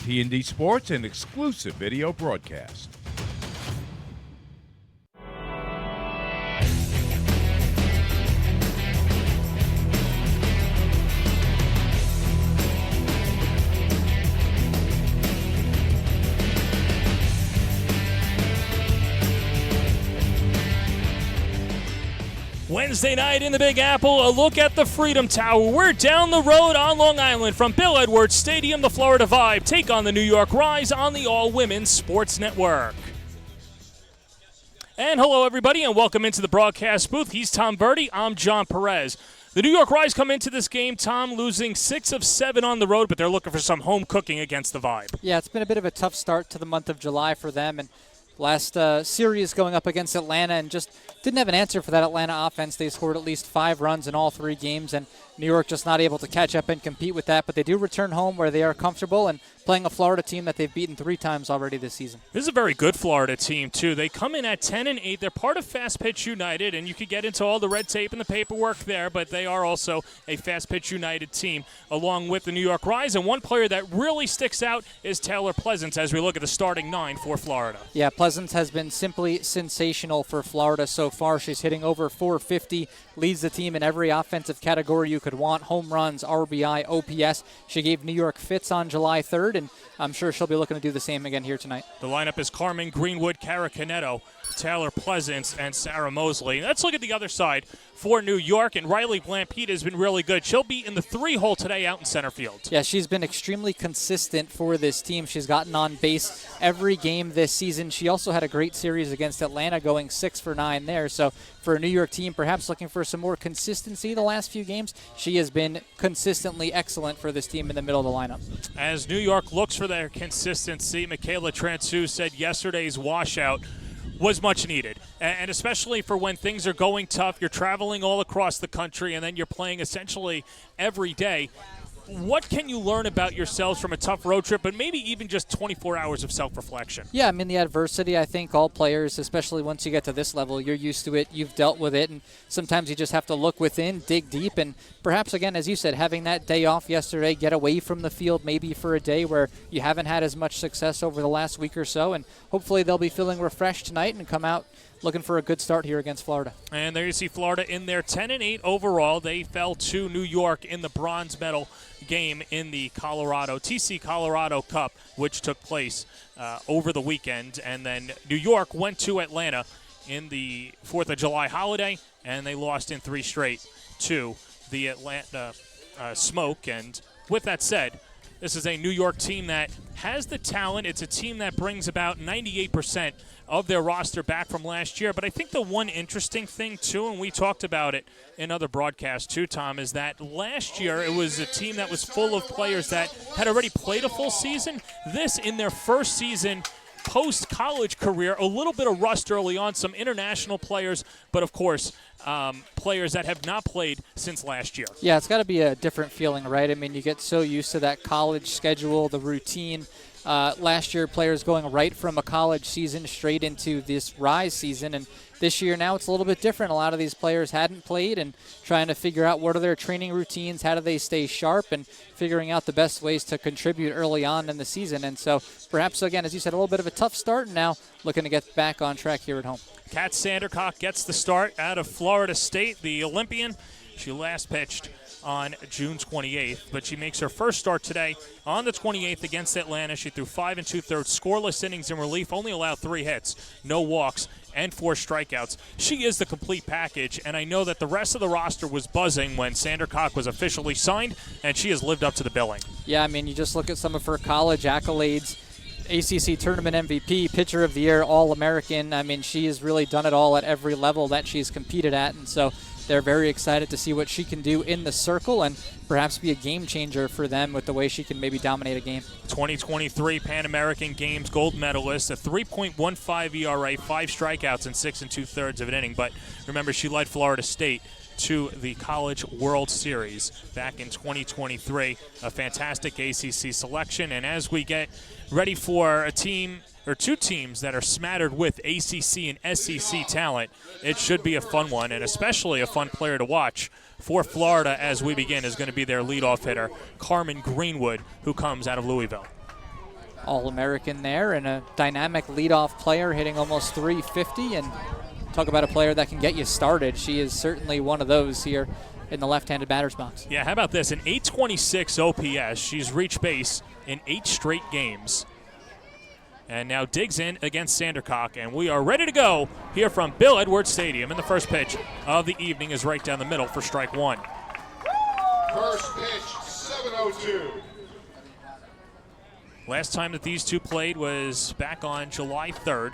T&D Sports, an exclusive video broadcast. Wednesday night in the Big Apple, a look at the Freedom Tower. We're down the road on Long Island from Bill Edwards Stadium, the Florida Vibe. Take on the New York Rise on the All-Women's Sports Network. And hello, everybody, and welcome into the broadcast booth. He's Tom Verdi. I'm John Perez. The New York Rise come into this game, Tom, losing 6 of 7 on the road, but they're looking for some home cooking against the Vibe. Yeah, it's been a bit of a tough start to the month of July for them, and last series going up against Atlanta and just didn't have an answer for that Atlanta offense. They scored at least 5 runs in all 3 games, and New York just not able to catch up and compete with that. But they do return home where they are comfortable and playing a Florida team that they've beaten 3 times already this season. This is a very good Florida team, too. They come in at 10-8. They're part of Fast Pitch United, and you could get into all the red tape and the paperwork there, but they are also a Fast Pitch United team along with the New York Rise. And one player that really sticks out is Taylor Pleasance as we look at the starting 9 for Florida. Yeah, Pleasance has been simply sensational for Florida so far. She's hitting over 450, leads the team in every offensive category you could want: home runs, RBI, OPS. She gave New York fits on July 3rd, and I'm sure she'll be looking to do the same again here tonight. The lineup is Carmen Greenwood, Cara Canetto, Taylor Pleasance, and Sarah Mosley. Let's look at the other side for New York, and Riley Blampede has been really good. She'll be in the 3-hole today out in center field. Yeah, she's been extremely consistent for this team. She's gotten on base every game this season. She also had a great series against Atlanta, going 6 for 9 there. So for a New York team, perhaps looking for some more consistency the last few games, she has been consistently excellent for this team in the middle of the lineup. As New York looks for their consistency, Michaela Transu said yesterday's washout was much needed, and especially for when things are going tough, you're traveling all across the country, and then you're playing essentially every day. What can you learn about yourselves from a tough road trip, but maybe even just 24 hours of self-reflection? Yeah, I mean, the adversity, I think all players, especially once you get to this level, you're used to it, you've dealt with it, and sometimes you just have to look within, dig deep, and perhaps, again, as you said, having that day off yesterday, get away from the field maybe for a day where you haven't had as much success over the last week or so, and hopefully they'll be feeling refreshed tonight and come out looking for a good start here against Florida. And there you see Florida in their 10-8 overall. They fell to New York in the bronze medal game in the TC Colorado Cup, which took place over the weekend. And then New York went to Atlanta in the 4th of July holiday, and they lost in 3 straight to the Atlanta Smoke. And with that said, this is a New York team that has the talent. It's a team that brings about 98% of their roster back from last year. But I think the one interesting thing, too, and we talked about it in other broadcasts, too, Tom, is that last year it was a team that was full of players that had already played a full season. This, in their first season post-college career, a little bit of rust early on, some international players, but, of course, players that have not played since last year. Yeah, it's got to be a different feeling, right? I mean, you get so used to that college schedule, the routine. Last year, players going right from a college season straight into this Rise season, and this year now it's a little bit different. A lot of these players hadn't played and trying to figure out what are their training routines, how do they stay sharp, and figuring out the best ways to contribute early on in the season. And so perhaps, again, as you said, a little bit of a tough start, and now looking to get back on track here at home. Kat Sandercock gets the start out of Florida State, the Olympian. She last pitched on June 28th, but she makes her first start today on the 28th against Atlanta. She threw 5 2/3 scoreless innings in relief, only allowed 3 hits, no walks, and 4 strikeouts. She is the complete package, and I know that the rest of the roster was buzzing when Sandercock was officially signed, and she has lived up to the billing. Yeah, I mean, you just look at some of her college accolades. ACC Tournament MVP, Pitcher of the Year, All-American. I mean, she has really done it all at every level that she's competed at, and so they're very excited to see what she can do in the circle and perhaps be a game changer for them with the way she can maybe dominate a game. 2023 Pan American Games gold medalist, a 3.15 ERA, 5 strikeouts in 6 2/3 of an inning. But remember, she led Florida State to the College World Series back in 2023. A fantastic ACC selection. And as we get ready for a team or 2 teams that are smattered with ACC and SEC talent, it should be a fun one, and especially a fun player to watch for Florida as we begin is going to be their leadoff hitter, Carmen Greenwood, who comes out of Louisville. All-American there, and a dynamic leadoff player hitting almost 350. And talk about a player that can get you started. She is certainly one of those here in the left-handed batter's box. Yeah, how about this? An 826 OPS. She's reached base in 8 straight games. And now digs in against Sandercock, and we are ready to go here from Bill Edwards Stadium. And the first pitch of the evening is right down the middle for strike one. First pitch, 7:02. Last time that these two played was back on July 3rd.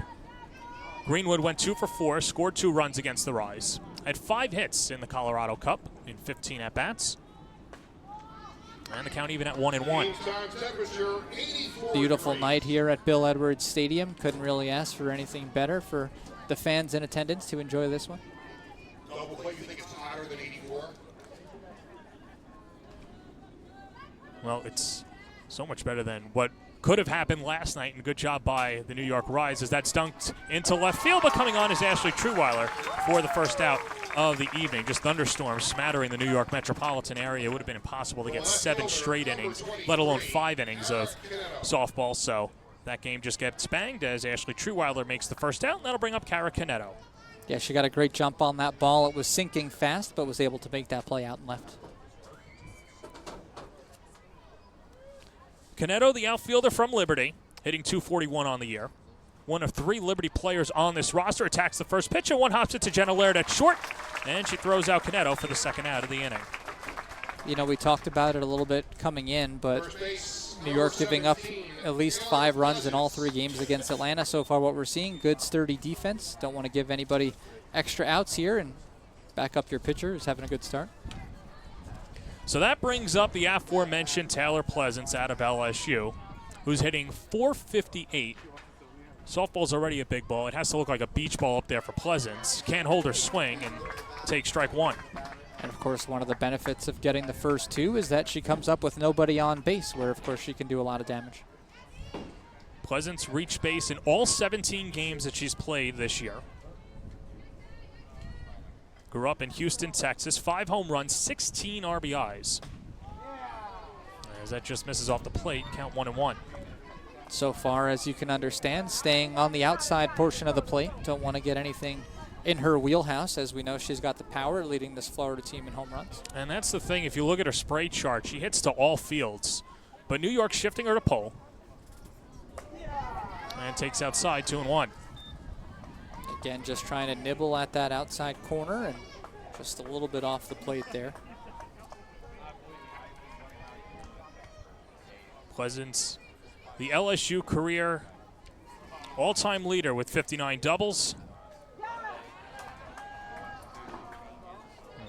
Greenwood went 2 for 4, scored 2 runs against the Rise. Had 5 hits in the Colorado Cup in 15 at-bats. And the count even at 1-1. Beautiful night here at Bill Edwards Stadium. Couldn't really ask for anything better for the fans in attendance to enjoy this one. Double play, you think it's hotter than 84? Well, it's so much better than what could have happened last night, and good job by the New York Rise as that's dunked into left field, but coming on is Ashley Truweiler for the first out of the evening. Just thunderstorms smattering the New York metropolitan area. It would have been impossible to get 7 straight innings, let alone 5 innings of softball. So that game just gets banged as Ashley Truweiler makes the first out, and that'll bring up Kara Canetto. Yeah, she got a great jump on that ball. It was sinking fast, but was able to make that play out and left. Canetto, the outfielder from Liberty, hitting .241 on the year. One of 3 Liberty players on this roster, attacks the first pitch, and one hops it to Jenna Laird at short, and she throws out Canetto for the second out of the inning. You know, we talked about it a little bit coming in, but New York giving up at least 5 runs in all 3 games against Atlanta. So far what we're seeing, good sturdy defense. Don't want to give anybody extra outs here, and back up your pitcher is having a good start. So that brings up the aforementioned Taylor Pleasance out of LSU, who's hitting .458. Softball's already a big ball. It has to look like a beach ball up there for Pleasance. Can't hold her swing and take strike one. And, of course, one of the benefits of getting the first 2 is that she comes up with nobody on base, where, of course, she can do a lot of damage. Pleasance reached base in all 17 games that she's played this year. Grew up in Houston, Texas. 5 home runs, 16 RBIs. As that just misses off the plate, count 1-1. So far, as you can understand, staying on the outside portion of the plate. Don't want to get anything in her wheelhouse, as we know she's got the power, leading this Florida team in home runs. And that's the thing. If you look at her spray chart, she hits to all fields. But New York's shifting her to pull. And takes outside, 2-1. Again, just trying to nibble at that outside corner and just a little bit off the plate there. Pleasance, the LSU career all-time leader with 59 doubles.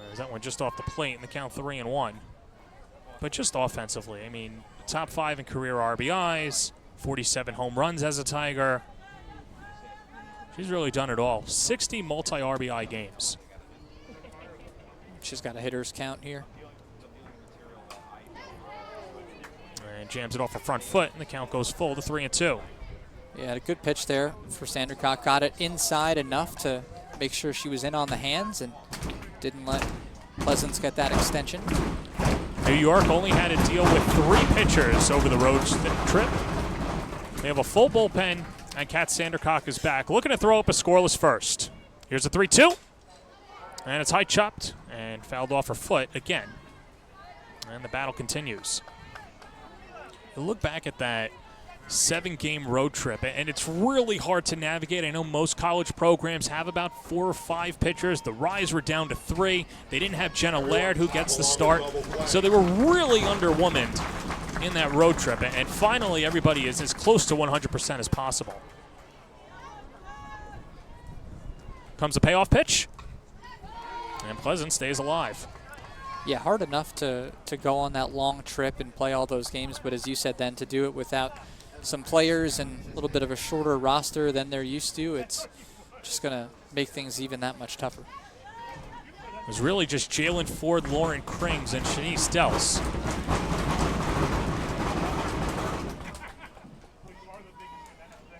There's that one just off the plate in the count 3-1. But just offensively, I mean, top 5 in career RBIs, 47 home runs as a Tiger. She's really done it all. 60 multi-RBI games. She's got a hitter's count here. And jams it off her front foot, and the count goes full to 3-2. Yeah, a good pitch there for Sandercock. Got it inside enough to make sure she was in on the hands and didn't let Pleasance get that extension. New York only had to deal with 3 pitchers over the road trip. They have a full bullpen, and Kat Sandercock is back, looking to throw up a scoreless first. Here's a 3-2, and it's high chopped and fouled off her foot again. And the battle continues. You look back at that 7-game road trip, and it's really hard to navigate. I know most college programs have about 4 or 5 pitchers. The Rise were down to 3. They didn't have Jenna Laird, who gets the start. So they were really underwomaned in that road trip, and finally everybody is as close to 100% as possible. Comes a payoff pitch, and Pleasance stays alive. Yeah, hard enough to go on that long trip and play all those games, but as you said then, to do it without some players and a little bit of a shorter roster than they're used to, it's just going to make things even that much tougher. It was really just Jalen Ford, Lauren Krings, and Shanice Dels.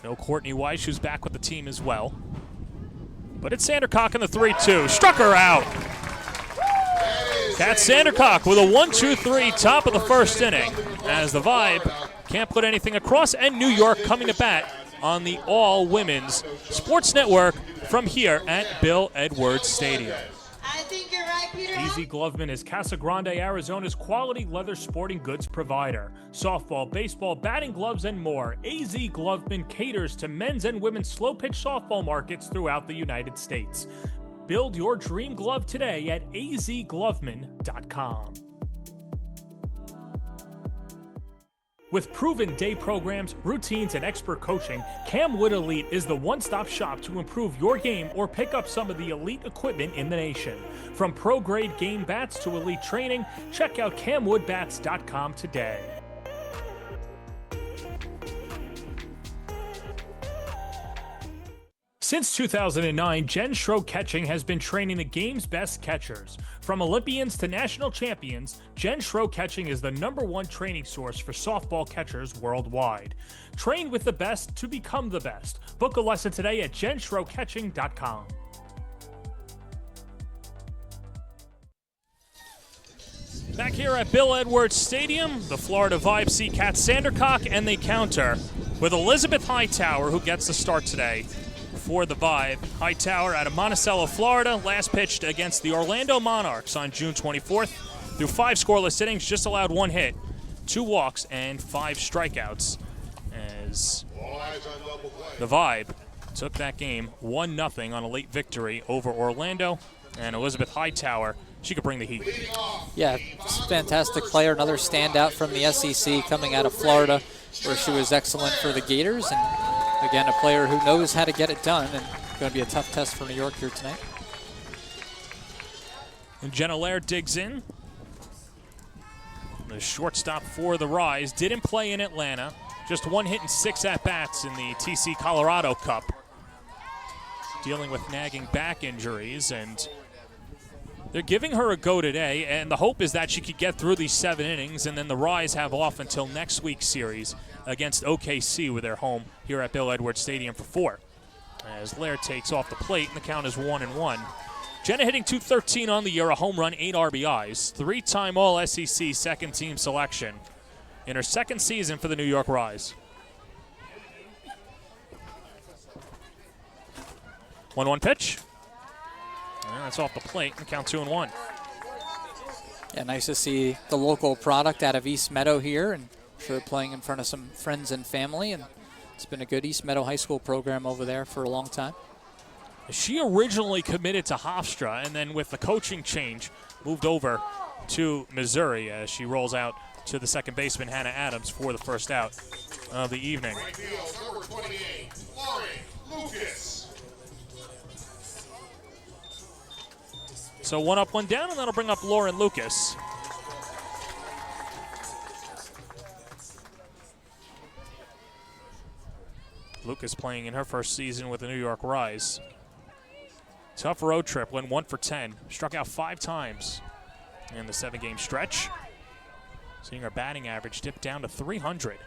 No Courtney Weiss, who's back with the team as well. But it's Sandercock in the 3-2. Struck her out. Kat Sandercock with a 1-2-3 top of the first inning. as the Vibe can't put anything across, and New York coming to bat on the all-women's sports network from here at Bill Edwards Stadium. I think you're right, Peter. AZ Gloveman is Casa Grande, Arizona's quality leather sporting goods provider. Softball, baseball, batting gloves, and more. AZ Gloveman caters to men's and women's slow-pitch softball markets throughout the United States. Build your dream glove today at azgloveman.com. With proven day programs, routines, and expert coaching, Camwood Elite is the one-stop shop to improve your game or pick up some of the elite equipment in the nation. From pro-grade game bats to elite training, check out camwoodbats.com today. Since 2009, Jen Schroe Catching has been training the game's best catchers. From Olympians to national champions, Jen Schroe Catching is the #1 training source for softball catchers worldwide. Train with the best to become the best. Book a lesson today at jenschroecatching.com. Back here at Bill Edwards Stadium, the Florida Vibe see Kat Sandercock, and they counter with Elizabeth Hightower, who gets the start today for the Vibe. Hightower out of Monticello, Florida, last pitched against the Orlando Monarchs on June 24th. Through 5 scoreless innings, just allowed 1 hit, 2 walks, and 5 strikeouts as the Vibe took that game 1-0 on a late victory over Orlando. And Elizabeth Hightower, she could bring the heat. Yeah, fantastic player, another standout from the SEC coming out of Florida, where she was excellent for the Gators. And again, a player who knows how to get it done, and going to be a tough test for New York here tonight. And Jenna Laird digs in. The shortstop for the Rise didn't play in Atlanta. Just 1 hit and 6 at-bats in the TC Colorado Cup. Dealing with nagging back injuries, and they're giving her a go today, and the hope is that she could get through these 7 innings, and then the Rise have off until next week's series against OKC with their home here at Bill Edwards Stadium for 4. As Laird takes off the plate, and the count is 1-1. Jenna hitting .213 on the year, a home run, 8 RBIs, 3-time All-SEC second-team selection in her second season for the New York Rise. 1-1 pitch. And that's off the plate, and count 2-1. Yeah, nice to see the local product out of East Meadow here, and I'm sure playing in front of some friends and family, and it's been a good East Meadow High School program over there for a long time. She originally committed to Hofstra, and then with the coaching change, moved over to Missouri as she rolls out to the second baseman, Hannah Adams, for the first out of the evening. Right field, number 28, Lauren Lucas. So 1 up, 1 down, and that'll bring up Lauren Lucas. Lucas playing in her first season with the New York Rise. Tough road trip, went 1 for 10. Struck out 5 times in the 7-game stretch. Seeing her batting average dip down to 300.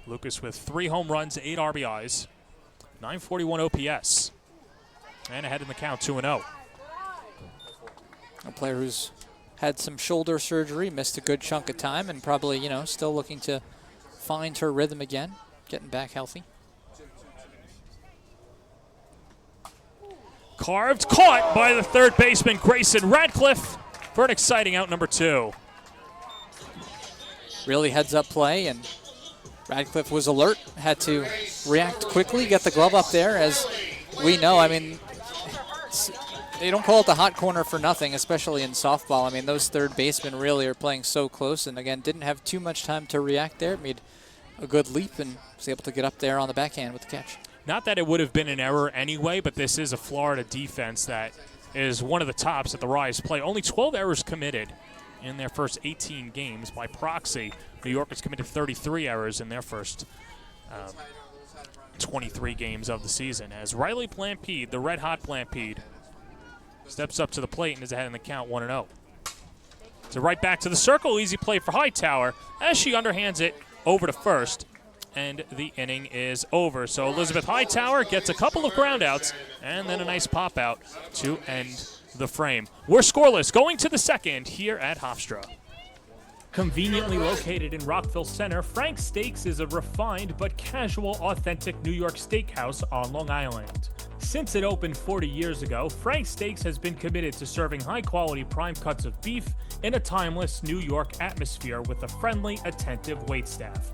Lucas with 3 home runs, 8 RBIs, 941 OPS, and ahead in the count, 2-0. A player who's had some shoulder surgery, missed a good chunk of time, and probably, still looking to find her rhythm again, getting back healthy. Carved, caught by the third baseman, Grayson Radcliffe, for an exciting out number 2. Really heads-up play, and Radcliffe was alert, had to react quickly, get the glove up there. As we know, they don't call it the hot corner for nothing, especially in softball. Those third basemen really are playing so close, and again, didn't have too much time to react there. Made a good leap and was able to get up there on the backhand with the catch. Not that it would have been an error anyway, but this is a Florida defense that is one of the tops at the Rise play. Only 12 errors committed in their first 18 games. By proxy, New York has committed 33 errors in their first 23 games of the season. As Riley Blampede, the red-hot Blampede, steps up to the plate and is ahead in the count, 1-0. So right back to the circle, easy play for Hightower as she underhands it over to first, and the inning is over. So Elizabeth Hightower gets a couple of groundouts and then a nice pop out to end the frame. We're scoreless going to the second here at Hofstra. Conveniently located in Rockville Center, Frank's Steaks is a refined but casual, authentic New York steakhouse on Long Island. Since it opened 40 years ago, Frank's Steaks has been committed to serving high-quality prime cuts of beef in a timeless New York atmosphere with a friendly, attentive waitstaff.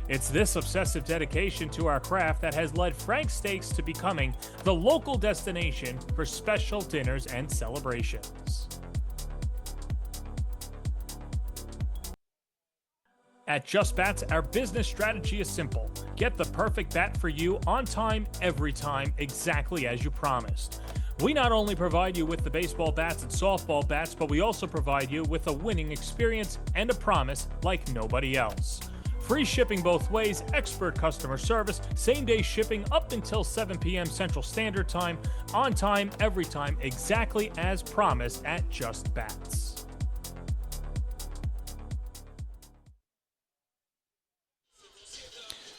It's this obsessive dedication to our craft that has led Frank's Steaks to becoming the local destination for special dinners and celebrations. At Just Bats, our business strategy is simple. Get the perfect bat for you on time, every time, exactly as you promised. We not only provide you with the baseball bats and softball bats, but we also provide you with a winning experience and a promise like nobody else. Free shipping both ways, expert customer service, same-day shipping up until 7 p.m. Central Standard Time, on time, every time, exactly as promised at Just Bats.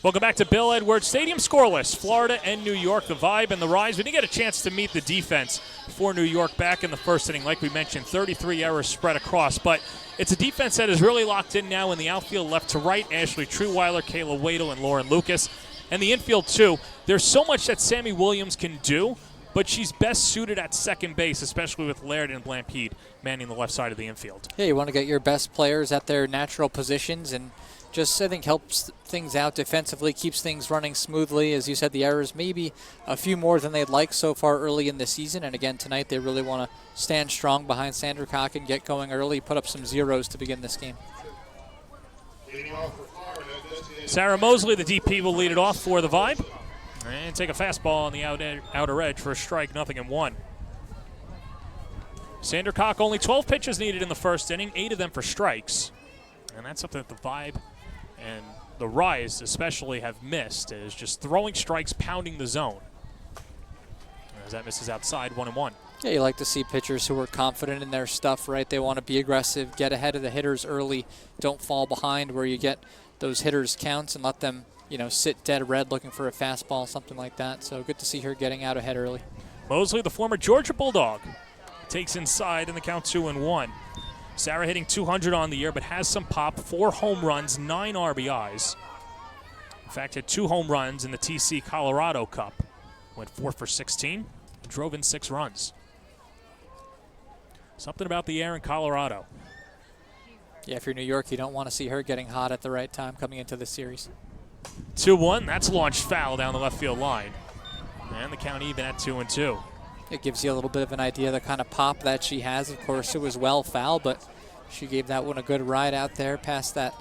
Welcome back to Bill Edwards Stadium. Scoreless, Florida and New York, the vibe and the rise. We didn't get a chance to meet the defense for New York back in the first inning. Like we mentioned, 33 errors spread across. But it's a defense that is really locked in now in the outfield left to right. Ashley Truweiler, Kayla Wadle, and Lauren Lucas. And the infield, too. There's so much that Sammy Williams can do, but she's best suited at second base, especially with Laird and Blampede manning the left side of the infield. Yeah, you want to get your best players at their natural positions, and just, I think, helps things out defensively, keeps things running smoothly. As you said, the errors maybe a few more than they'd like so far early in the season. And again, tonight they really want to stand strong behind Sandercock and get going early, put up some zeros to begin this game. Sarah Mosley, the DP, will lead it off for the Vibe. And take a fastball on the outer edge for a strike, 0-1. Sandercock, only 12 pitches needed in the first inning, 8 of them for strikes. And that's something that the Vibe and the Rise especially have missed, is just throwing strikes, pounding the zone. As that misses outside, 1-1. Yeah, you like to see pitchers who are confident in their stuff, right? They want to be aggressive, get ahead of the hitters early, don't fall behind where you get those hitters' counts and let them, sit dead red looking for a fastball, something like that. So good to see her getting out ahead early. Mosley, the former Georgia Bulldog, takes inside in the count 2-1. Sarah hitting 200 on the year, but has some pop. 4 home runs, 9 RBIs. In fact, had 2 home runs in the TC Colorado Cup. Went 4 for 16, drove in 6 runs. Something about the air in Colorado. Yeah, if you're New York, you don't want to see her getting hot at the right time coming into this series. 2-1, that's launched foul down the left field line. And the count even at 2-2. It gives you a little bit of an idea of the kind of pop that she has. Of course, it was well foul, but she gave that one a good ride out there past that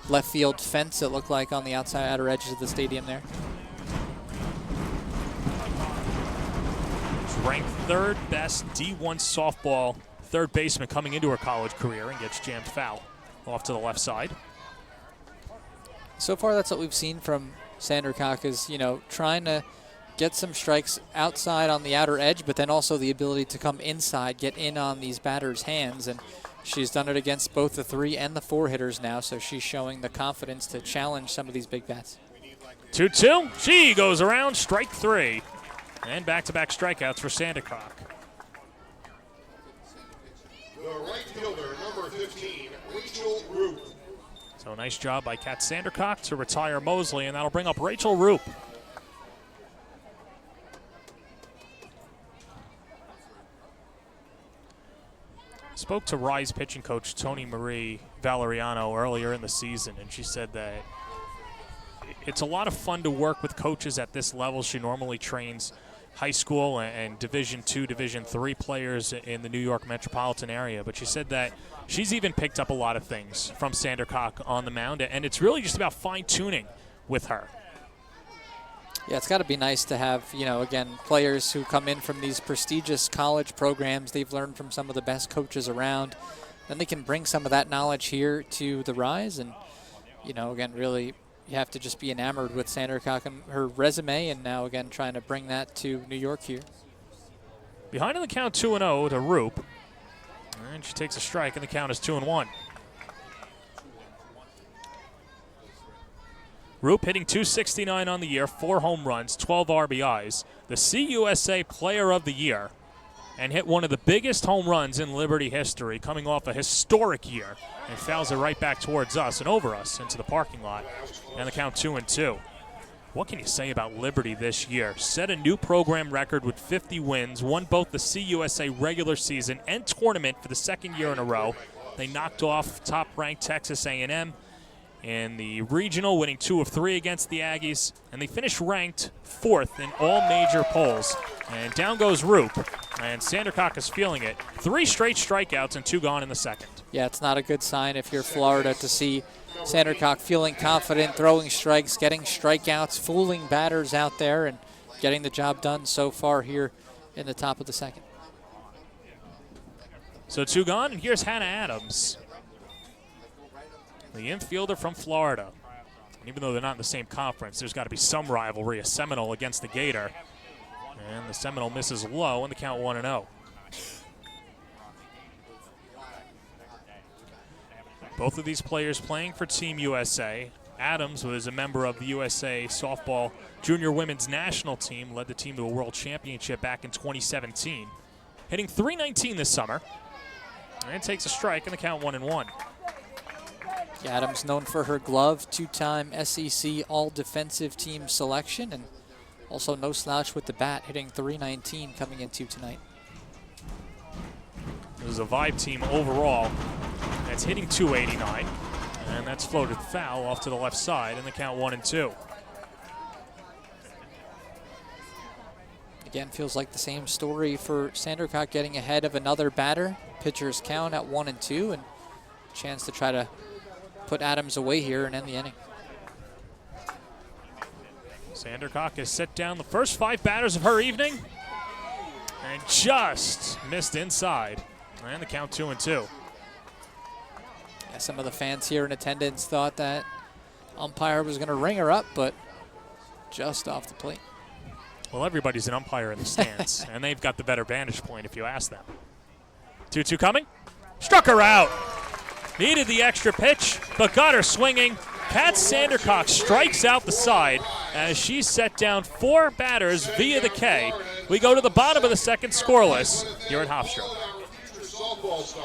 left field fence, it looked like, on the outer edges of the stadium there. She's ranked 3rd best D1 softball third baseman coming into her college career and gets jammed foul off to the left side. So far, that's what we've seen from Sandercock is, trying to get some strikes outside on the outer edge, but then also the ability to come inside, get in on these batters' hands. And she's done it against both the 3 and the 4 hitters now, so she's showing the confidence to challenge some of these big bats. 2-2. She goes around, strike 3. And back-to-back strikeouts for Sandercock. The right fielder, number 15, Rachel Roop. So nice job by Kat Sandercock to retire Mosley, and that'll bring up Rachel Roop. Spoke to Rise pitching coach Tony Marie Valeriano earlier in the season, and she said that it's a lot of fun to work with coaches at this level. She normally trains high school and Division II, Division III players in the New York metropolitan area, but she said that she's even picked up a lot of things from Sandercock on the mound, and it's really just about fine-tuning with her. Yeah, it's got to be nice to have, again, players who come in from these prestigious college programs. They've learned from some of the best coaches around. Then they can bring some of that knowledge here to the Rise. And, again, really, you have to just be enamored with Sandercock and her resume, and now, again, trying to bring that to New York here. Behind in the count 2-0 to Roop. And she takes a strike, and the count is 2-1. Roop hitting .269 on the year, 4 home runs, 12 RBIs. The CUSA Player of the Year. and hit one of the biggest home runs in Liberty history, coming off a historic year, and fouls it right back towards us and over us into the parking lot. And the count 2-2. What can you say about Liberty this year? Set a new program record with 50 wins, won both the CUSA regular season and tournament for the second year in a row. They knocked off top-ranked Texas A&M in the regional, winning 2 of 3 against the Aggies, and they finished ranked 4th in all major polls. And down goes Roop, and Sandercock is feeling it. 3 straight strikeouts and 2 gone in the second. Yeah, it's not a good sign if you're Florida to see Sandercock feeling confident, throwing strikes, getting strikeouts, fooling batters out there, and getting the job done so far here in the top of the second. So 2 gone, and here's Hannah Adams, the infielder from Florida. And even though they're not in the same conference, there's got to be some rivalry, a Seminole against the Gator. And the Seminole misses low, and the count 1-0. Both of these players playing for Team USA. Adams was a member of the USA Softball Junior Women's National Team, led the team to a World Championship back in 2017. Hitting .319 this summer, and takes a strike, and the count 1-1. Adams known for her glove, 2-time SEC All-Defensive Team selection, and also no slouch with the bat, hitting .319 coming into tonight. This is a Vibe team overall. That's hitting .289, and that's floated foul off to the left side, and the count 1-2. Again, feels like the same story for Sandercock, getting ahead of another batter. Pitcher's count at 1-2, and a chance to try to put Adams away here and end the inning. Sandercock has set down the first 5 batters of her evening and just missed inside. And the count 2-2. Yeah, some of the fans here in attendance thought that umpire was going to ring her up, but just off the plate. Well, everybody's an umpire in the stands, and they've got the better vantage point if you ask them. 2-2 coming. Struck her out. Needed the extra pitch, but got her swinging. Kat Sandercock strikes out the side as she set down 4 batters via the K. We go to the bottom of the second, scoreless here at Hofstra.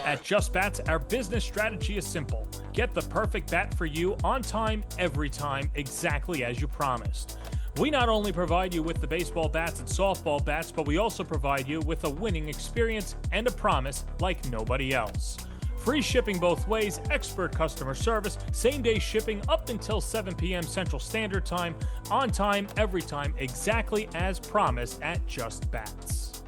At Just Bats, our business strategy is simple. Get the perfect bat for you on time, every time, exactly as you promised. We not only provide you with the baseball bats and softball bats, but we also provide you with a winning experience and a promise like nobody else. Free shipping both ways, expert customer service, same-day shipping up until 7 p.m. Central Standard Time, on time, every time, exactly as promised at Just Bats.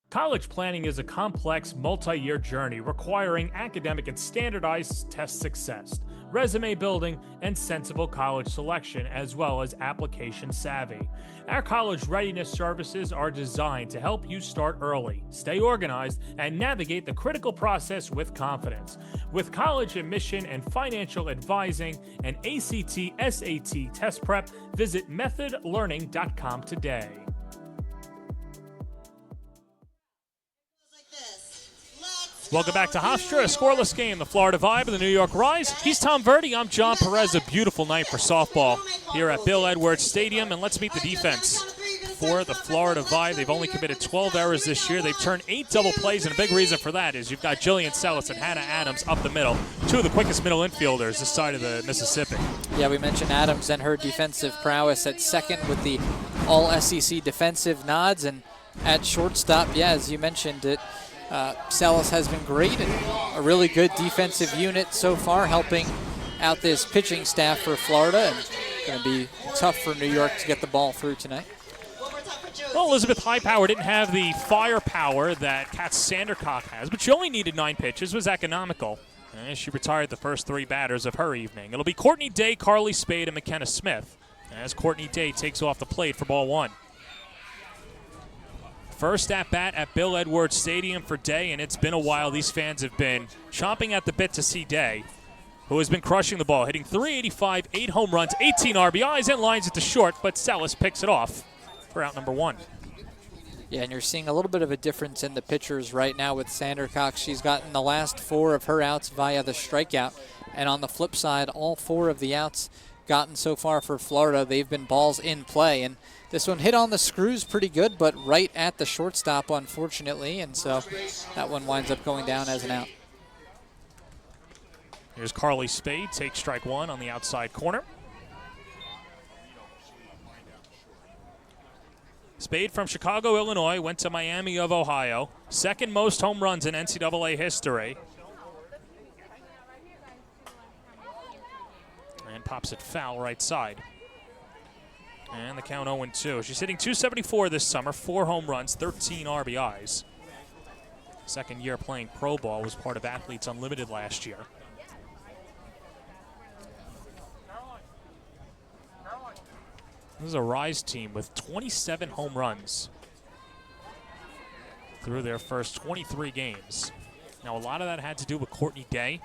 College planning is a complex, multi-year journey requiring academic and standardized test success, resume building, and sensible college selection, as well as application savvy. Our college readiness services are designed to help you start early, stay organized, and navigate the critical process with confidence. With college admission and financial advising and ACT, SAT test prep, visit methodlearning.com today. Welcome back to Hofstra, a scoreless game. The Florida Vibe and the New York Rise. He's Tom Verdi. I'm John Perez. A beautiful night for softball here at Bill Edwards Stadium. And let's meet the defense for the Florida Vibe. They've only committed 12 errors this year. They've turned 8 double plays, and a big reason for that is you've got Jillian Sellis and Hannah Adams up the middle, 2 of the quickest middle infielders this side of the Mississippi. Yeah, we mentioned Adams and her defensive prowess at second with the All-SEC defensive nods, and at shortstop, yeah, as you mentioned it, Sellis has been great and a really good defensive unit so far, helping out this pitching staff for Florida, and going to be tough for New York to get the ball through tonight. Well, Elizabeth Highpower didn't have the firepower that Kat Sandercock has, but she only needed 9 pitches, was economical. And she retired the first 3 batters of her evening. It'll be Courtney Day, Carly Spade, and McKenna Smith as Courtney Day takes off the plate for ball 1. First at bat at Bill Edwards Stadium for Day, and it's been a while. These fans have been chomping at the bit to see Day, who has been crushing the ball, hitting .385, 8 home runs, 18 RBIs, and lines it to short, but Sellis picks it off for out number 1. Yeah, and you're seeing a little bit of a difference in the pitchers right now with Sandercock. She's gotten the last 4 of her outs via the strikeout, and on the flip side, all 4 of the outs gotten so far for Florida, they've been balls in play. And this one hit on the screws pretty good, but right at the shortstop, unfortunately. And so that one winds up going down as an out. Here's Carly Spade, take strike one on the outside corner. Spade from Chicago, Illinois, went to Miami of Ohio. Second most home runs in NCAA history. And pops it foul right side. And the count 0-2. She's hitting .274 this summer, 4 home runs, 13 RBIs. Second year playing pro ball, was part of Athletes Unlimited last year. This is a Rise team with 27 home runs through their first 23 games. Now, a lot of that had to do with Courtney Day,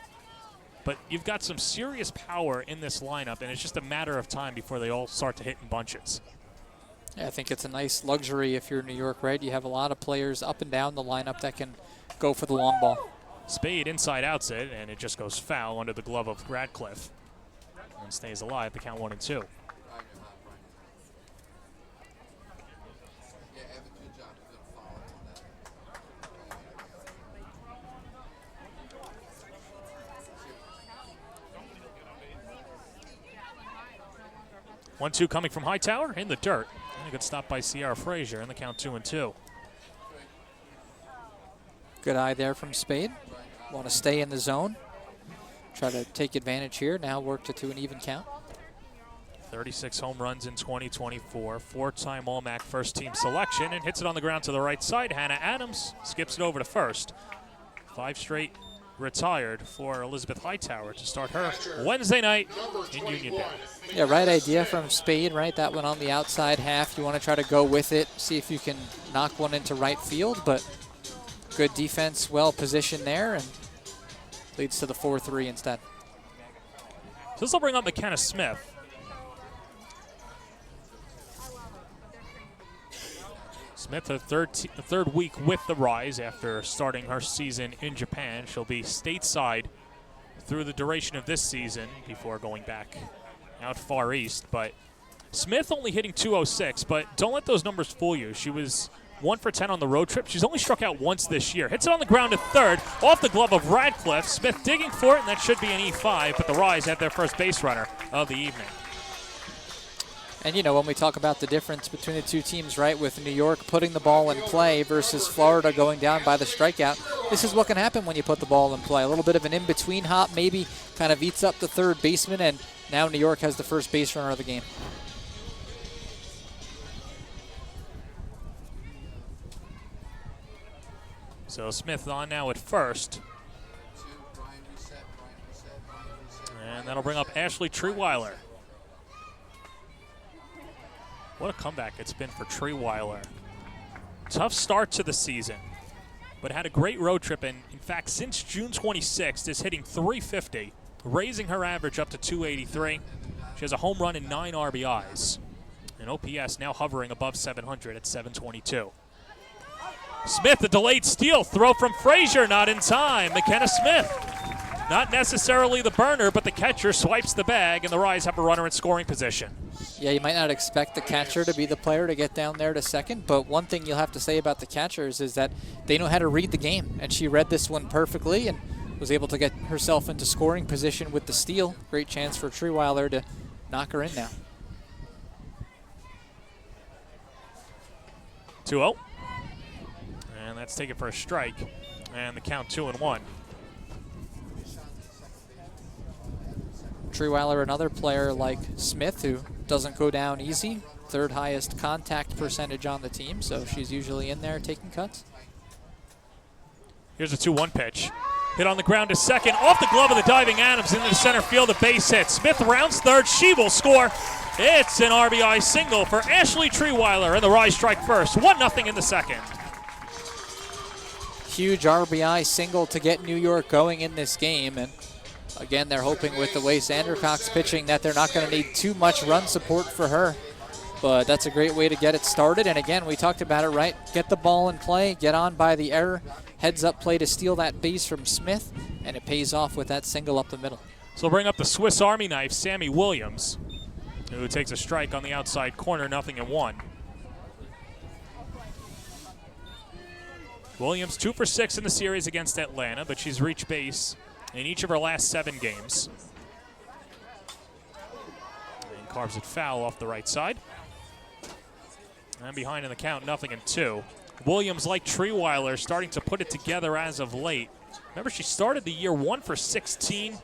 but you've got some serious power in this lineup, and it's just a matter of time before they all start to hit in bunches. Yeah, I think it's a nice luxury if you're New York Red. You have a lot of players up and down the lineup that can go for the long ball. Spade inside outs it, and it just goes foul under the glove of Radcliffe and stays alive. The count 1-2. 1-2 coming from Hightower in the dirt. And a good stop by Sierra Frazier, and the count 2-2. Good eye there from Spade. Want to stay in the zone. Try to take advantage here. Now work to an even count. 36 home runs in 2024. 4-time All-MAC first-team selection, and hits it on the ground to the right side. Hannah Adams skips it over to first. 5 straight retired for Elizabeth Hightower to start her Wednesday night in Union Bay. Yeah, right idea from Spade, right? That one on the outside half. You want to try to go with it, see if you can knock one into right field, but good defense, well positioned there, and leads to the 4-3 instead. So this will bring up McKenna Smith. Smith, her third week with the Rise after starting her season in Japan. She'll be stateside through the duration of this season before going back out far east. But Smith only hitting .206, but don't let those numbers fool you. She was 1 for 10 on the road trip. She's only struck out once this year. Hits it on the ground to third, off the glove of Radcliffe. Smith digging for it, and that should be an E5, but the Rise have their first base runner of the evening. And, you know, when we talk about the difference between the two teams, right, with New York putting the ball in play versus Florida going down by the strikeout, this is what can happen when you put the ball in play. A little bit of an in-between hop maybe kind of eats up the third baseman, and now New York has the first base runner of the game. So Smith on now at first. And that'll bring up Ashley Treeweiler. What a comeback it's been for Treeweiler. Tough start to the season, but had a great road trip, and in fact, since June 26th, is hitting .350, raising her average up to .283. She has a home run and 9 RBIs. And OPS now hovering above 700 at .722. Smith, the delayed steal, throw from Frazier, not in time. McKenna Smith, not necessarily the burner, but the catcher swipes the bag, and the Rise have a runner in scoring position. Yeah, you might not expect the catcher to be the player to get down there to second, but one thing you'll have to say about the catchers is that they know how to read the game, and she read this one perfectly and was able to get herself into scoring position with the steal. Great chance for Treeweiler to knock her in now. 2-0. And that's taken for a strike, and the count 2-1. Treeweiler, another player like Smith, who doesn't go down easy. Third highest contact percentage on the team, so she's usually in there taking cuts. Here's a 2-1 pitch. Hit on the ground to second, off the glove of the diving Adams into the center field, a base hit. Smith rounds third, she will score. It's an RBI single for Ashley Treeweiler, and the Rise strike first. 1-0 in the second. Huge RBI single to get New York going in this game, and again, they're hoping with the way Sandercock's pitching that they're not going to need too much run support for her. But that's a great way to get it started. And again, we talked about it, right? Get the ball in play, get on by the error, heads up play to steal that base from Smith, and it pays off with that single up the middle. So we'll bring up the Swiss Army knife, Sammy Williams. who takes a strike on the outside corner, 0-1. Williams 2 for 6 in the series against Atlanta, but she's reached base in each of her last 7 games. And carves it foul off the right side. And behind in the count, 0-2. Williams, like Treeweiler, starting to put it together as of late. Remember, she started the year 1 for 16,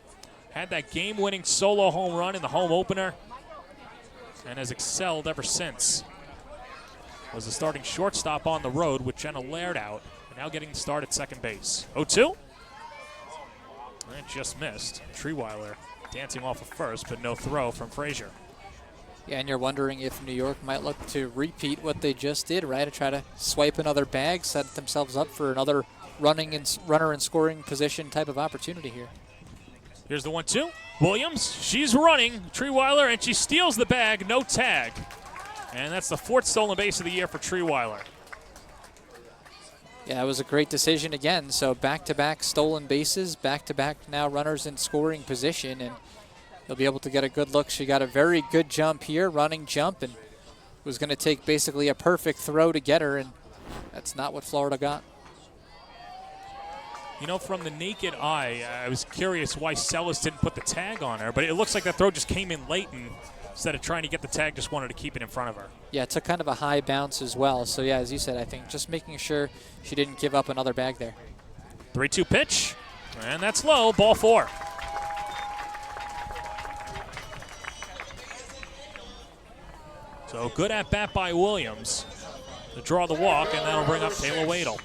had that game-winning solo home run in the home opener, and has excelled ever since. Was the starting shortstop on the road with Jenna Laird out, and now getting the start at second base. 0-2. That just missed. Treeweiler dancing off of first, but no throw from Frazier. Yeah, and you're wondering if New York might look to repeat what they just did, right? To try to swipe another bag, set themselves up for another runner in scoring position type of opportunity here. Here's the 1-2. Williams, she's running. Treeweiler, and she steals the bag, no tag. And that's the 4th stolen base of the year for Treeweiler. Yeah, it was a great decision again. So back-to-back stolen bases, back-to-back now runners in scoring position, and they'll be able to get a good look. She got a very good jump here, running jump, and was going to take basically a perfect throw to get her, and that's not what Florida got. You know, from the naked eye, I was curious why Sellis didn't put the tag on her, but it looks like that throw just came in late, and instead of trying to get the tag, just wanted to keep it in front of her. Yeah, it took kind of a high bounce as well. So, yeah, as you said, I think just making sure she didn't give up another bag there. 3-2 pitch, and that's low, ball 4. So good at bat by Williams to draw the walk, and that'll bring up Kayla Wadle.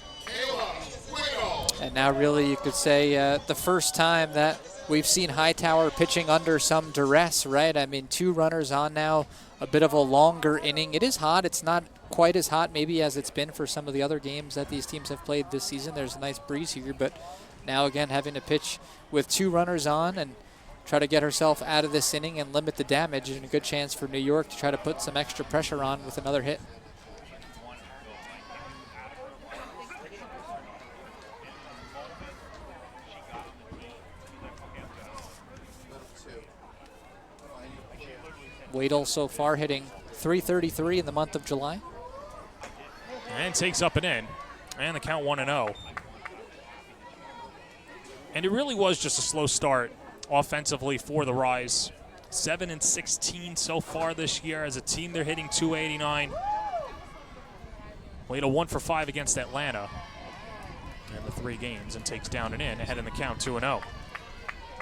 And now really you could say the first time that we've seen Hightower pitching under some duress, right? I mean, 2 runners on now, a bit of a longer inning. It is hot. It's not quite as hot maybe as it's been for some of the other games that these teams have played this season. There's a nice breeze here, but now again having to pitch with 2 runners on and try to get herself out of this inning and limit the damage, and a good chance for New York to try to put some extra pressure on with another hit. Wadle so far hitting .333 in the month of July. And takes up and in. And the count 1-0. And it really was just a slow start offensively for the Rise. 7-16 so far this year as a team. They're hitting .289. Wadle 1 for 5 against Atlanta in the 3 games and takes down and in, ahead in the count 2-0.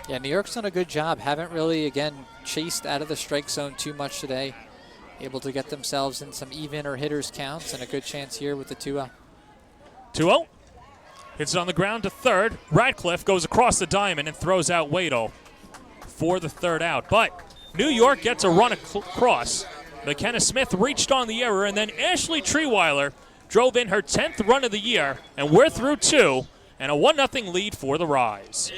Yeah, New York's done a good job. Haven't really, again, chased out of the strike zone too much today. Able to get themselves in some even or hitters counts, and a good chance here with the 2-0. 2-0. Hits it on the ground to third. Radcliffe goes across the diamond and throws out Wadle for the 3rd out. But New York gets a run across. McKenna Smith reached on the error, and then Ashley Treeweiler drove in her 10th run of the year, and we're through 2, and a 1-0 lead for the Rise.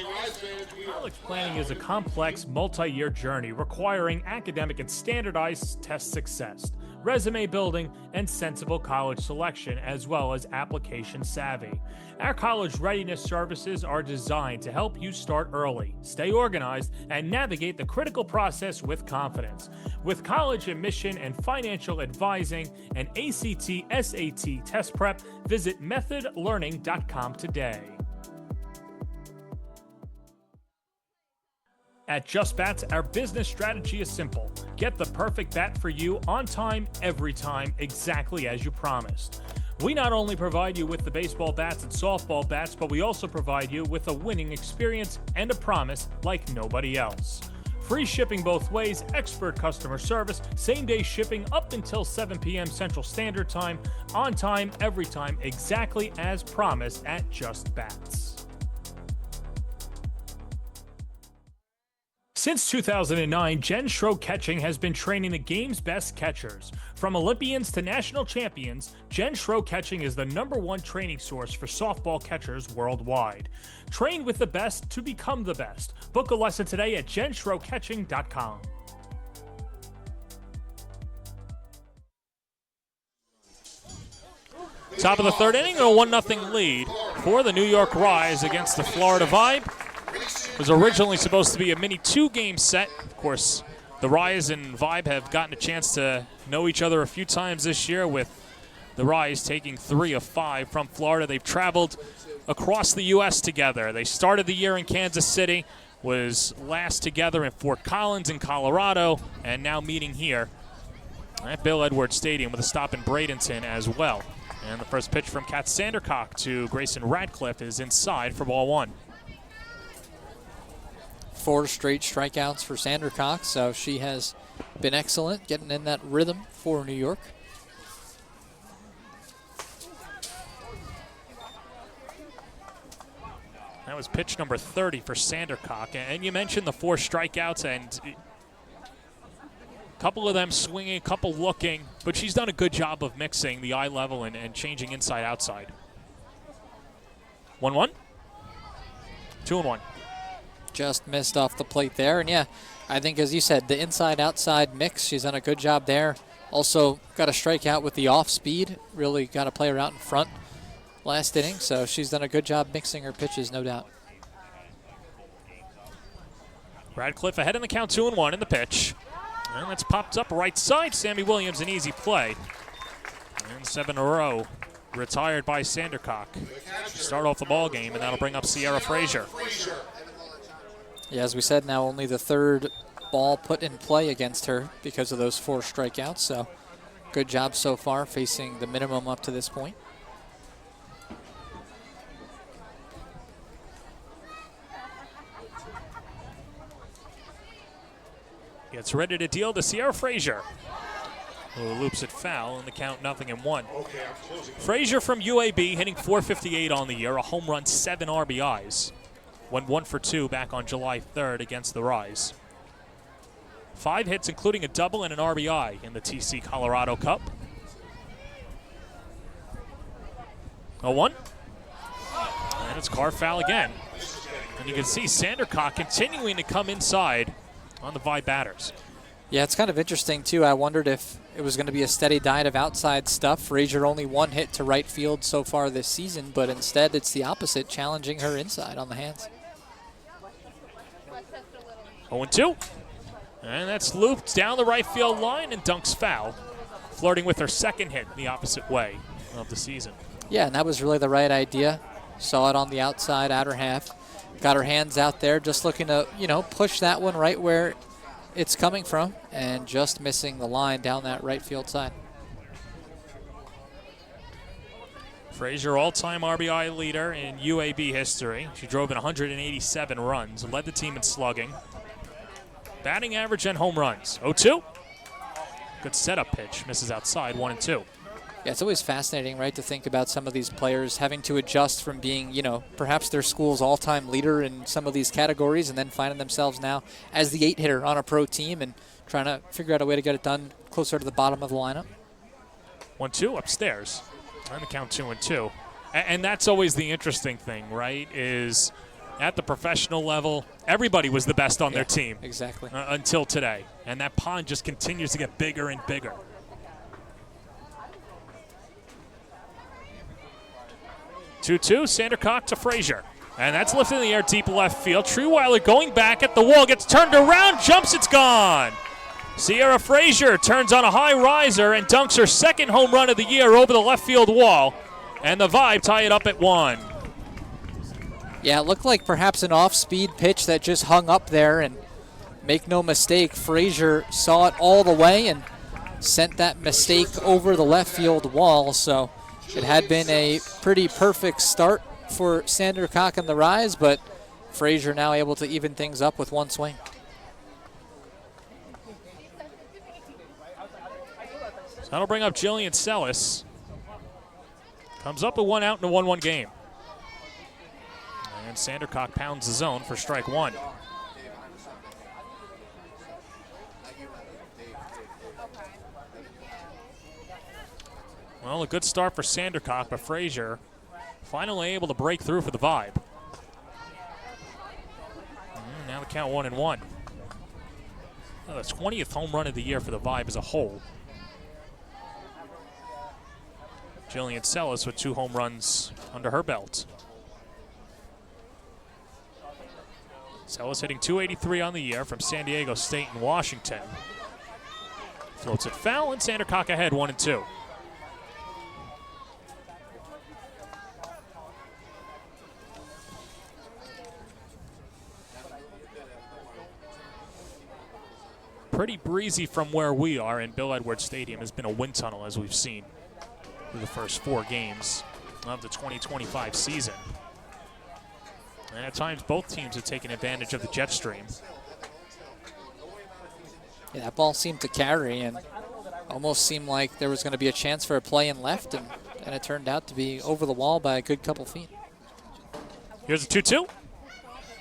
College planning is a complex, multi-year journey requiring academic and standardized test success, resume building, and sensible college selection, as well as application savvy. Our college readiness services are designed to help you start early, stay organized, and navigate the critical process with confidence. With college admission and financial advising and ACT, SAT test prep, visit methodlearning.com today. At Just Bats, our business strategy is simple. Get the perfect bat for you on time, every time, exactly as you promised. We not only provide you with the baseball bats and softball bats, but we also provide you with a winning experience and a promise like nobody else. Free shipping both ways, expert customer service, same-day shipping up until 7 p.m. Central Standard Time, on time, every time, exactly as promised at Just Bats. Since 2009, Jen Schroe Catching has been training the game's best catchers. From Olympians to national champions, Jen Schroe Catching is the #1 training source for softball catchers worldwide. Train with the best to become the best. Book a lesson today at jenschroecatching.com. Top of the 3rd inning, a 1-0 lead for the New York Rise against the Florida Vibe. It was originally supposed to be a mini 2-game set. Of course, the Rise and Vibe have gotten a chance to know each other a few times this year, with the Rise taking 3 of 5 from Florida. They've traveled across the U.S. together. They started the year in Kansas City, was last together in Fort Collins in Colorado, and now meeting here at Bill Edwards Stadium with a stop in Bradenton as well. And the first pitch from Kat Sandercock to Grayson Radcliffe is inside for ball 1. 4 straight strikeouts for Sandercock, so she has been excellent getting in that rhythm for New York. That was pitch number 30 for Sandercock. And you mentioned the 4 strikeouts, and a couple of them swinging, a couple looking, but she's done a good job of mixing the eye level and changing inside-outside. 1-1. 2-1. Just missed off the plate there. And yeah, I think, as you said, the inside-outside mix, she's done a good job there. Also got a strikeout with the off-speed. Really got a player out in front last inning, so she's done a good job mixing her pitches, no doubt. Radcliffe ahead in the count, 2-1 in the pitch. And that's popped up right side. Sammy Williams, an easy play. And 7 in a row retired by Sandercock. Start off the ball game, and that'll bring up Sierra Frazier. Yeah, as we said, now only the 3rd ball put in play against her because of those 4 strikeouts. So good job so far, facing the minimum up to this point. Gets ready to deal to Sierra Frazier, who loops it foul, and the count 0-1. Frazier from UAB hitting .458 on the year, a home run, 7 RBIs. Went 1 for 2 back on July 3rd against the Rise. 5 hits, including a double and an RBI in the TC Colorado Cup. 0-1. And it's car foul again. And you can see Sandercock continuing to come inside on the Vibe batters. Yeah, it's kind of interesting, too. I wondered if it was going to be a steady diet of outside stuff. Frazier only 1 hit to right field so far this season, but instead it's the opposite, challenging her inside on the hands. 0-2. And that's looped down the right field line and dunks foul, flirting with her 2nd hit the opposite way of the season. Yeah, and that was really the right idea. Saw it on the outside outer half. Got her hands out there, just looking to, push that one right where it's coming from, and just missing the line down that right field side. Frazier, all-time RBI leader in UAB history. She drove in 187 runs, led the team in slugging, batting average, and home runs. 0-2. Good setup pitch, misses outside, 1-2. Yeah, it's always fascinating, right, to think about some of these players having to adjust from being, perhaps their school's all-time leader in some of these categories, and then finding themselves now as the 8-hitter on a pro team and trying to figure out a way to get it done closer to the bottom of the lineup. 1-2 upstairs. On the count 2-2. And that's always the interesting thing, right, is at the professional level, everybody was the best on their team. Exactly. Until today. And that pond just continues to get bigger and bigger. 2-2, Sandercock to Frazier. And that's lifted in the air deep left field. Treeweiler going back at the wall, gets turned around, jumps, it's gone. Sierra Frazier turns on a high riser and dunks her 2nd home run of the year over the left field wall. And the Vibe tie it up at 1. Yeah, it looked like perhaps an off-speed pitch that just hung up there, and make no mistake, Frazier saw it all the way and sent that mistake over the left field wall. So it had been a pretty perfect start for Sandercock and the Rise, but Frazier now able to even things up with 1 swing. So that'll bring up Jillian Sellis. Comes up with 1 out in a 1-1 game. And Sandercock pounds the zone for strike 1. Well, a good start for Sandercock, but Frazier finally able to break through for the Vibe. Now the count 1-1. The 20th home run of the year for the Vibe as a whole. Jillian Sellis with 2 home runs under her belt. Sellis hitting .283 on the year from San Diego State and Washington. Floats it foul, and Sandercock ahead 1-2. Pretty breezy from where we are, and Bill Edwards Stadium has been a wind tunnel, as we've seen through the first 4 games of the 2025 season. And at times, both teams have taken advantage of the jet stream. Yeah, that ball seemed to carry and almost seemed like there was going to be a chance for a play in left, and it turned out to be over the wall by a good couple feet. Here's a 2-2.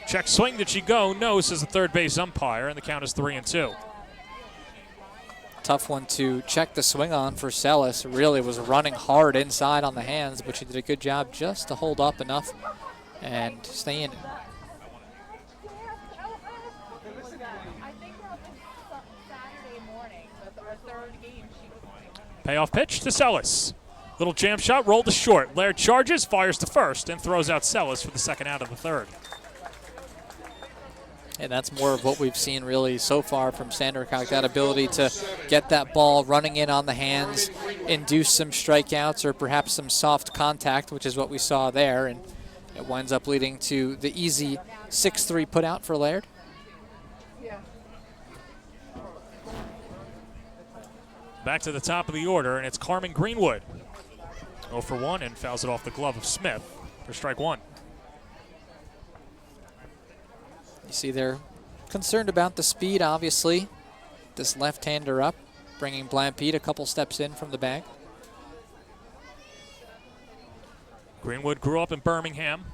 Check swing. Did she go? No, says the third base umpire, and the count is 3-2. Tough one to check the swing on for Sellis. Really was running hard inside on the hands, but she did a good job just to hold up enough and stay in it. Payoff pitch to Sellis. Little jam shot, rolled to short. Laird charges, fires to first, and throws out Sellis for the second out of the third. And that's more of what we've seen really so far from Sandercock, that ability to get that ball running in on the hands, induce some strikeouts or perhaps some soft contact, which is what we saw there. And it winds up leading to the easy 6-3 put out for Laird. Back to the top of the order, and it's Carmen Greenwood. 0 for 1 and fouls it off the glove of Smith for strike 1. You see they're concerned about the speed, obviously. This left-hander up, bringing Blampede a couple steps in from the bag. Greenwood grew up in Birmingham.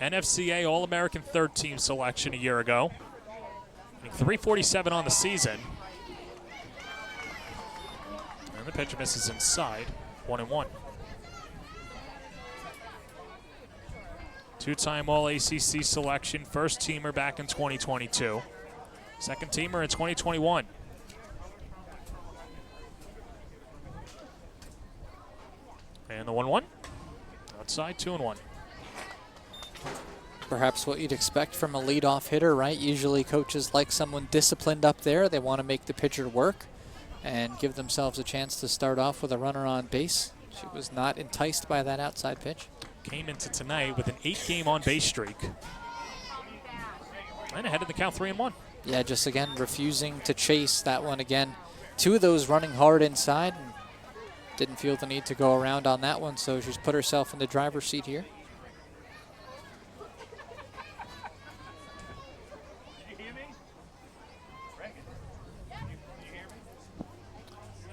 NFCA All-American third-team selection a year ago. .347 on the season. And the pitch misses inside, 1-1. Two-time All-ACC selection, first-teamer back in 2022. Second-teamer in 2021. And the 1-1. Outside, 2-1. Perhaps what you'd expect from a leadoff hitter, right? Usually coaches like someone disciplined up there. They want to make the pitcher work and give themselves a chance to start off with a runner on base. She was not enticed by that outside pitch. Came into tonight with an 8-game on-base streak. And ahead of the count 3-1. Yeah, just again refusing to chase that one again. 2 of those running hard inside, and didn't feel the need to go around on that one, so she's put herself in the driver's seat here.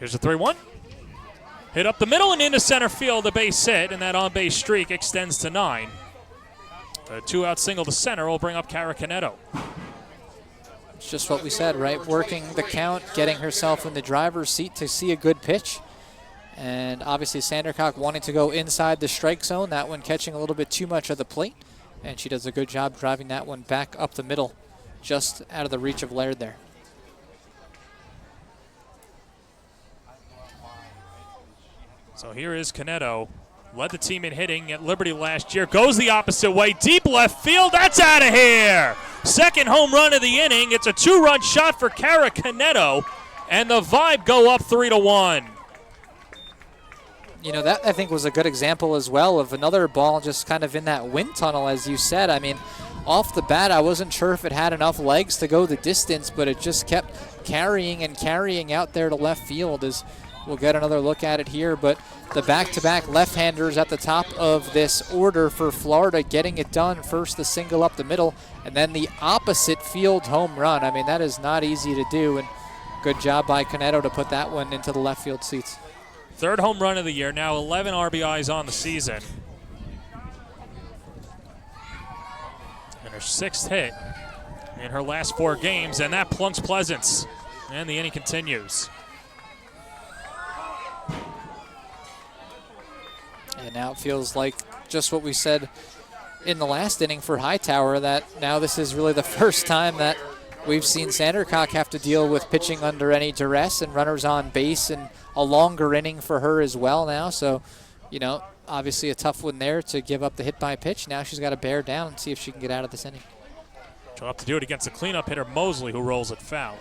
Here's a 3-1. Hit up the middle and into center field, a base hit, and that on-base streak extends to 9. A 2-out single to center will bring up Kara Canedo. It's just what we said, right? Working the count, getting herself in the driver's seat to see a good pitch. And obviously Sandercock wanting to go inside the strike zone, that one catching a little bit too much of the plate. And she does a good job driving that one back up the middle, just out of the reach of Laird there. So here is Canedo. Led the team in hitting at Liberty last year. Goes the opposite way. Deep left field. That's out of here. Second home run of the inning. It's a 2-run shot for Kara Canedo. And the Vibe go up 3-1. You know, that I think was a good example as well of another ball just kind of in that wind tunnel, as you said. I mean, off the bat, I wasn't sure if it had enough legs to go the distance, but it just kept carrying and carrying out there to left field. As we'll get another look at it here, but the back-to-back left-handers at the top of this order for Florida getting it done. First the single up the middle, and then the opposite field home run. I mean, that is not easy to do, and good job by Canedo to put that one into the left field seats. Third home run of the year, now 11 RBIs on the season. And her 6th hit in her last 4 games, and that plunks Pleasance. And the inning continues. And now it feels like just what we said in the last inning for Hightower, that now this is really the first time that we've seen Sandercock have to deal with pitching under any duress and runners on base, and a longer inning for her as well now. So, you know, obviously a tough one there to give up the hit by pitch. Now she's got to bear down and see if she can get out of this inning. She'll have to do it against the cleanup hitter Mosley, who rolls it foul.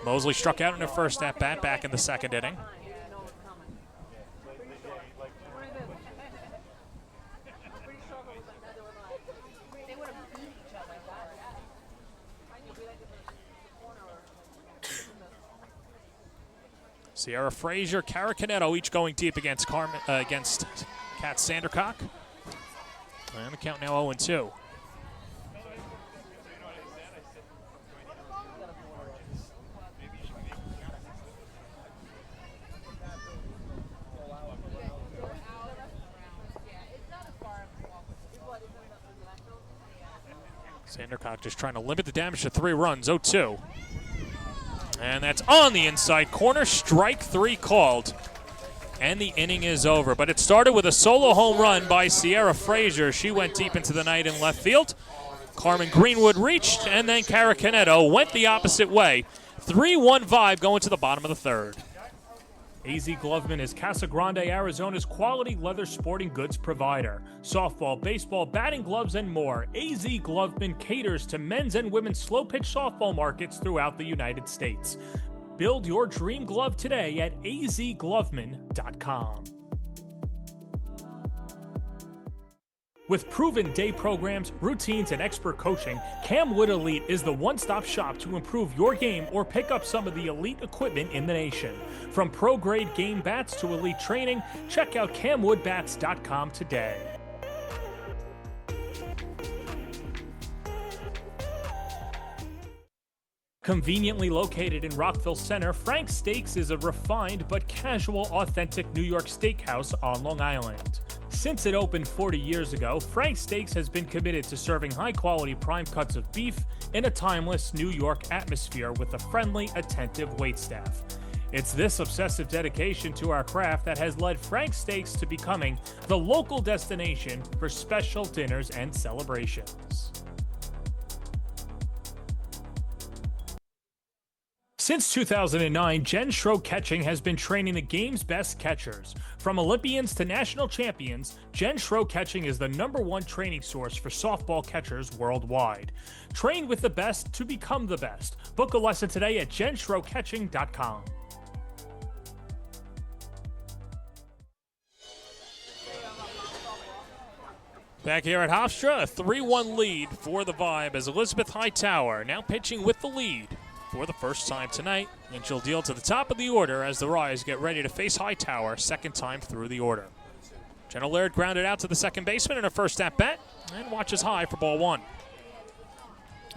Mosley struck out in her first at-bat back in the second inning. Sierra Frazier, Kara Canetto each going deep against Kat Sandercock. And the count now 0-2. Sandercock just trying to limit the damage to 3 runs, 0-2. And that's on the inside corner, strike 3 called. And the inning is over. But it started with a solo home run by Sierra Frazier. She went deep into the night in left field. Carmen Greenwood reached, and then Kara Canetto went the opposite way. 3-1 vibe going to the bottom of the third. AZ Gloveman is Casa Grande, Arizona's quality leather sporting goods provider. Softball, baseball, batting gloves, and more. AZ Gloveman caters to men's and women's slow-pitch softball markets throughout the United States. Build your dream glove today at azgloveman.com. With proven day programs, routines, and expert coaching, Cam Wood Elite is the one-stop shop to improve your game or pick up some of the elite equipment in the nation. From pro-grade game bats to elite training, check out camwoodbats.com today. Conveniently located in Rockville Center, Frank's Steaks is a refined but casual, authentic New York steakhouse on Long Island. Since it opened 40 years ago, Frank's Steaks has been committed to serving high-quality prime cuts of beef in a timeless New York atmosphere with a friendly, attentive waitstaff. It's this obsessive dedication to our craft that has led Frank's Steaks to becoming the local destination for special dinners and celebrations. Since 2009, Jen Schroe Catching has been training the game's best catchers. From Olympians to national champions, Jen Schroe Catching is the #1 training source for softball catchers worldwide. Train with the best to become the best. Book a lesson today at jenschroecatching.com. Back here at Hofstra, a 3-1 lead for the Vibe as Elizabeth Hightower now pitching with the lead for the first time tonight, and she'll deal to the top of the order as the Rise get ready to face Hightower second time through the order. Jenna Laird grounded out to the second baseman in her first at-bat and watches high for ball 1.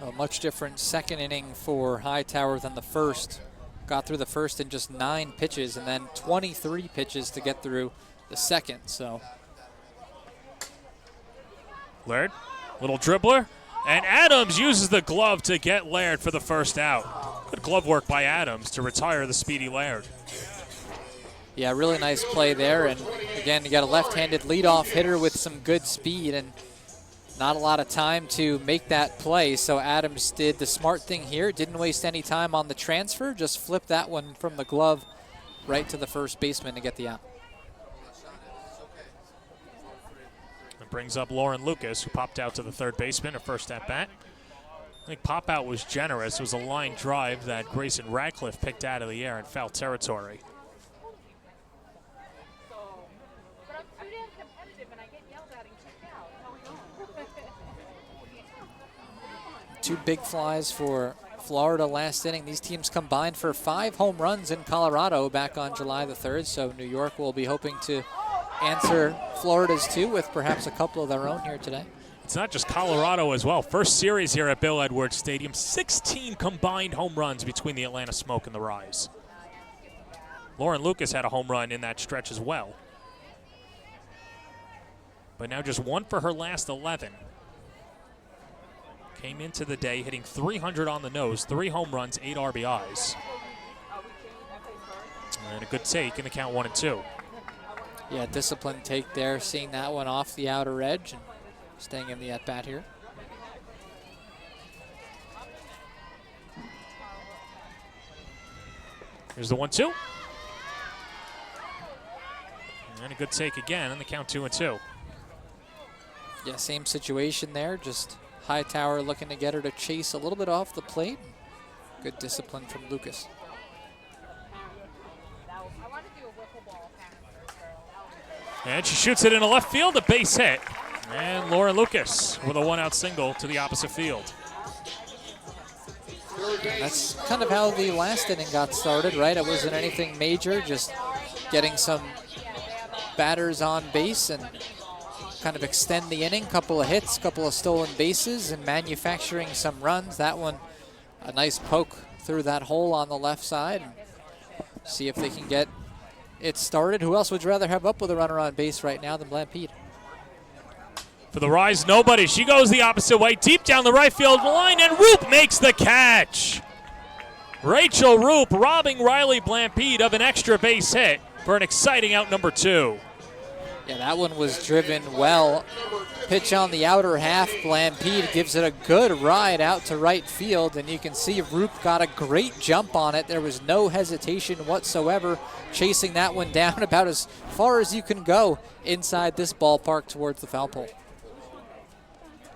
A much different second inning for Hightower than the first. Got through the first in just 9 pitches and then 23 pitches to get through the second. So Laird, little dribbler, and Adams uses the glove to get Laird for the first out. Good glove work by Adams to retire the speedy Laird. yeah, really nice play there. And again, you got a left-handed leadoff hitter with some good speed and not a lot of time to make that play. So Adams did the smart thing here. Didn't waste any time on the transfer. Just flipped that one from the glove right to the first baseman to get the out. It brings up Lauren Lucas, who popped out to the third baseman, her first at-bat. I think pop-out was generous. It was a line drive that Grayson Radcliffe picked out of the air in foul territory. Two big flies for Florida last inning. These teams combined for 5 home runs in Colorado back on July the 3rd. So New York will be hoping to answer Florida's too with perhaps a couple of their own here today. It's not just Colorado as well. First series here at Bill Edwards Stadium, 16 combined home runs between the Atlanta Smoke and the Rise. Lauren Lucas had a home run in that stretch as well. But now just 1 for her last 11. Came into the day hitting .300 on the nose, 3 home runs, 8 RBIs. And a good take in the count 1-2. Yeah, disciplined take there, seeing that one off the outer edge and staying in the at-bat here. Here's the 1-2. And a good take again in the count 2-2. Yeah, same situation there. Just Hightower looking to get her to chase a little bit off the plate. Good discipline from Lucas. And she shoots it into left field, a base hit. And Laura Lucas with a one-out single to the opposite field. That's kind of how the last inning got started, right? It wasn't anything major, just getting some batters on base and kind of extend the inning. Couple of hits, couple of stolen bases, and manufacturing some runs. That one, a nice poke through that hole on the left side. See if they can get it started. Who else would you rather have up with a runner on base right now than Blampede? For the Rise, nobody. She goes the opposite way, deep down the right field line, and Roop makes the catch. Rachel Roop robbing Riley Blampede of an extra base hit for an exciting out number 2. Yeah, that one was driven well. Pitch on the outer half. Blampede gives it a good ride out to right field, and you can see Roop got a great jump on it. There was no hesitation whatsoever, chasing that one down about as far as you can go inside this ballpark towards the foul pole.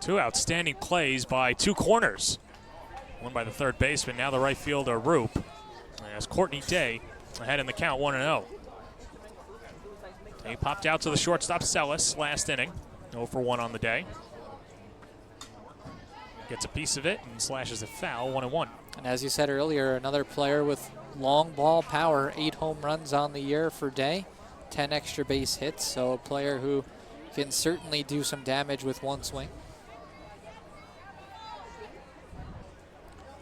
2 outstanding plays by 2 corners. One by the third baseman, now the right fielder, Roop. As Courtney Day ahead in the count, 1-0. He popped out to the shortstop, Sellis, last inning. 0 for 1 on the day. Gets a piece of it and slashes it foul, 1-1. And as you said earlier, another player with long ball power, 8 home runs on the year for Day, 10 extra base hits. So a player who can certainly do some damage with one swing.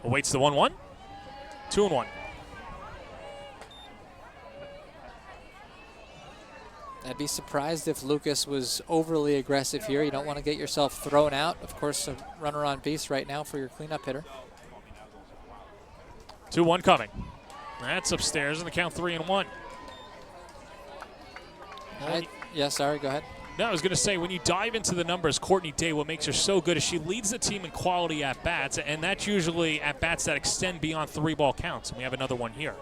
Awaits the 1-1. 2-1. I'd be surprised if Lucas was overly aggressive here. You don't want to get yourself thrown out. Of course, a runner on base right now for your cleanup hitter. 2-1 coming. That's upstairs in the count, 3-1. Yeah, sorry, go ahead. No, I was going to say, when you dive into the numbers, Courtney Day, what makes her so good is she leads the team in quality at-bats, and that's usually at-bats that extend beyond 3-ball counts, and we have another one here.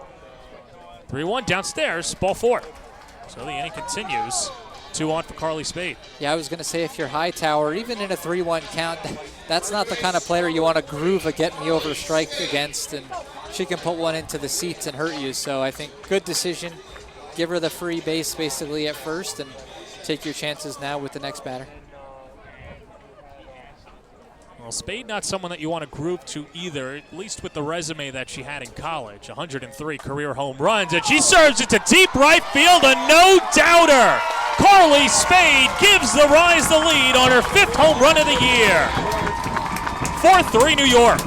3-1 downstairs, ball 4. So the inning continues. 2-on for Carly Spade. Yeah, I was going to say, if you're Hightower, even in a 3-1 count, that's not the kind of player you want to groove a get-me-over strike against, and she can put one into the seats and hurt you. So I think good decision. Give her the free base basically at first, and take your chances now with the next batter. Well, Spade not someone that you want to groove to either, at least with the resume that she had in college. 103 career home runs, and she serves it to deep right field, a no-doubter. Carly Spade gives the Rise the lead on her 5th home run of the year. 4-3 New York.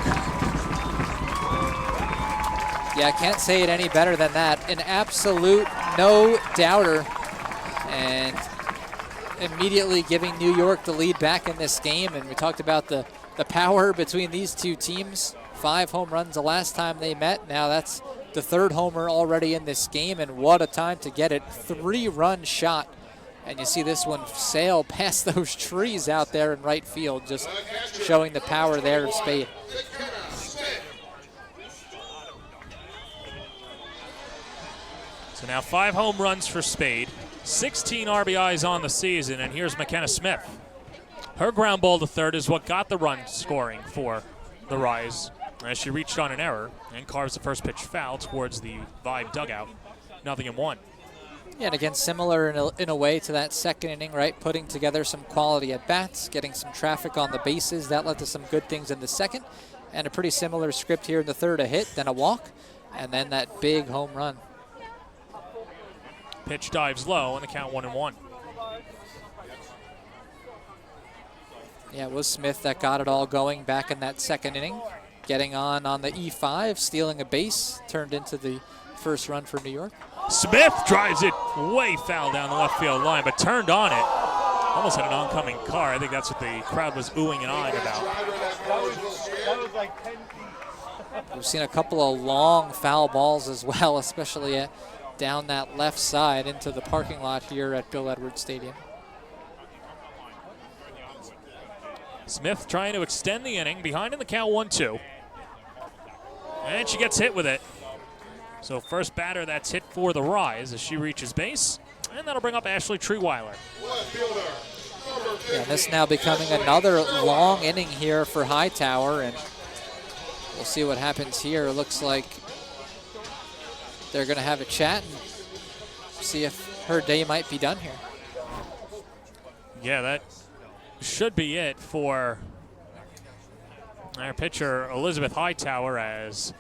Yeah, I can't say it any better than that. An absolute no-doubter. And immediately giving New York the lead back in this game. And we talked about the power between these two teams. 5 home runs the last time they met. Now that's the 3rd homer already in this game, and what a time to get it. 3-run shot. And you see this one sail past those trees out there in right field, just showing the power there of Spade. So now 5 home runs for Spade. 16 RBIs on the season, and here's McKenna Smith. Her ground ball to third is what got the run scoring for the Rise as she reached on an error and carves the first pitch foul towards the Vibe dugout. 0-1. Yeah, and again, similar in a way to that second inning, right? Putting together some quality at-bats, getting some traffic on the bases. That led to some good things in the second. And a pretty similar script here in the third, a hit, then a walk, and then that big home run. Pitch dives low, and the count 1-1. Yeah, it was Smith that got it all going back in that second inning. Getting on the E5, stealing a base, turned into the first run for New York. Smith drives it way foul down the left field line, but turned on it. Almost had an oncoming car. I think that's what the crowd was oohing and eyeing about. We've seen a couple of long foul balls as well, especially down that left side into the parking lot here at Bill Edwards Stadium. Smith trying to extend the inning, behind in the count 1-2. And she gets hit with it. So first batter that's hit for the Rise as she reaches base. And that'll bring up Ashley Treeweiler. Left fielder, number Yeah, this now becoming another long inning here for Hightower, and we'll see what happens here. It looks like they're going to have a chat and see if her day might be done here. Yeah, that should be it for our pitcher, Elizabeth Hightower, as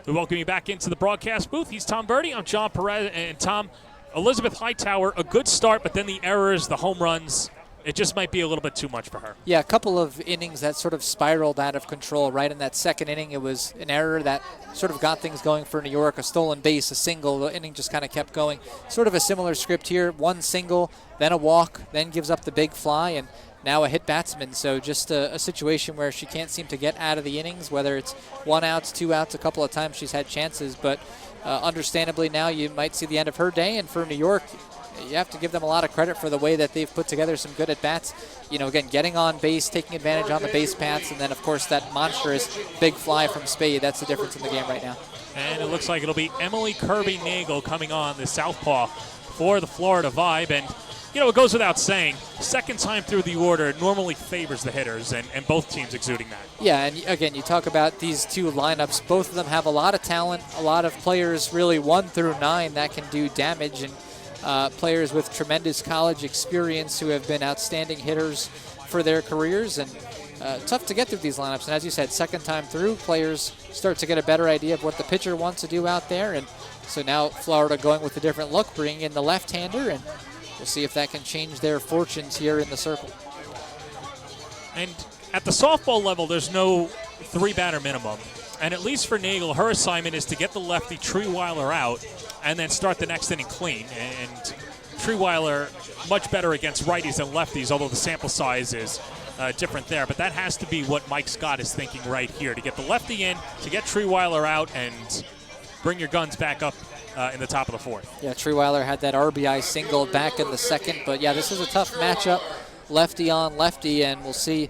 we welcome you back into the broadcast booth. He's Tom Birdie. I'm John Perez. And Tom, Elizabeth Hightower, a good start, but then the errors, the home runs, it just might be a little bit too much for her. Yeah, a couple of innings that sort of spiraled out of control. Right in that second inning, it was an error that sort of got things going for New York, a stolen base, a single. The inning just kind of kept going. Sort of a similar script here. One single, then a walk, then gives up the big fly, and now a hit batsman. So just a situation where she can't seem to get out of the innings, whether it's 1 out, 2 outs. A couple of times she's had chances, but understandably now you might see the end of her day. And for New York, you have to give them a lot of credit for the way that they've put together some good at-bats. You know, again, getting on base, taking advantage on the base paths, and then, of course, that monstrous big fly from Spade. That's the difference in the game right now. And it looks like it'll be Emily Kirby-Nagel coming on, the southpaw for the Florida Vibe. And, you know, it goes without saying, second time through the order normally favors the hitters, and both teams exuding that. Yeah, and again, you talk about these two lineups. Both of them have a lot of talent, a lot of players really 1 through 9 that can do damage, and players with tremendous college experience who have been outstanding hitters for their careers, and tough to get through these lineups. And as you said, second time through, players start to get a better idea of what the pitcher wants to do out there. And so now Florida going with a different look, bringing in the left-hander, and we'll see if that can change their fortunes here in the circle. And at the softball level, there's no 3-batter minimum. And at least for Nagel, her assignment is to get the lefty Treeweiler out and then start the next inning clean. And Treeweiler much better against righties than lefties, although the sample size is different there. But that has to be what Mike Scott is thinking right here, to get the lefty in, to get Treeweiler out, and bring your guns back up in the top of the fourth. Yeah, Treeweiler had that RBI single back in the second. But, yeah, this is a tough matchup, lefty on lefty, and we'll see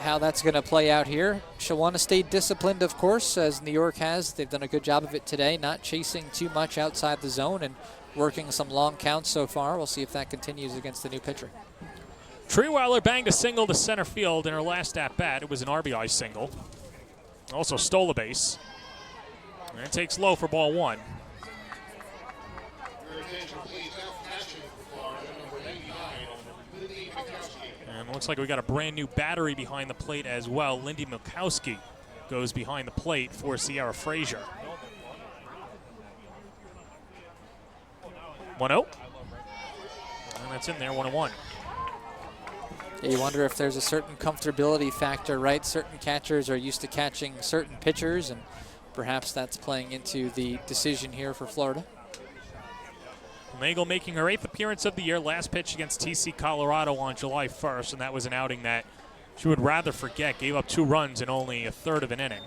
how that's going to play out here. She'll want to stay disciplined, of course, as New York has. They've done a good job of it today, not chasing too much outside the zone and working some long counts so far. We'll see if that continues against the new pitcher. Treeweiler banged a single to center field in her last at-bat. It was an RBI single. Also stole a base. And it takes low for ball 1. Your attention, please. Now catching for Florida, number 99, Lindy Mikowski. And it looks like we got a brand new battery behind the plate as well. Lindy Milkowski goes behind the plate for Sierra Frazier. 1-0. And that's in there, 1-1. Yeah, you wonder if there's a certain comfortability factor, right? Certain catchers are used to catching certain pitchers, and perhaps that's playing into the decision here for Florida. Nagel making her 8th appearance of the year, last pitch against TC Colorado on July 1st, and that was an outing that she would rather forget. Gave up 2 runs in only a third of an inning.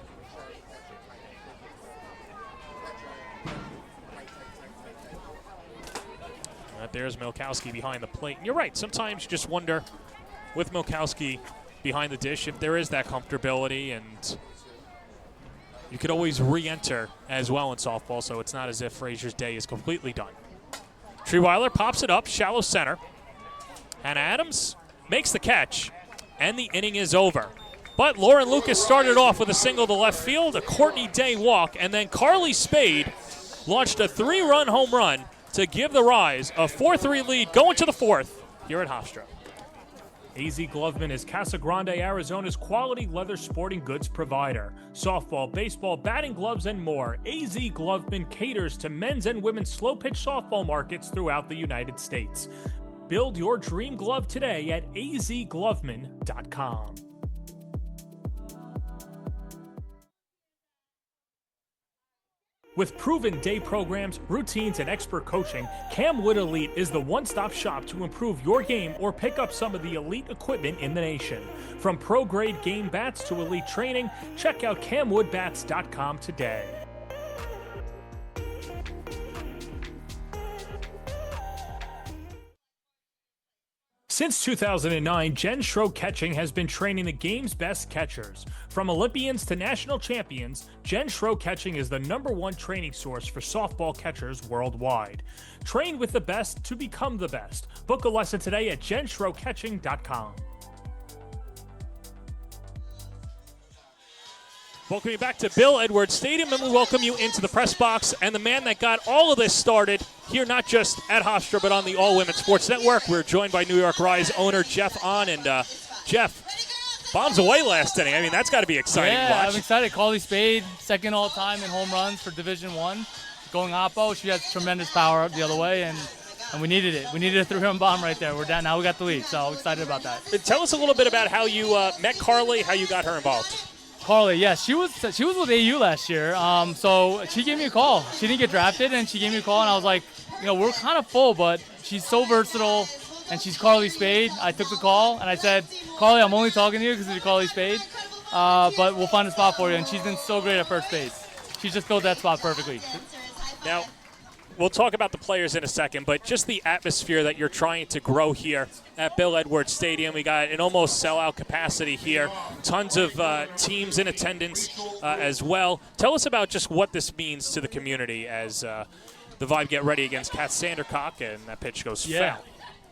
There's Milkowski behind the plate. And you're right, sometimes you just wonder with Milkowski behind the dish if there is that comfortability, and you could always re-enter as well in softball, so it's not as if Frazier's day is completely done. Treeweiler pops it up, shallow center. Hannah Adams makes the catch, and the inning is over. But Lauren Lucas started off with a single to left field, a Courtney Day walk, and then Carly Spade launched a 3-run home run to give the Rise a 4-3 lead going to the 4th here at Hofstra. AZ Gloveman is Casa Grande, Arizona's quality leather sporting goods provider. Softball, baseball, batting gloves, and more. AZ Gloveman caters to men's and women's slow-pitch softball markets throughout the United States. Build your dream glove today at azgloveman.com. With proven day programs, routines, and expert coaching, Cam Wood Elite is the one-stop shop to improve your game or pick up some of the elite equipment in the nation. From pro-grade game bats to elite training, check out CamWoodBats.com today. Since 2009, Jen Schroe Catching has been training the game's best catchers. From Olympians to national champions, Jen Schroe Catching is the #1 training source for softball catchers worldwide. Train with the best to become the best. Book a lesson today at jenschroecatching.com. Welcome you back to Bill Edwards Stadium, and we welcome you into the press box. And the man that got all of this started here, not just at Hofstra, but on the All Women Sports Network. We're joined by New York Rise owner Jeff On. And Jeff, bombs away last inning. I mean, that's got to be exciting to watch. I'm excited. Carly Spade, second all-time in home runs for Division I. Going oppo, she has tremendous power the other way, and we needed it. We needed a 3-run bomb right there. We're down. Now we got the lead, so I'm excited about that. Tell us a little bit about how you met Carly, how you got her involved. Carly, yeah, she was with AU last year. So she gave me a call. She didn't get drafted, and she gave me a call, and I was like, we're kind of full, but she's so versatile, and she's Carly Spade. I took the call, and I said, Carly, I'm only talking to you because you're Carly Spade, but we'll find a spot for you. And she's been so great at first base. She just filled that spot perfectly. Now, we'll talk about the players in a second, but just the atmosphere that you're trying to grow here at Bill Edwards Stadium. We got an almost sellout capacity here. Tons of teams in attendance as well. Tell us about just what this means to the community as the Vibe get ready against Kat Sandercock, and that pitch goes foul.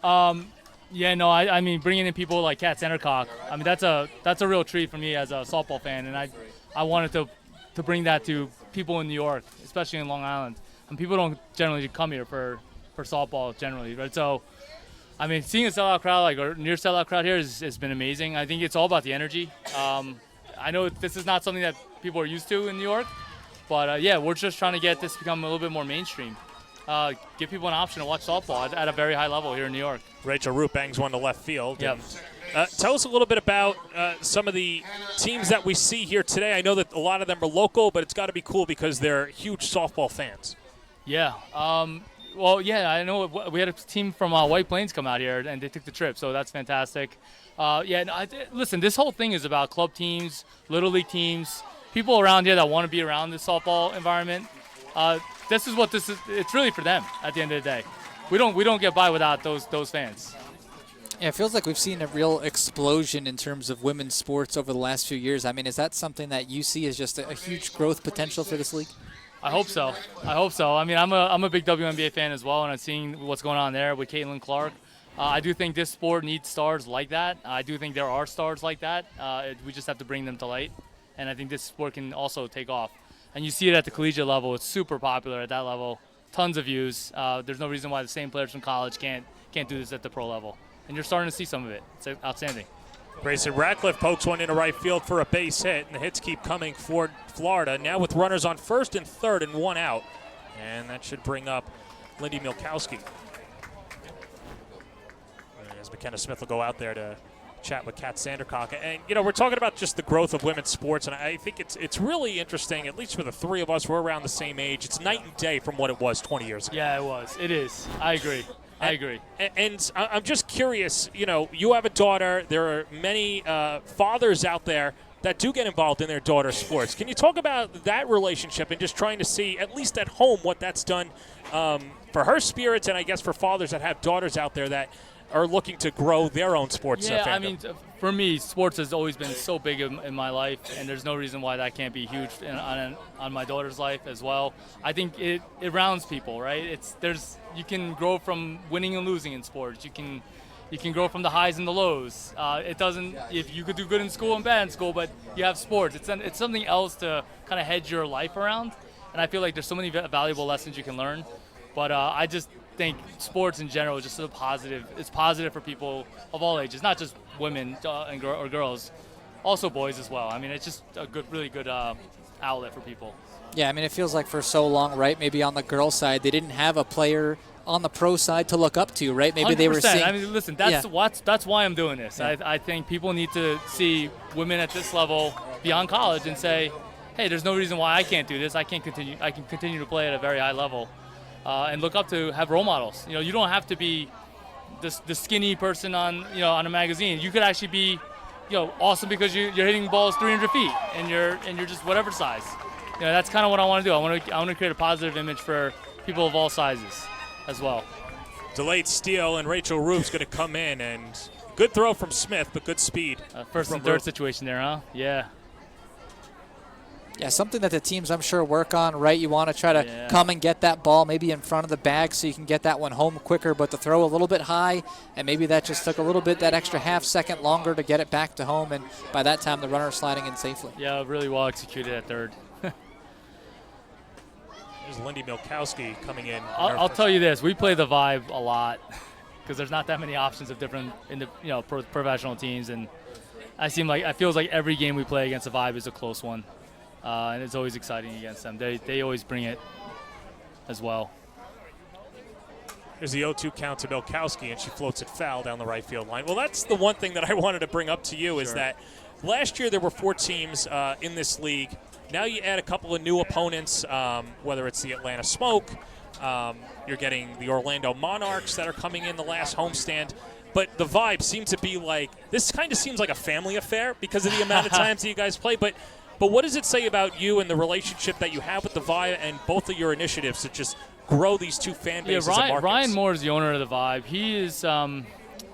I mean, bringing in people like Kat Sandercock, I mean, that's a real treat for me as a softball fan, and I wanted to bring that to people in New York, especially in Long Island. And people don't generally come here for softball generally, right? So, I mean, seeing a sellout crowd, or near sellout crowd here has been amazing. I think it's all about the energy. I know this is not something that people are used to in New York, but we're just trying to get this to become a little bit more mainstream. Give people an option to watch softball at a very high level here in New York. Rachel Root bangs one to left field. Yep. Tell us a little bit about some of the teams that we see here today. I know that a lot of them are local, but it's got to be cool because they're huge softball fans. Yeah. I know we had a team from White Plains come out here, and they took the trip, so that's fantastic. Listen, this whole thing is about club teams, Little League teams, people around here that want to be around this softball environment. This is what this is. It's really for them at the end of the day. We don't get by without those fans. Yeah, it feels like we've seen a real explosion in terms of women's sports over the last few years. I mean, is that something that you see as just a huge growth potential for this league? I hope so. I mean, I'm a big WNBA fan as well, and I'm seeing what's going on there with Caitlin Clark. I do think this sport needs stars like that. I do think there are stars like that. We just have to bring them to light, and I think this sport can also take off. And you see it at the collegiate level. It's super popular at that level. Tons of views. There's no reason why the same players from college can't do this at the pro level. And you're starting to see some of it. It's outstanding. Grayson Ratcliffe pokes one into right field for a base hit, and the hits keep coming for Florida. Now with runners on first and third and one out. And that should bring up Lindy Milkowski. As McKenna Smith will go out there to chat with Kat Sandercock. And, we're talking about just the growth of women's sports, and I think it's really interesting, at least for the three of us. We're around the same age. It's night and day from what it was 20 years ago. Yeah, it was. It is. I agree. And I'm just curious, you have a daughter. There are many fathers out there that do get involved in their daughter's sports. Can you talk about that relationship and just trying to see, at least at home, what that's done for her spirits, and I guess for fathers that have daughters out there that are looking to grow their own sports fandom? I mean, for me, sports has always been so big in my life, and there's no reason why that can't be huge on my daughter's life as well. I think it rounds people, right? You can grow from winning and losing in sports. You can grow from the highs and the lows. If you could do good in school and bad in school, but you have sports, it's something else to kind of hedge your life around. And I feel like there's so many valuable lessons you can learn. But I just think sports in general is just so positive. It's positive for people of all ages, not just women or girls, also boys as well. I mean, it's just a really good outlet for people. Yeah, I mean, it feels like for so long, right, maybe on the girl side, they didn't have a player on the pro side to look up to, right? Maybe 100%. They were seeing... I mean, listen, that's why I'm doing this. Yeah. I think people need to see women at this level beyond college and say, hey, there's no reason why I can't do this. I can continue to play at a very high level. And look up to, have role models. You don't have to be the skinny person on a magazine. You could actually be, awesome because you're hitting balls 300 feet and you're just whatever size. That's kind of what I want to do. I want to create a positive image for people of all sizes as well. Delayed steal, and Rachel Rube's going to come in, and good throw from Smith, but good speed. First and third situation there, huh? Yeah. Yeah, something that the teams, I'm sure, work on, right? You want to try to come and get that ball maybe in front of the bag so you can get that one home quicker, but the throw a little bit high, and maybe that just took a little bit, that extra half second longer to get it back to home, and by that time the runner is sliding in safely. Yeah, really well executed at third. There's Lindy Milkowski coming in. I'll tell you this, we play the Vibe a lot because there's not that many options of different professional teams, and it feels like every game we play against the Vibe is a close one. And it's always exciting against them. They always bring it as well. Here's the 0-2 count to Milkowski, and she floats it foul down the right field line. Well, that's the one thing that I wanted to bring up to you is that last year there were 4 teams in this league. Now you add a couple of new opponents, whether it's the Atlanta Smoke, you're getting the Orlando Monarchs that are coming in the last homestand. But the Vibe seems to be like, this kind of seems like a family affair because of the amount of times that you guys play. But what does it say about you and the relationship that you have with the Vibe and both of your initiatives to just grow these two fan bases and markets? Ryan Moore is the owner of the Vibe. He is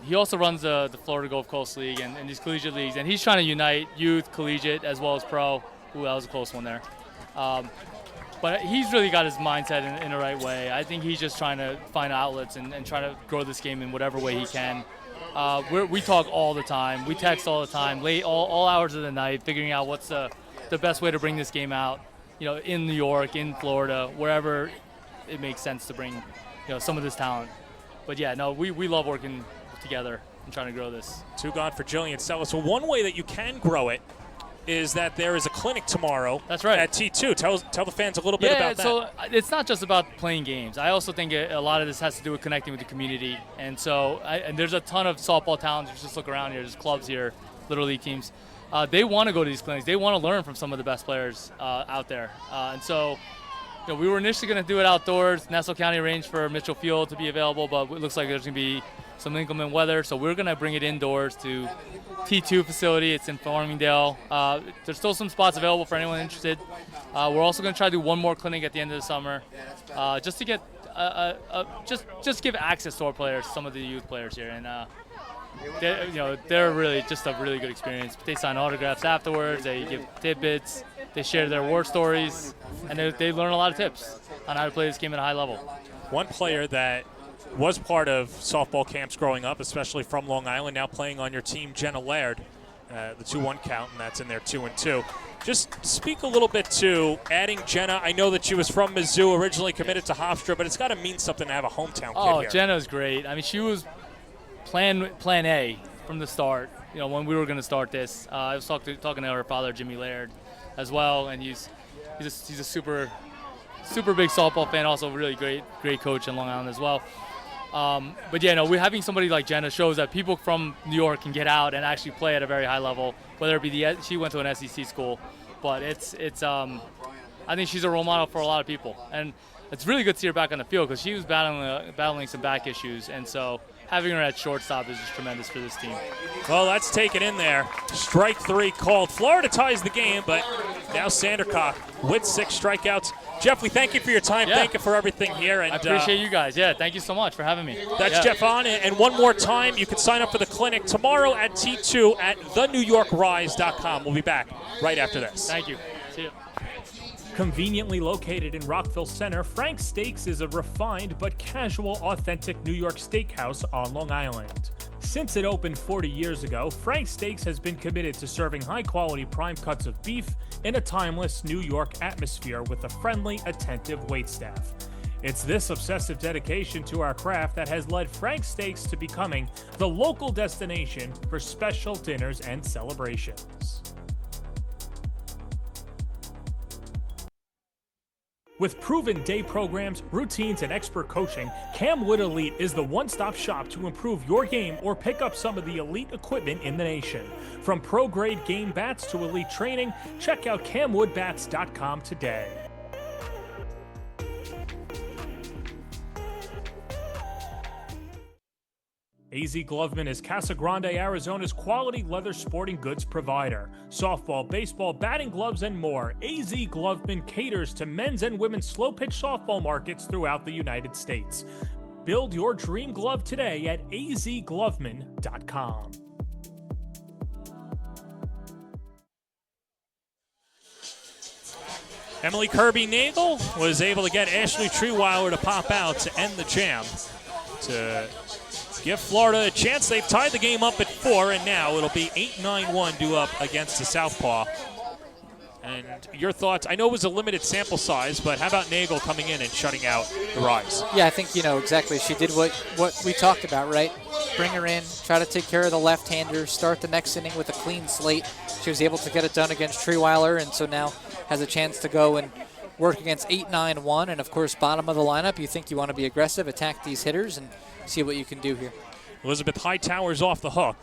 he also runs the Florida Gulf Coast League and these collegiate leagues, and he's trying to unite youth, collegiate, as well as pro. Ooh, that was a close one there. But he's really got his mindset in the right way. I think he's just trying to find outlets and try to grow this game in whatever way he can. We talk all the time. We text all the time, late all hours of the night, figuring out what's the best way to bring this game out, in New York, in Florida, wherever it makes sense to bring, some of this talent. But yeah, no, we love working together and trying to grow this. 2 gone for Jillian Sellis. So one way that you can grow it is that there is a clinic tomorrow. That's right. At T2. Tell the fans a little bit about that. So it's not just about playing games. I also think a lot of this has to do with connecting with the community. And so and there's a ton of softball talent. Just look around here. There's clubs here, Little League teams. They want to go to these clinics. They want to learn from some of the best players out there. And so we were initially going to do it outdoors. Nassau County arranged for Mitchell Field to be available, but it looks like there's going to be some inclement weather. So we're going to bring it indoors to T2 facility. It's in Farmingdale. There's still some spots available for anyone interested. We're also going to try to do one more clinic at the end of the summer, just to get just give access to our players, some of the youth players here, and they're really just a really good experience. They sign autographs afterwards. They give tidbits. They share their war stories, and they learn a lot of tips on how to play this game at a high level. One player that was part of softball camps growing up, especially from Long Island, now playing on your team, Jenna Laird, the 2-1 count, and that's in there 2-2. Just speak a little bit to adding Jenna. I know that she was from Mizzou, originally committed to Hofstra, but it's got to mean something to have a hometown kid here. Oh, Jenna's great. I mean, she was plan A from the start. When we were going to start this, I was talking to her father, Jimmy Laird, as well, and he's a super big softball fan. Also, really great coach in Long Island as well. But yeah, we're having somebody like Jenna shows that people from New York can get out and actually play at a very high level. Whether it be she went to an SEC school, but it's I think she's a role model for a lot of people, and it's really good to see her back on the field because she was battling some back issues, and so having her at shortstop is just tremendous for this team. Well, that's taken in there. Strike 3 called. Florida ties the game, but now Sandercock with 6 strikeouts. Jeff, we thank you for your time. Yeah. Thank you for everything here. And I appreciate you guys. Yeah, thank you so much for having me. That's Jeff on. And one more time, you can sign up for the clinic tomorrow at T2 at thenewyorkrise.com. We'll be back right after this. Thank you. See you. Conveniently located in Rockville Center, Frank's Steaks is a refined but casual, authentic New York steakhouse on Long Island. Since it opened 40 years ago, Frank's Steaks has been committed to serving high-quality prime cuts of beef in a timeless New York atmosphere with a friendly, attentive waitstaff. It's this obsessive dedication to our craft that has led Frank's Steaks to becoming the local destination for special dinners and celebrations. With proven day programs, routines, and expert coaching, Cam Wood Elite is the one-stop shop to improve your game or pick up some of the elite equipment in the nation. From pro-grade game bats to elite training, check out CamWoodBats.com today. AZ Gloveman is Casa Grande, Arizona's quality leather sporting goods provider. Softball, baseball, batting gloves, and more. AZ Gloveman caters to men's and women's slow pitch softball markets throughout the United States. Build your dream glove today at azgloveman.com. Emily Kirby-Nagel was able to get Ashley Treeweiler to pop out to end the jam, to give Florida a chance. They've tied the game up at 4, and now it'll be 8-9-1 due up against the Southpaw. And your thoughts? I know it was a limited sample size, but how about Nagel coming in and shutting out the Rise? Yeah, I think, exactly. She did what we talked about, right? Bring her in, try to take care of the left-hander, start the next inning with a clean slate. She was able to get it done against Treeweiler, and so now has a chance to go and work against 8-9-1. And, of course, bottom of the lineup, you think you want to be aggressive, attack these hitters, and see what you can do here. Elizabeth Hightower's off the hook.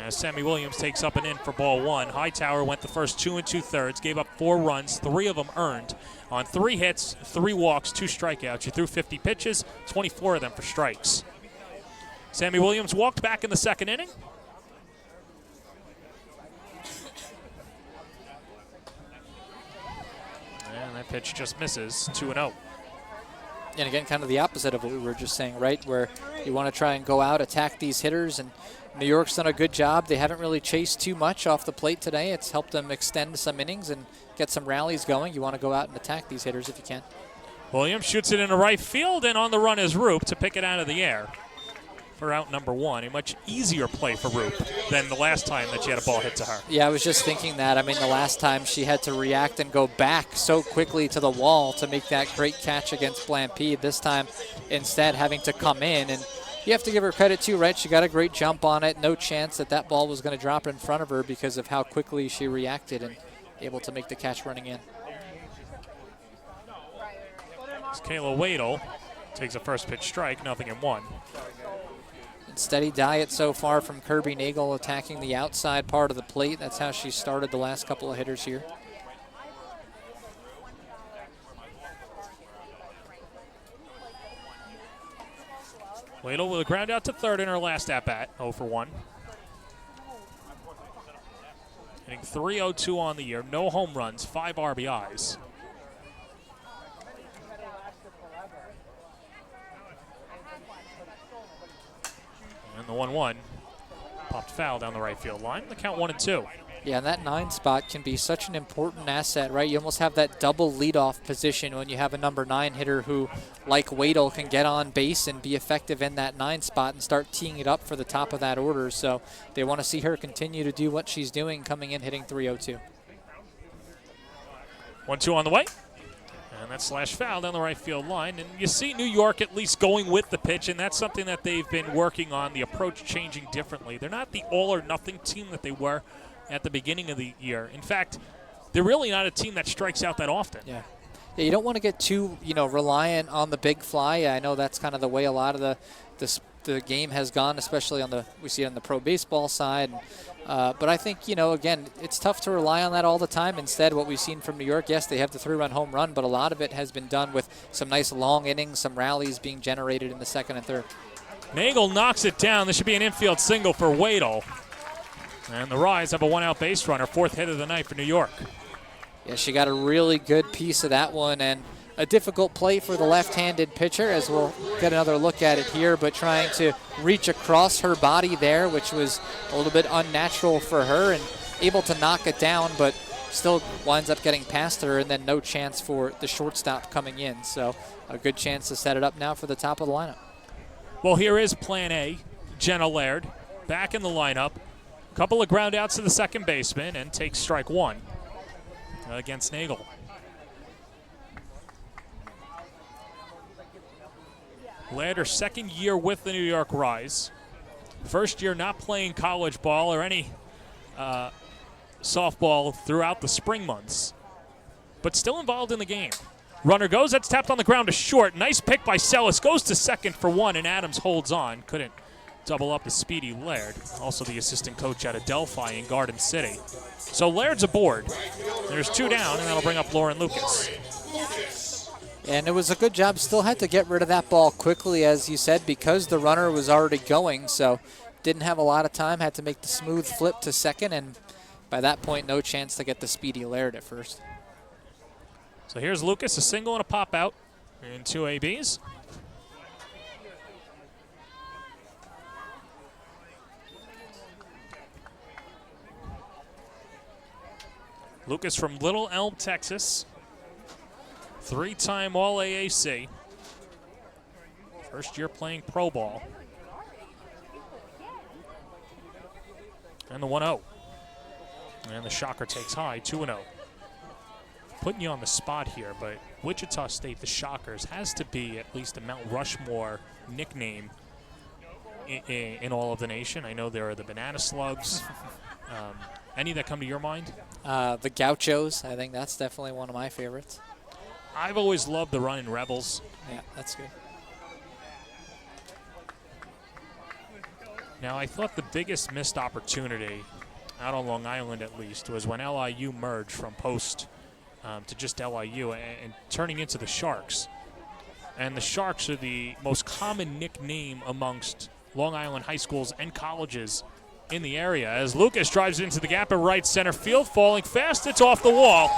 Sammy Williams takes up and in for ball 1. Hightower went the first 2 2/3, gave up 4 runs, 3 of them earned. On 3 hits, 3 walks, 2 strikeouts. She threw 50 pitches, 24 of them for strikes. Sammy Williams walked back in the second inning. And that pitch just misses, 2-0. And again, kind of the opposite of what we were just saying, right? Where you want to try and go out, attack these hitters, and New York's done a good job. They haven't really chased too much off the plate today. It's helped them extend some innings and get some rallies going. You want to go out and attack these hitters if you can. Williams shoots it into right field, and on the run is Roop to pick it out of the air for out number 1. A much easier play for Roop than the last time that she had a ball hit to her. Yeah, I was just thinking that. I mean, the last time she had to react and go back so quickly to the wall to make that great catch against Blampede. This time, instead, having to come in. And you have to give her credit, too, right? She got a great jump on it. No chance that that ball was going to drop in front of her because of how quickly she reacted and able to make the catch running in. Kayla Wadle takes a first pitch strike, 0-1. Steady diet so far from Kirby-Nagel, attacking the outside part of the plate. That's how she started the last couple of hitters here. Wadle with a ground out to third in her last at-bat, 0 for 1. Hitting .302 on the year, no home runs, 5 RBIs. And the 1-1 popped foul down the right field line. The count 1-2. Yeah, and that 9 spot can be such an important asset, right? You almost have that double leadoff position when you have a number 9 hitter who, like Wadle, can get on base and be effective in that 9 spot and start teeing it up for the top of that order. So they want to see her continue to do what she's doing, coming in hitting .302. 1-2 on the way. And that slash foul down the right field line. And you see New York at least going with the pitch, and that's something that they've been working on, the approach changing differently. They're not the all-or-nothing team that they were at the beginning of the year. In fact, they're really not a team that strikes out that often. Yeah, you don't want to get too, reliant on the big fly. I know that's kind of the way a lot of the game has gone, especially we see it on the pro baseball side. But I think, again, it's tough to rely on that all the time. Instead, what we've seen from New York, yes, they have the 3-run home run, but a lot of it has been done with some nice long innings, some rallies being generated in the second and third. Nagel knocks it down. This should be an infield single for Wadle. And the Rise have a 1-out base runner, 4th hit of the night for New York. Yeah, she got a really good piece of that one, and a difficult play for the left-handed pitcher, as we'll get another look at it here, but trying to reach across her body there, which was a little bit unnatural for her, and able to knock it down, but still winds up getting past her, and then no chance for the shortstop coming in. So a good chance to set it up now for the top of the lineup. Well, here is plan A. Jenna Laird back in the lineup. Couple of ground outs to the second baseman and takes strike 1 against Nagel. Laird, her second year with the New York Rise. First year not playing college ball or any softball throughout the spring months, but still involved in the game. Runner goes, that's tapped on the ground to short. Nice pick by Sellis, goes to second for 1, and Adams holds on. Couldn't double up the speedy Laird, also the assistant coach out of Delphi in Garden City. So Laird's aboard. There's 2 down, and that'll bring up Lauren Lucas. And it was a good job. Still had to get rid of that ball quickly, as you said, because the runner was already going. So didn't have a lot of time. Had to make the smooth flip to second. And by that point, no chance to get the speedy Laird at first. So here's Lucas, a single and a pop out in 2 ABs. Lucas from Little Elm, Texas. 3-time All-AAC. First year playing pro ball. And the 1-0. And the Shocker takes high, 2-0. Putting you on the spot here, but Wichita State, the Shockers, has to be at least a Mount Rushmore nickname in all of the nation. I know there are the Banana Slugs. Any that come to your mind? The Gauchos, I think that's definitely one of my favorites. I've always loved the Runnin' Rebels. Yeah, that's good. Now, I thought the biggest missed opportunity, out on Long Island at least, was when LIU merged from Post to just LIU and turning into the Sharks. And the Sharks are the most common nickname amongst Long Island high schools and colleges in the area. As Lucas drives into the gap at right center field, falling fast, it's off the wall,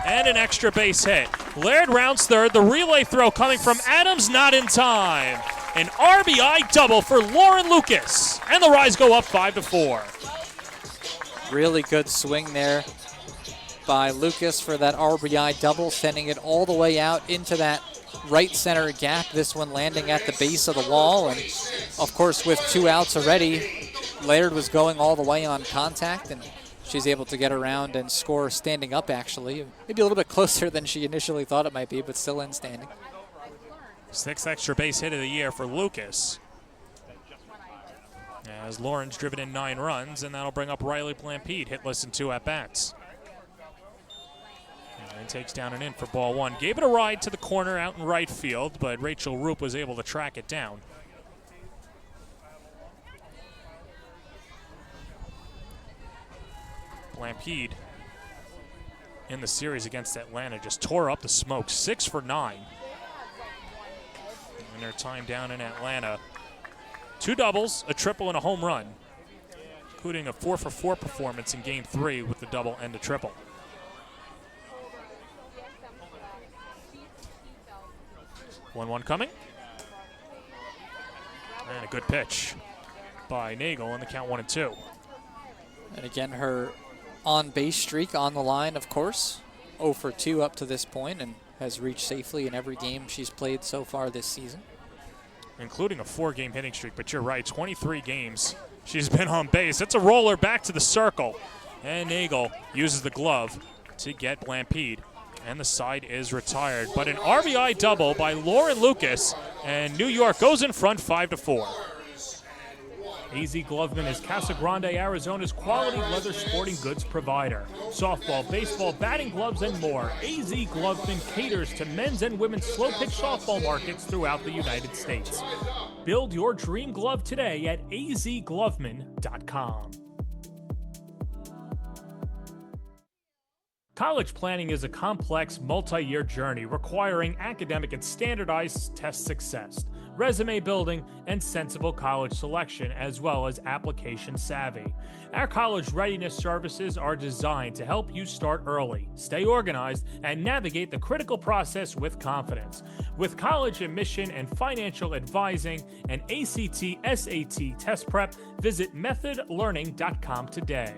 and an extra base hit. Laird rounds third, the relay throw coming from Adams, not in time. An RBI double for Lauren Lucas, and the Rise go up 5-4. Really good swing there by Lucas for that RBI double, sending it all the way out into that right center gap, this one landing at the base of the wall. And of course, with 2 outs already, Laird was going all the way on contact, and she's able to get around and score standing up, actually. Maybe a little bit closer than she initially thought it might be, but still in standing. 6th extra base hit of the year for Lucas. As Lauren's driven in 9 runs, and that'll bring up Riley Blampede, hitless in 2 at-bats. And takes down and in for ball 1. Gave it a ride to the corner out in right field, but Rachel Roop was able to track it down. Blampede in the series against Atlanta just tore up the smoke. 6 for 9. In their time down in Atlanta. 2 doubles, a triple, and a home run, including a 4-for-4 performance in Game 3 with the double and the triple. One coming. And a good pitch by Nagel, and the count 1-2. And again, her on-base streak on the line, of course. 0 for 2 up to this point, and has reached safely in every game she's played so far this season. Including a 4-game hitting streak, but you're right, 23 games she's been on base. It's a roller back to the circle, and Nagel uses the glove to get Blampede, and the side is retired. But an RBI double by Lauren Lucas, and New York goes in front 5-4. AZ Gloveman is Casa Grande, Arizona's quality leather sporting goods provider. Softball, baseball, batting gloves, and more. AZ Gloveman caters to men's and women's slow-pitch softball markets throughout the United States. Build your dream glove today at azgloveman.com. College planning is a complex, multi-year journey requiring academic and standardized test success, resume building, and sensible college selection, as well as application savvy. Our college readiness services are designed to help you start early, stay organized, and navigate the critical process with confidence. With college admission and financial advising and ACT, SAT test prep, visit methodlearning.com today.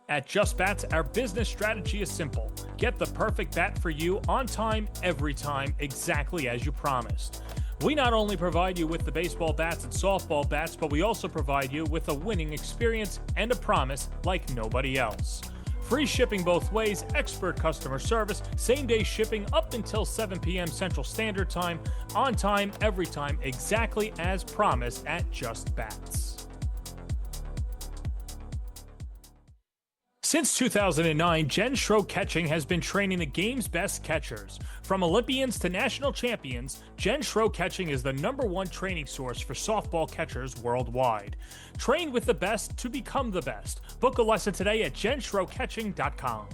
At Just Bats, our business strategy is simple. Get the perfect bat for you on time, every time, exactly as you promised. We not only provide you with the baseball bats and softball bats, but we also provide you with a winning experience and a promise like nobody else. Free shipping both ways, expert customer service, same-day shipping up until 7 p.m. Central Standard Time, on time, every time, exactly as promised at Just Bats. Since 2009, Jen Schroe Catching has been training the game's best catchers. From Olympians to national champions, Jen Schroe Catching is the #1 training source for softball catchers worldwide. Train with the best to become the best. Book a lesson today at jenschroecatching.com.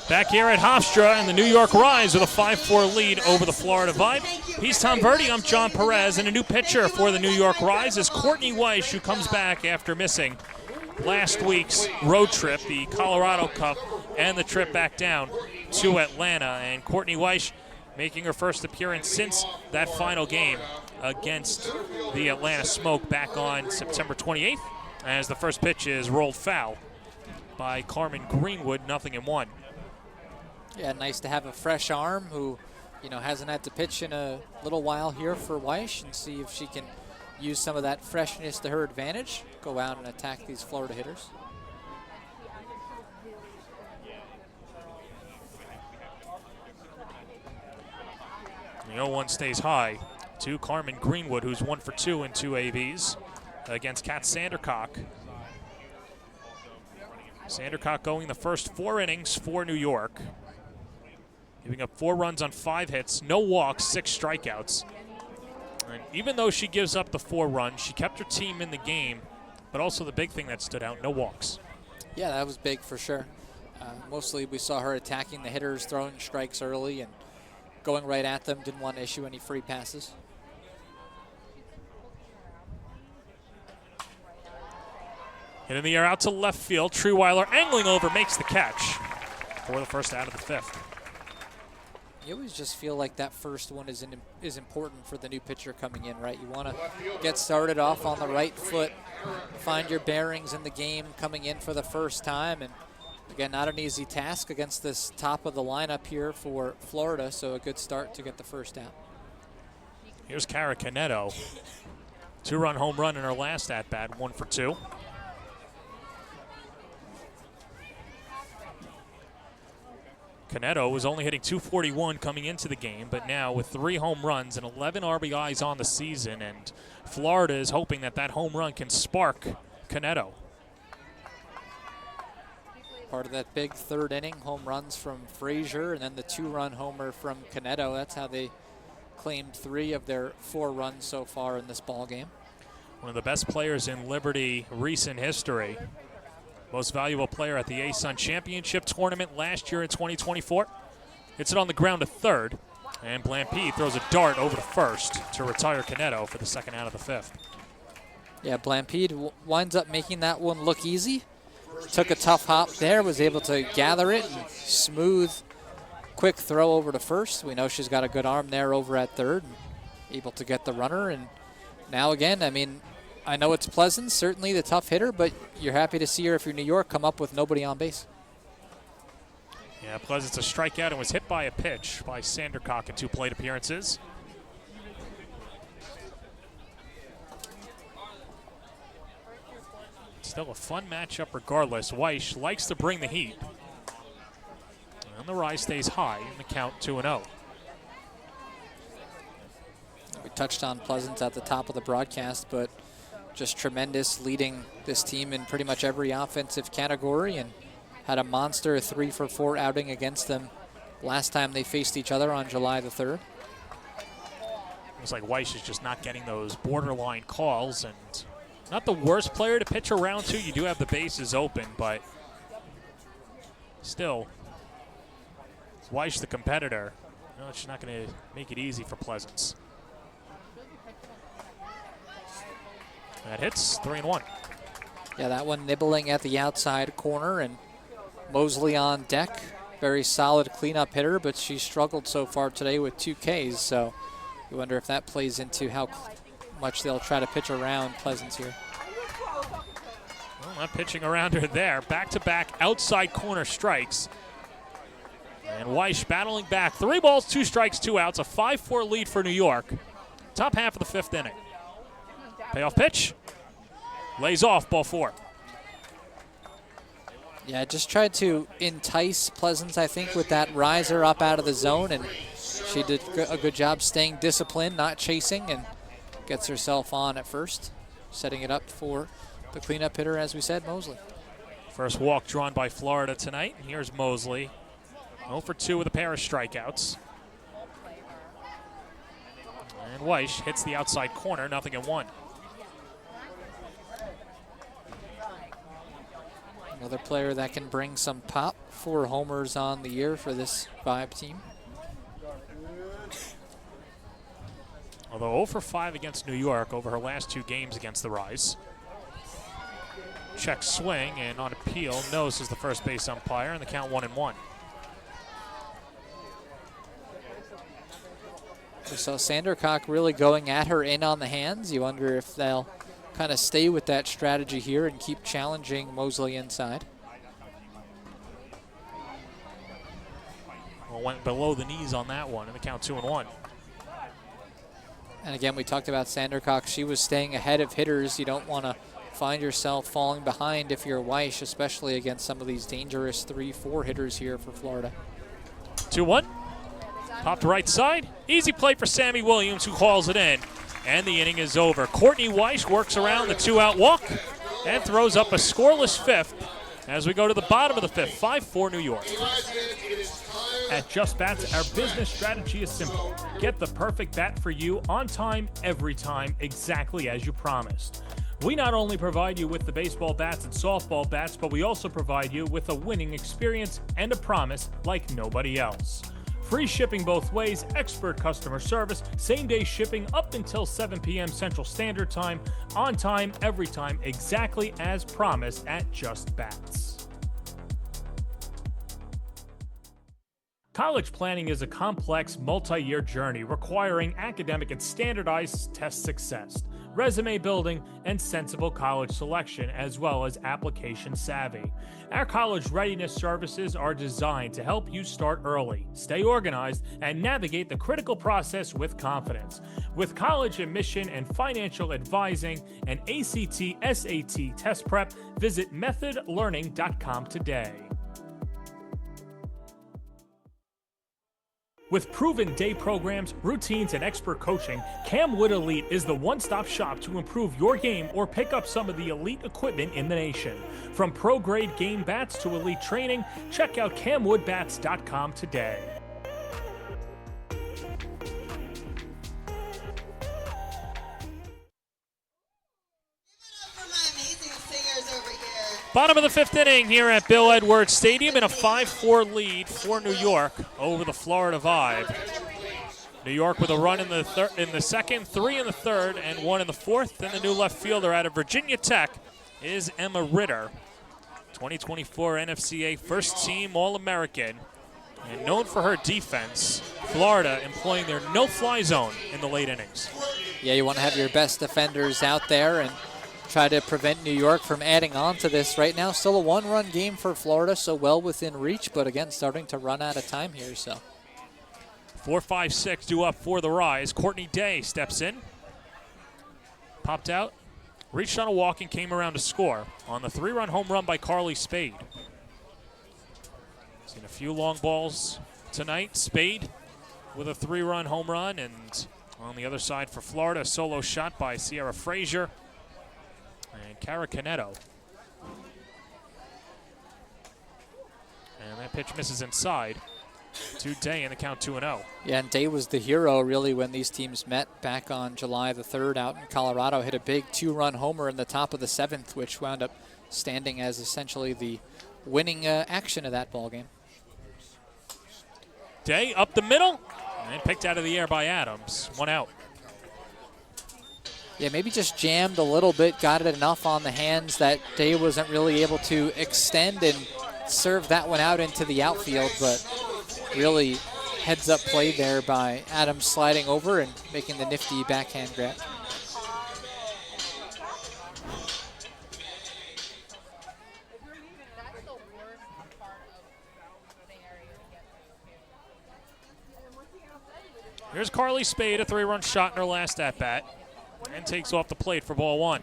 Back here at Hofstra, and the New York Rise with a 5-4 lead over the Florida Vibe. He's Tom Verdi, I'm John Perez, and a new pitcher for the New York Rise is Courtney Weiss, who comes back after missing last week's road trip, the Colorado Cup, and the trip back down to Atlanta. And Courtney Weiss making her first appearance since that final game against the Atlanta Smoke back on September 28th, as the first pitch is rolled foul by Carmen Greenwood, 0-1. Yeah, nice to have a fresh arm who, hasn't had to pitch in a little while here for Weish, and see if she can use some of that freshness to her advantage, go out and attack these Florida hitters. The 0-1 stays high to Carmen Greenwood, who's 1 for 2 in 2 ABs against Kat Sandercock. Sandercock going the first 4 innings for New York, giving up 4 runs on 5 hits, no walks, 6 strikeouts. And even though she gives up the 4 runs, she kept her team in the game, but also the big thing that stood out, no walks. Yeah, that was big for sure. Mostly we saw her attacking the hitters, throwing strikes early and going right at them, didn't want to issue any free passes. Hit in the air out to left field. Treeweiler angling over, makes the catch for the first out of the 5th. You always just feel like that first one is important for the new pitcher coming in, right? You want to get started off on the right foot, find your bearings in the game coming in for the first time. And again, not an easy task against this top of the lineup here for Florida, so a good start to get the first out. Here's Kara Canedo. 2-run home run in her last at-bat, 1 for 2. Canedo was only hitting .241 coming into the game, but now with 3 home runs and 11 RBIs on the season, and Florida is hoping that that home run can spark Canedo. Part of that big 3rd inning, home runs from Frazier, and then the 2-run homer from Canedo. That's how they claimed 3 of their 4 runs so far in this ball game. One of the best players in Liberty recent history. Most valuable player at the ASUN Championship Tournament last year in 2024. Hits it on the ground to 3rd, and Blampede throws a dart over to 1st to retire Canedo for the 2nd out of the 5th. Yeah, Blampede winds up making that one look easy. Took a tough hop there, was able to gather it, and smooth, quick throw over to 1st. We know she's got a good arm there over at 3rd, and able to get the runner. And now again, I know it's Pleasant, certainly the tough hitter, but you're happy to see her, if you're New York, come up with nobody on base. Yeah, Pleasant's a strikeout and was hit by a pitch by Sandercock in 2 plate appearances. Still a fun matchup regardless. Weish likes to bring the heat. And the rise stays high in the count 2-0. We touched on Pleasant at the top of the broadcast, but just tremendous, leading this team in pretty much every offensive category, and had a monster 3-for-4 outing against them last time they faced each other on July the 3rd. Looks like Weish is just not getting those borderline calls, and not the worst player to pitch around to. You do have the bases open, but still, Weish the competitor. No, she's not going to make it easy for Pleasance. That hits, 3-1. Yeah, that one nibbling at the outside corner, and Mosley on deck. Very solid cleanup hitter, but she's struggled so far today with 2 Ks, so you wonder if that plays into how much they'll try to pitch around Pleasance here. Well, not pitching around her there. Back-to-back outside corner strikes. And Weish battling back. 3 balls, 2 strikes, 2 outs. A 5-4 lead for New York. Top half of the 5th inning. Payoff pitch. Lays off, ball 4. Yeah, just tried to entice Pleasance, I think, with that riser up out of the zone, and she did a good job staying disciplined, not chasing, and gets herself on at first, setting it up for the cleanup hitter, as we said, Mosley. First walk drawn by Florida tonight. And here's Mosley. 0 for 2 with a pair of strikeouts. And Weish hits the outside corner, 0-1. Another player that can bring some pop. 4 homers on the year for this Vibe team. Although 0 for 5 against New York over her last 2 games against the Rise. Check swing, and on appeal, Nose is the first base umpire, and the count 1-1. We saw Sandercock really going at her in on the hands. You wonder if they'll kind of stay with that strategy here and keep challenging Mosley inside. Well, went below the knees on that one, and the count 2-1. And again, we talked about Sandercock. She was staying ahead of hitters. You don't want to find yourself falling behind if you're Weish, especially against some of these dangerous 3-4 hitters here for Florida. 2-1. Popped right side. Easy play for Sammy Williams, who hauls it in. And the inning is over. Courtney Weish works around the 2-out walk and throws up a scoreless fifth as we go to the bottom of the fifth. 5-4 New York. At Just Bats, our business strategy is simple. Get the perfect bat for you on time, every time, exactly as you promised. We not only provide you with the baseball bats and softball bats, but we also provide you with a winning experience and a promise like nobody else. Free shipping both ways, expert customer service, same-day shipping up until 7 p.m. Central Standard Time, on time, every time, exactly as promised at Just Bats. College planning is a complex, multi-year journey requiring academic and standardized test success, resume building, and sensible college selection, as well as application savvy. Our college readiness services are designed to help you start early, stay organized, and navigate the critical process with confidence. With college admission and financial advising and ACT, SAT test prep, visit methodlearning.com today. With proven day programs, routines, and expert coaching, Camwood Elite is the one-stop shop to improve your game or pick up some of the elite equipment in the nation. From pro-grade game bats to elite training, check out CamwoodBats.com today. For my amazing singers over here. Bottom of the fifth inning here at Bill Edwards Stadium in a 5-4 lead for New York over the Florida Vibe. New York with a run in the second, 3 in the third, and 1 in the fourth. Then the new left fielder out of Virginia Tech is Emma Ritter, 2024 NFCA First Team All-American, and known for her defense. Florida employing their no-fly zone in the late innings. Yeah, you want to have your best defenders out there and try to prevent New York from adding on to this. Right now, still a one-run game for Florida, so well within reach, but again, starting to run out of time here. So 4-5-6 due up for the Rise. Courtney Day steps in, popped out, reached on a walk, and came around to score on the 3-run home run by Carly Spade. Seen a few long balls tonight. Spade with a 3-run home run, and on the other side for Florida, a solo shot by Sierra Frazier and Cara Canetto. And that pitch misses inside to Day in the count 2-0. yeah, and Day was the hero really when these teams met back on July the 3rd out in Colorado. Hit a big 2-run homer in the top of the 7th, which wound up standing as essentially the winning action of that ball game. Day up the middle and picked out of the air by Adams. 1 out. Yeah, maybe just jammed a little bit, got it enough on the hands that Day wasn't really able to extend and serve that one out into the outfield, but really heads-up play there by Adams sliding over and making the nifty backhand grab. Here's Carly Spade, a 3-run shot in her last at-bat, and takes off the plate for ball 1.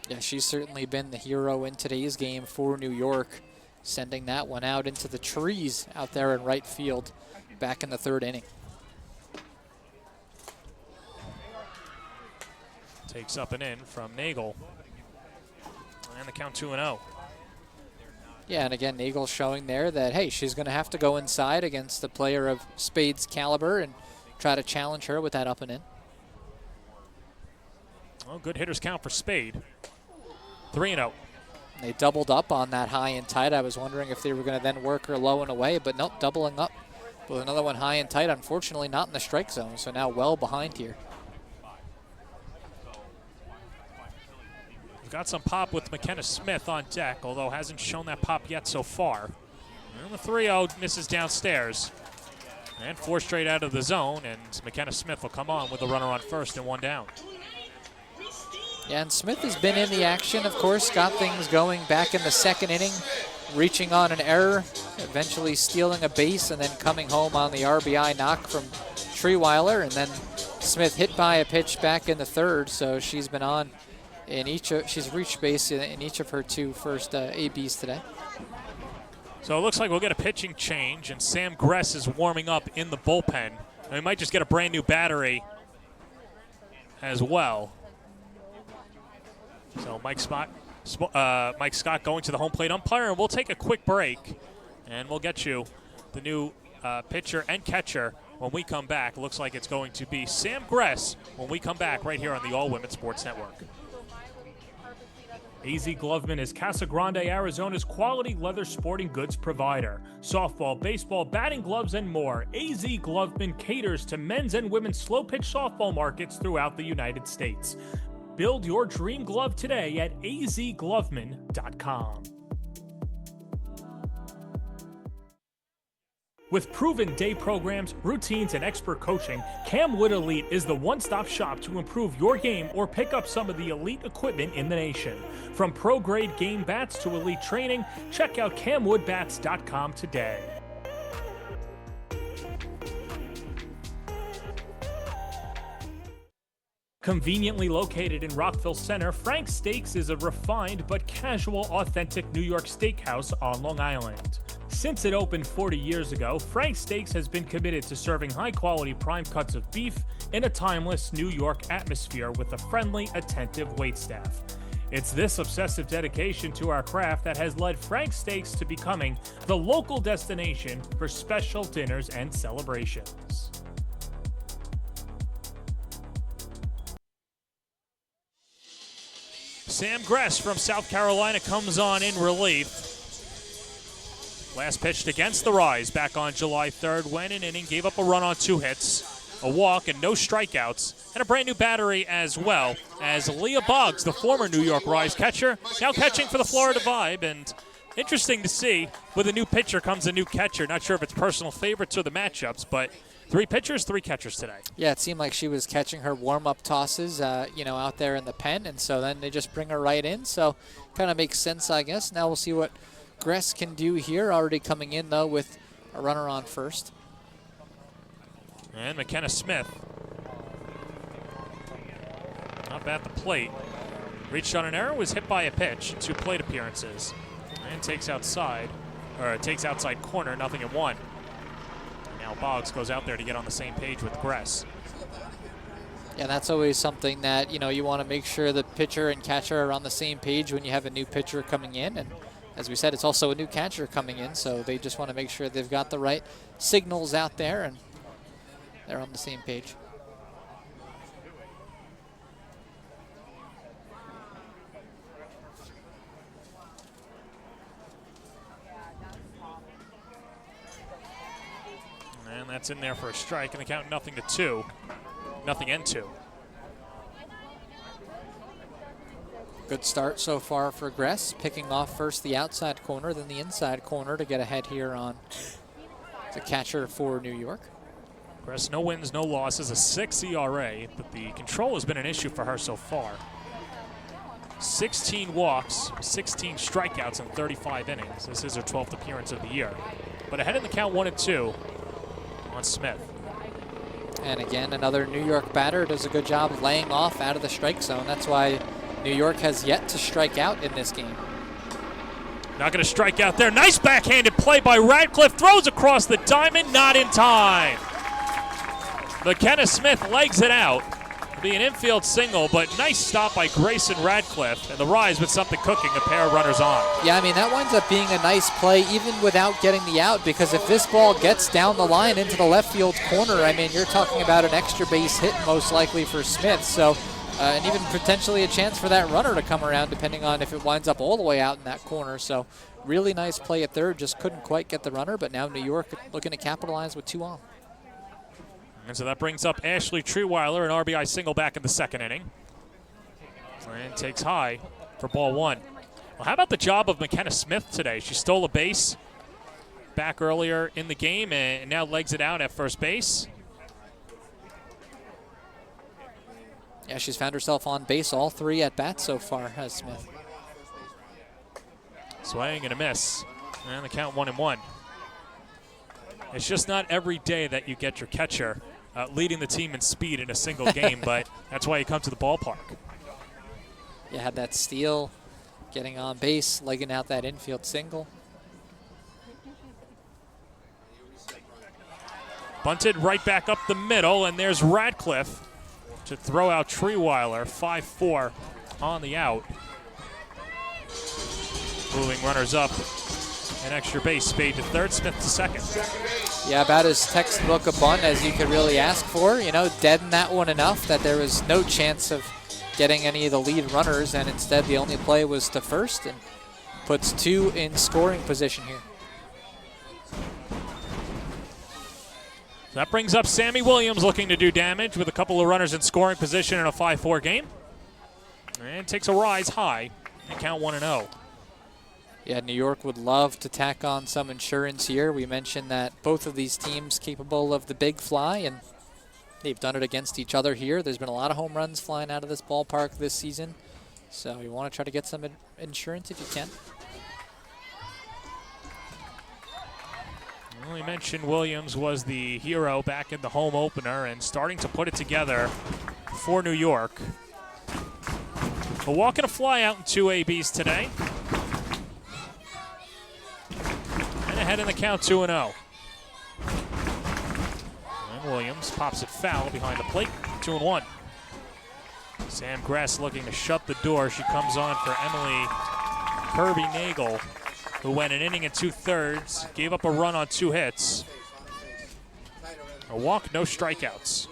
Yeah, she's certainly been the hero in today's game for New York, sending that one out into the trees out there in right field back in the 3rd inning. Takes up and in from Nagel. And the count 2-0. Yeah, and again, Nagel showing there that, hey, she's going to have to go inside against a player of Spade's caliber and try to challenge her with that up and in. Well, good hitters count for Spade. 3-0. They doubled up on that high and tight. I was wondering if they were going to then work her low and away, but nope, doubling up with another one high and tight. Unfortunately, not in the strike zone, so now well behind here. We've got some pop with McKenna Smith on deck, although hasn't shown that pop yet so far. And the 3-0 misses downstairs. And 4 straight out of the zone, and McKenna Smith will come on with a runner on first and 1 down. Yeah, and Smith has been in the action, of course, got things going back in the second inning, reaching on an error, eventually stealing a base, and then coming home on the RBI knock from Treeweiler, and then Smith hit by a pitch back in the third, so she's been on in she's reached base in each of her 2 first ABs today. So it looks like we'll get a pitching change, and Sam Gress is warming up in the bullpen. And we might just get a brand new battery as well. So Mike Scott going to the home plate umpire, and we'll take a quick break, and we'll get you the new pitcher and catcher when we come back. It looks like it's going to be Sam Gress when we come back right here on the All Women Sports Network. AZ Gloveman is Casa Grande, Arizona's quality leather sporting goods provider. Softball, baseball, batting gloves, and more. AZ Gloveman caters to men's and women's slow-pitch softball markets throughout the United States. Build your dream glove today at azgloveman.com. With proven day programs, routines, and expert coaching, Camwood Elite is the one-stop shop to improve your game or pick up some of the elite equipment in the nation. From pro-grade game bats to elite training, check out camwoodbats.com today. Conveniently located in Rockville Center, Frank's Steaks is a refined but casual, authentic New York steakhouse on Long Island. Since it opened 40 years ago, Frank's Steaks has been committed to serving high-quality prime cuts of beef in a timeless New York atmosphere with a friendly, attentive waitstaff. It's this obsessive dedication to our craft that has led Frank's Steaks to becoming the local destination for special dinners and celebrations. Sam Gress from South Carolina comes on in relief. Last pitched against the Rise back on July 3rd. Went an inning, gave up a run on 2 hits, a walk, and no strikeouts, and a brand new battery as well as Leah Boggs, the former New York Rise catcher, now catching for the Florida Vibe. And interesting to see, with a new pitcher comes a new catcher. Not sure if it's personal favorites or the matchups, but 3 pitchers, 3 catchers today. Yeah, it seemed like she was catching her warm-up tosses, out there in the pen, and so then they just bring her right in. So kind of makes sense, I guess. Now we'll see what Gress can do here. Already coming in, though, with a runner on first. And McKenna Smith up at the plate. Reached on an error, was hit by a pitch in 2 plate appearances. And takes outside corner, 0-1. Now Boggs goes out there to get on the same page with Gress. Yeah, that's always something that, you want to make sure the pitcher and catcher are on the same page when you have a new pitcher coming in. And as we said, it's also a new catcher coming in, so they just want to make sure they've got the right signals out there and they're on the same page. And that's in there for a strike, and the count 0-2. 0-2. Good start so far for Gress, picking off first the outside corner, then the inside corner to get ahead here on the catcher for New York. Gress, no wins, no losses, a 6 ERA, but the control has been an issue for her so far. 16 walks, 16 strikeouts in 35 innings. This is her 12th appearance of the year. But ahead in the count 1-2 on Smith. And again, another New York batter does a good job of laying off out of the strike zone. That's why New York has yet to strike out in this game. Not going to strike out there. Nice backhanded play by Radcliffe. Throws across the diamond, not in time. McKenna Smith legs it out. It'll be an infield single, but nice stop by Grayson Radcliffe. And the Rise with something cooking, a pair of runners on. Yeah, that winds up being a nice play even without getting the out, because if this ball gets down the line into the left field corner, you're talking about an extra base hit most likely for Smith. So, and even potentially a chance for that runner to come around depending on if it winds up all the way out in that corner. So really nice play at third, just couldn't quite get the runner, but now New York looking to capitalize with 2 on. And so that brings up Ashley Treeweiler, an RBI single back in the second inning. And takes high for ball 1. Well, how about the job of McKenna Smith today? She stole a base back earlier in the game and now legs it out at first base. Yeah, she's found herself on base all 3 at bats so far, has Smith. Swing and a miss. And the count 1-1. It's just not every day that you get your catcher leading the team in speed in a single game, but that's why you come to the ballpark. You had that steal, getting on base, legging out that infield single. Bunted right back up the middle, and there's Radcliffe to throw out Treeweiler, 5-4 on the out. Moving runners up, an extra base, Spade to third, Smith to second. Yeah, about as textbook a bunt as you could really ask for. You know, deaden that one enough that there was no chance of getting any of the lead runners, and instead the only play was to first, and puts 2 in scoring position here. That brings up Sammy Williams looking to do damage with a couple of runners in scoring position in a 5-4 game. And takes a rise high and count 1-0. Yeah, New York would love to tack on some insurance here. We mentioned that both of these teams capable of the big fly, and they've done it against each other here. There's been a lot of home runs flying out of this ballpark this season. So you want to try to get some insurance if you can. Well, we mentioned Williams was the hero back in the home opener and starting to put it together for New York. A walk and a fly out in 2 ABs today. And ahead in the count 2-0. And Williams pops it foul behind the plate, 2-1. Sam Gress looking to shut the door. She comes on for Emily Kirby-Nagel, who went an inning and 2/3, gave up a run on 2 hits. A walk, no strikeouts.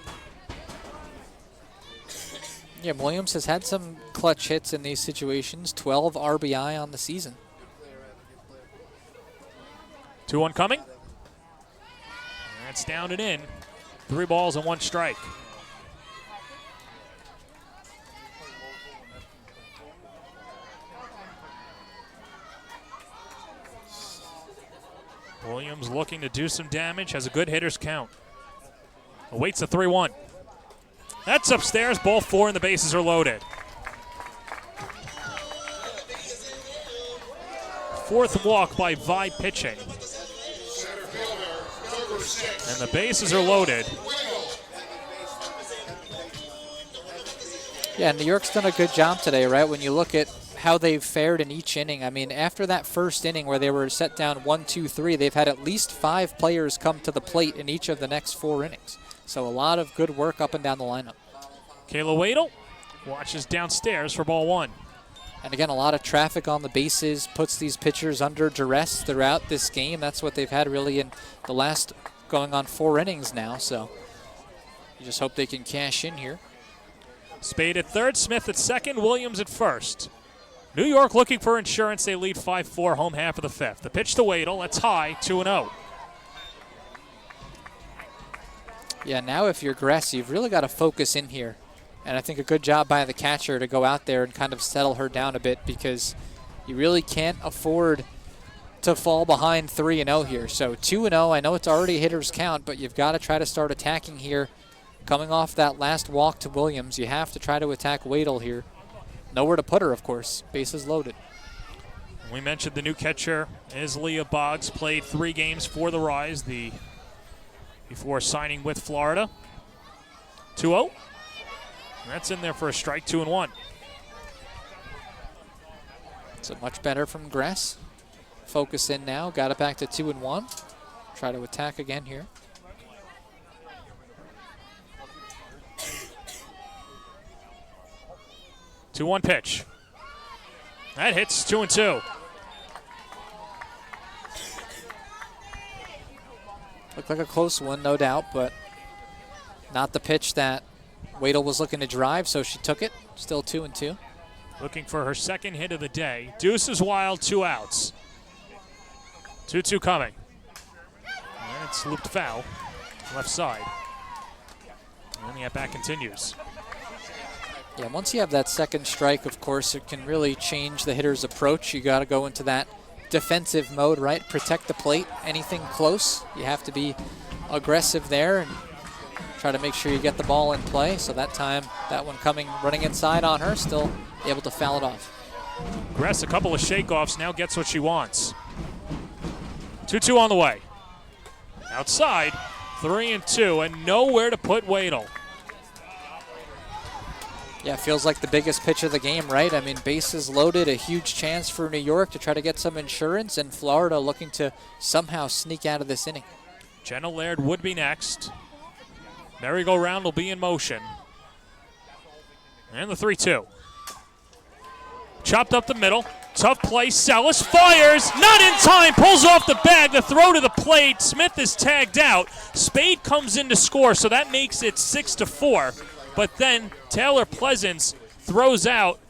Yeah, Williams has had some clutch hits in these situations, 12 RBI on the season. 2-1 coming. That's down and in. 3 balls and 1 strike. Williams looking to do some damage, has a good hitter's count. Awaits a 3-1. That's upstairs, ball 4 and the bases are loaded. 4th walk by Vi pitching. And the bases are loaded. Yeah, New York's done a good job today, right? When you look at how they've fared in each inning. I mean, after that first inning where they were set down 1-2-3, they've had at least 5 players come to the plate in each of the next 4 innings. So a lot of good work up and down the lineup. Kayla Wadle watches downstairs for ball 1. And again, a lot of traffic on the bases, puts these pitchers under duress throughout this game. That's what they've had really in the last going on 4 innings now. So you just hope they can cash in here. Spade at third, Smith at second, Williams at first. New York looking for insurance. They lead 5-4, home half of the 5th. The pitch to Wadle, that's high, 2-0. Yeah, now if you're Gress, you've really got to focus in here. And I think a good job by the catcher to go out there and kind of settle her down a bit, because you really can't afford to fall behind 3-0 here. So 2-0, I know it's already a hitter's count, but you've got to try to start attacking here. Coming off that last walk to Williams, you have to try to attack Wadle here. Nowhere to put her, of course. Bases loaded. We mentioned the new catcher is Leah Boggs. Played 3 games for the Rise before signing with Florida. 2-0. That's in there for a strike, 2-1. So much better from Gress. Focus in now. Got it back to 2-1. Try to attack again here. Two-one pitch. That hits 2-2. Looked like a close one, no doubt, but not the pitch that Wadle was looking to drive, so she took it. Still 2-2. Looking for her second hit of the day. Deuce is wild, 2 outs. 2-2 coming. And it's looped foul, left side. And the at-bat continues. Yeah, once you have that second strike, of course, it can really change the hitter's approach. You got to go into that defensive mode, right? Protect the plate. Anything close, you have to be aggressive there and try to make sure you get the ball in play. So that time, that one running inside on her, still able to foul it off. Gress, a couple of shakeoffs, now gets what she wants. 2-2 on the way. Outside, 3-2, and nowhere to put Wadle. Yeah, feels like the biggest pitch of the game, right? I mean, bases loaded, a huge chance for New York to try to get some insurance, and Florida looking to somehow sneak out of this inning. Jenna Laird would be next. Merry-go-round will be in motion. And the 3-2. Chopped up the middle. Tough play. Salas fires. Not in time. Pulls off the bag. The throw to the plate. Smith is tagged out. Spade comes in to score, so that makes it 6-4. But then Taylor Pleasance throws out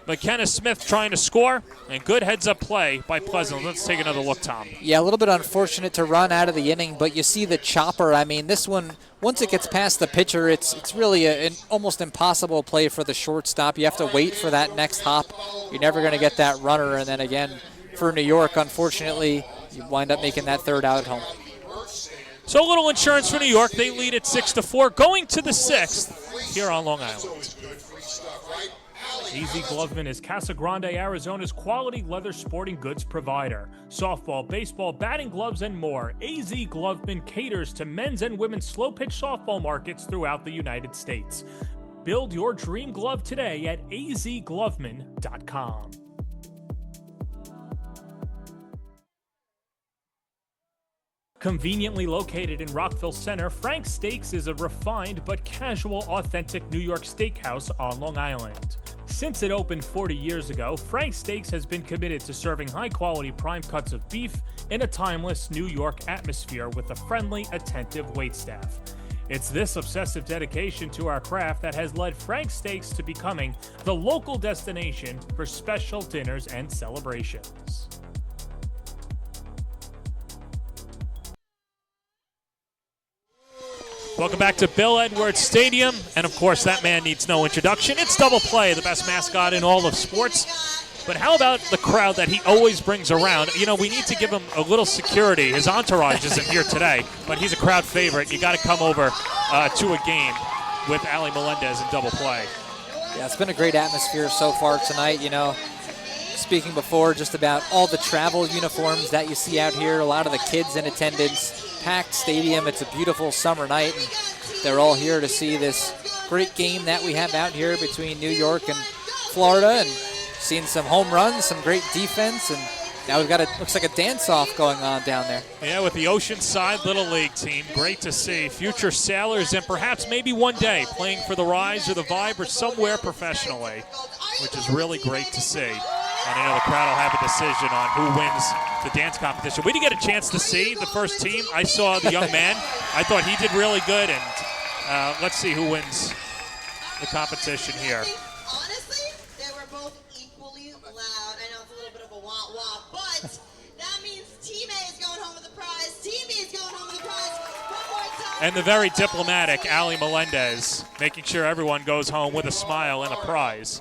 McKenna Smith trying to score, and good heads-up play by Pleasance. Let's take another look, Tom. Yeah, a little bit unfortunate to run out of the inning, but you see the chopper. I mean, this one, once it gets past the pitcher, it's really an almost impossible play for the shortstop. You have to wait for that next hop. You're never going to get that runner, and then again, for New York, unfortunately, you wind up making that third out at home. So a little insurance for New York. They lead at 6-4, going to the 6th here on Long Island. AZ Gloveman is Casa Grande, Arizona's quality leather sporting goods provider. Softball, baseball, batting gloves, and more. AZ Gloveman caters to men's and women's slow-pitch softball markets throughout the United States. Build your dream glove today at azgloveman.com. Conveniently located in Rockville Center, Frank's Steaks is a refined but casual, authentic New York steakhouse on Long Island. Since it opened 40 years ago, Frank's Steaks has been committed to serving high-quality prime cuts of beef in a timeless New York atmosphere with a friendly, attentive waitstaff. It's this obsessive dedication to our craft that has led Frank's Steaks to becoming the local destination for special dinners and celebrations. Welcome back to Bill Edwards Stadium, and of course that man needs no introduction. It's Double Play, the best mascot in all of sports. But how about the crowd that he always brings around? You know, we need to give him a little security. His entourage isn't here today, but he's a crowd favorite. You got to come over to a game with Ali Melendez in Double Play. Yeah, it's been a great atmosphere so far tonight. You know, speaking before just about all the travel uniforms that you see out here, a lot of the kids in attendance. Packed stadium. It's a beautiful summer night, and they're all here to see this great game that we have out here between New York and Florida, and seeing some home runs, some great defense, and now we've got looks like a dance-off going on down there. Yeah, with the Oceanside Little League team. Great to see. Future Sailors, and perhaps maybe one day playing for the Rise or the Vibe or somewhere professionally, which is really great to see. And I know the crowd will have a decision on who wins the dance competition. We didn't get a chance to see the first team. I saw the young man. I thought he did really good, and let's see who wins the competition here. Honestly, they were both equally loud. I know it's a little bit of a wah-wah, but that means Team A is going home with the prize. Team B is going home with the prize. One more time. And the very diplomatic Ali Melendez, making sure everyone goes home with a smile and a prize.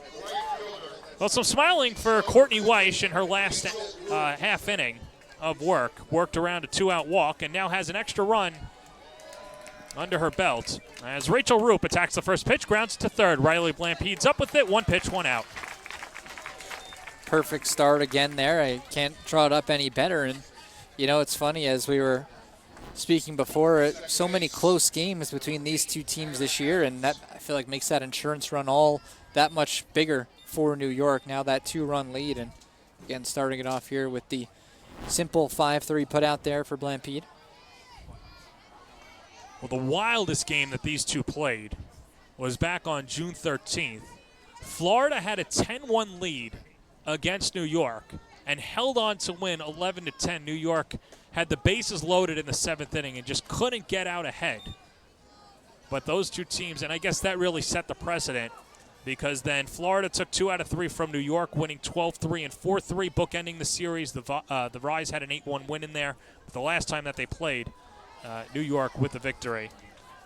Well, some smiling for Courtney Weish in her last half inning of work. Worked around a 2-out walk and now has an extra run under her belt. As Rachel Roop attacks the first pitch, grounds to third. Riley Blampide's up with it. 1 pitch, 1 out. Perfect start again there. I can't draw it up any better. And, you know, it's funny, as we were speaking before, so many close games between these two teams this year, and that, I feel like, makes that insurance run all that much bigger for New York. Now that 2-run lead, and again starting it off here with the simple 5-3 put out there for Blampede. Well, the wildest game that these two played was back on June 13th. Florida had a 10-1 lead against New York and held on to win 11-10. New York had the bases loaded in the 7th inning and just couldn't get out ahead. But those two teams, and I guess that really set the precedent, because then Florida took 2 out of 3 from New York, winning 12-3 and 4-3, bookending the series. The Rise had an 8-1 win in there. But the last time that they played, New York with the victory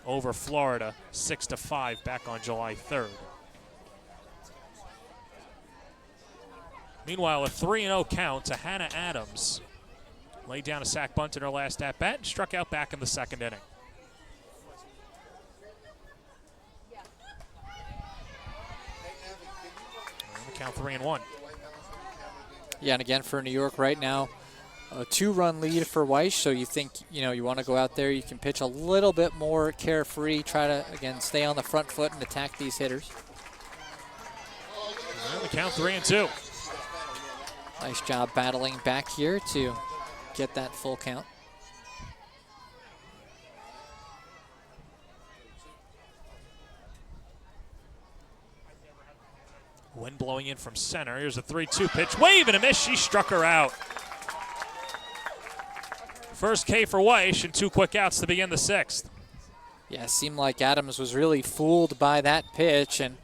over Florida, 6-5, back on July 3rd. Meanwhile, a 3-0 count to Hannah Adams. Laid down a sack bunt in her last at-bat and struck out back in the second inning. Count 3-1. Yeah, and again for New York right now, a 2-run lead for Weiss. So you think, you want to go out there, you can pitch a little bit more carefree, try to, again, stay on the front foot and attack these hitters. And the count 3-2. Nice job battling back here to get that full count. Wind blowing in from center. Here's a 3-2 pitch. Wave and a miss. She struck her out. First K for Weiss and 2 quick outs to begin the 6th. Yeah, it seemed like Adams was really fooled by that pitch, and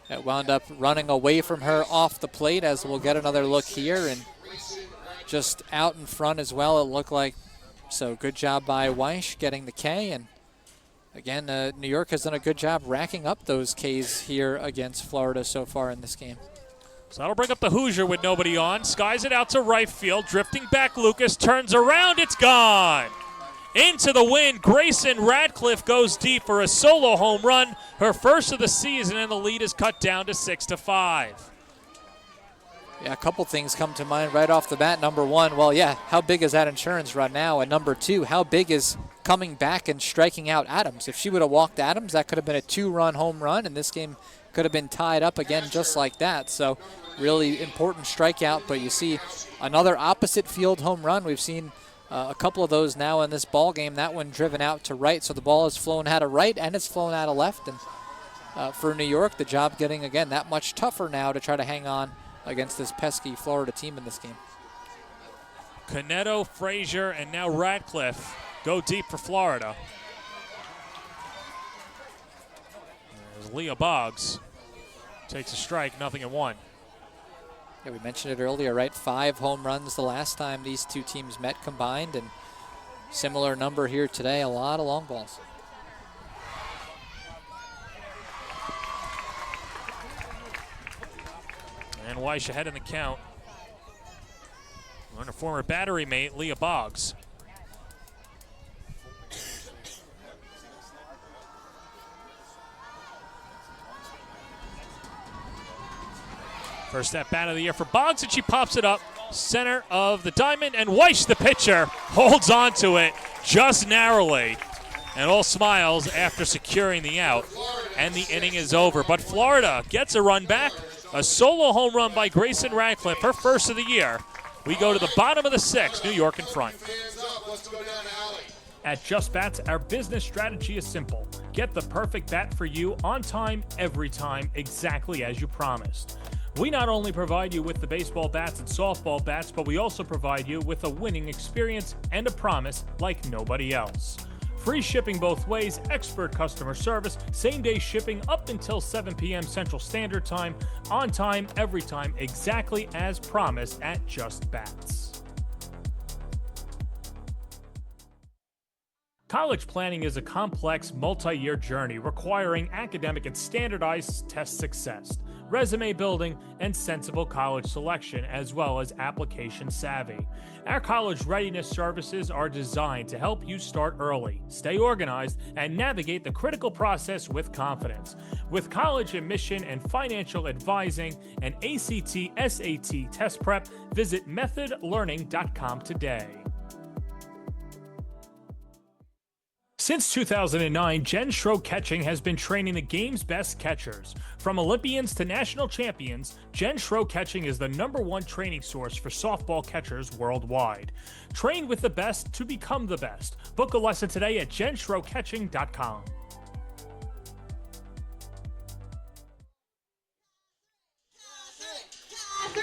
it wound up running away from her off the plate, as we'll get another look here, and just out in front as well, it looked like. So good job by Weiss getting the K, and again, New York has done a good job racking up those Ks here against Florida so far in this game. So that'll bring up the Hoosier with nobody on. Skies it out to right field. Drifting back, Lucas turns around. It's gone. Into the wind, Grayson Radcliffe goes deep for a solo home run. Her first of the season, and the lead is cut down to 6-5. Yeah, a couple things come to mind right off the bat. Number one, well, yeah, how big is that insurance run now? And number two, how big is coming back and striking out Adams? If she would have walked Adams, that could have been a 2-run home run, and this game could have been tied up again just like that. So really important strikeout, but you see another opposite field home run. We've seen a couple of those now in this ball game. That one driven out to right, so the ball is flown out of right and it's flown out of left. And for New York, the job getting, again, that much tougher now to try to hang on against this pesky Florida team in this game. Caneto, Frazier, and now Radcliffe go deep for Florida. There's Leah Boggs. Takes a strike, 0-1. Yeah, we mentioned it earlier, right? 5 home runs the last time these two teams met combined, and similar number here today, a lot of long balls. And Weiss ahead in the count. On her former battery mate, Leah Boggs. First at bat of the year for Boggs, and she pops it up center of the diamond, and Weiss, the pitcher, holds on to it just narrowly. And all smiles after securing the out, and the inning is over. But Florida gets a run back. A solo home run by Grayson Radcliffe, her first of the year. We go to the bottom of the 6th, New York in front. At Just Bats, our business strategy is simple. Get the perfect bat for you on time, every time, exactly as you promised. We not only provide you with the baseball bats and softball bats, but we also provide you with a winning experience and a promise like nobody else. Free shipping both ways, expert customer service, same-day shipping up until 7 p.m. Central Standard Time, on time, every time, exactly as promised at Just Bats. College planning is a complex, multi-year journey requiring academic and standardized test success, resume building, and sensible college selection, as well as application savvy. Our college readiness services are designed to help you start early, stay organized, and navigate the critical process with confidence. With college admission and financial advising and ACT, SAT test prep, visit methodlearning.com today. Since 2009, Jen Schroe Catching has been training the game's best catchers. From Olympians to national champions, Jen Schroe Catching is the #1 training source for softball catchers worldwide. Train with the best to become the best. Book a lesson today at jenschroecatching.com.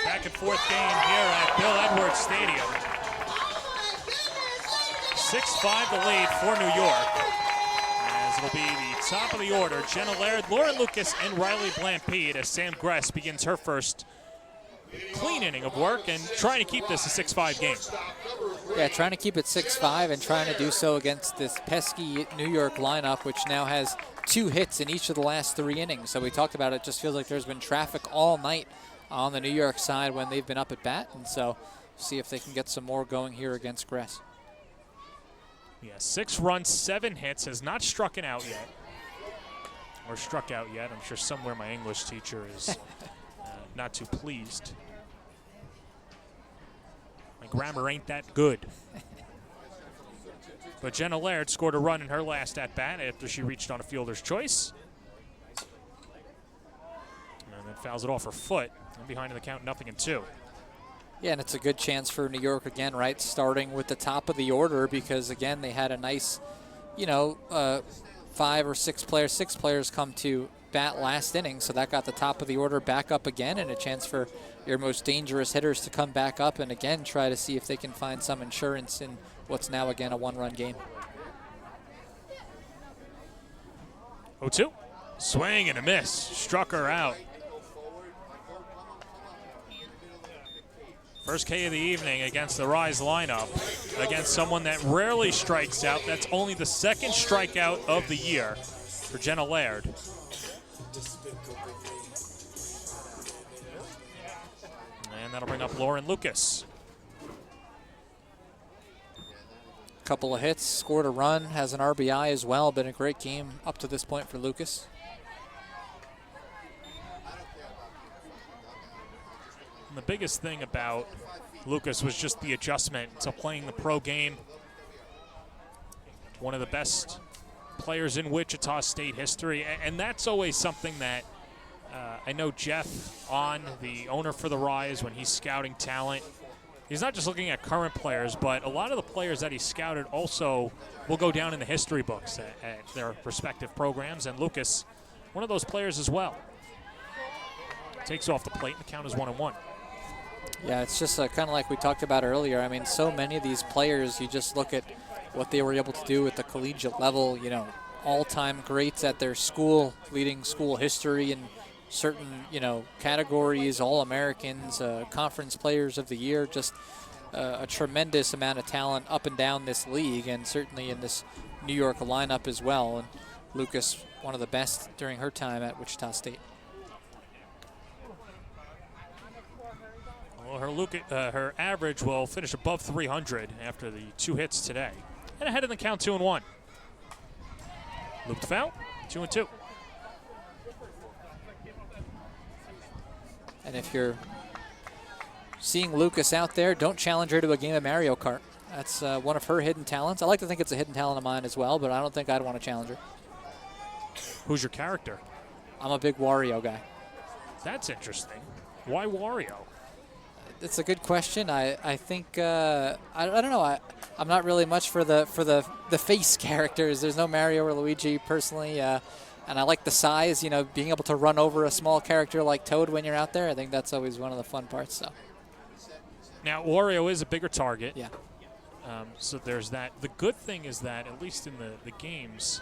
Back and forth game here at Bill Edwards Stadium. 6-5 the lead for New York. As it'll be the top of the order, Jenna Laird, Lauren Lucas, and Riley Blampede as Sam Gress begins her first clean inning of work and trying to keep this a 6-5 game. Yeah, trying to keep it 6-5 and trying to do so against this pesky New York lineup, which now has 2 hits in each of the last 3 innings. So we talked about it, just feels like there's been traffic all night on the New York side when they've been up at bat, and so see if they can get some more going here against Gress. Yeah, 6 runs, 7 hits, has not struck out yet. Or struck out yet. I'm sure somewhere my English teacher is not too pleased. My grammar ain't that good. But Jenna Laird scored a run in her last at-bat after she reached on a fielder's choice. And then fouls it off her foot. And behind in the count, 0-2. Yeah, and it's a good chance for New York again, right? Starting with the top of the order because, again, they had a nice, 5 or 6 players, 6 players come to bat last inning. So that got the top of the order back up again and a chance for your most dangerous hitters to come back up and, again, try to see if they can find some insurance in what's now, again, a 1-run game. 0-2. Swing and a miss. Struck her out. First K of the evening against the Rise lineup, against someone that rarely strikes out. That's only the 2nd strikeout of the year for Jenna Laird. And that'll bring up Lauren Lucas. Couple of hits, scored a run, has an RBI as well. Been a great game up to this point for Lucas. And the biggest thing about Lucas was just the adjustment to playing the pro game. One of the best players in Wichita State history, and that's always something that I know Jeff, the owner for the Rise, when he's scouting talent, he's not just looking at current players, but a lot of the players that he scouted also will go down in the history books at their respective programs, and Lucas, one of those players as well. Takes off the plate, and the count is 1-1. Yeah, it's just kind of like we talked about earlier. I mean, so many of these players, you just look at what they were able to do at the collegiate level, all-time greats at their school, leading school history in certain, categories, All-Americans, conference players of the year, just a tremendous amount of talent up and down this league, and certainly in this New York lineup as well. And Lucas, one of the best during her time at Wichita State. Well, her average will finish above 300 after the 2 hits today. And ahead in the count, 2-1. Looped foul, 2-2. And if you're seeing Lucas out there, don't challenge her to a game of Mario Kart. That's one of her hidden talents. I like to think it's a hidden talent of mine as well, but I don't think I'd want to challenge her. Who's your character? I'm a big Wario guy. That's interesting. Why Wario? It's a good question. I think I don't know. I'm not really much for the face characters. There's no Mario or Luigi personally, and I like the size. Being able to run over a small character like Toad when you're out there. I think that's always one of the fun parts. So. Now Wario is a bigger target. Yeah. So there's that. The good thing is that at least in the games,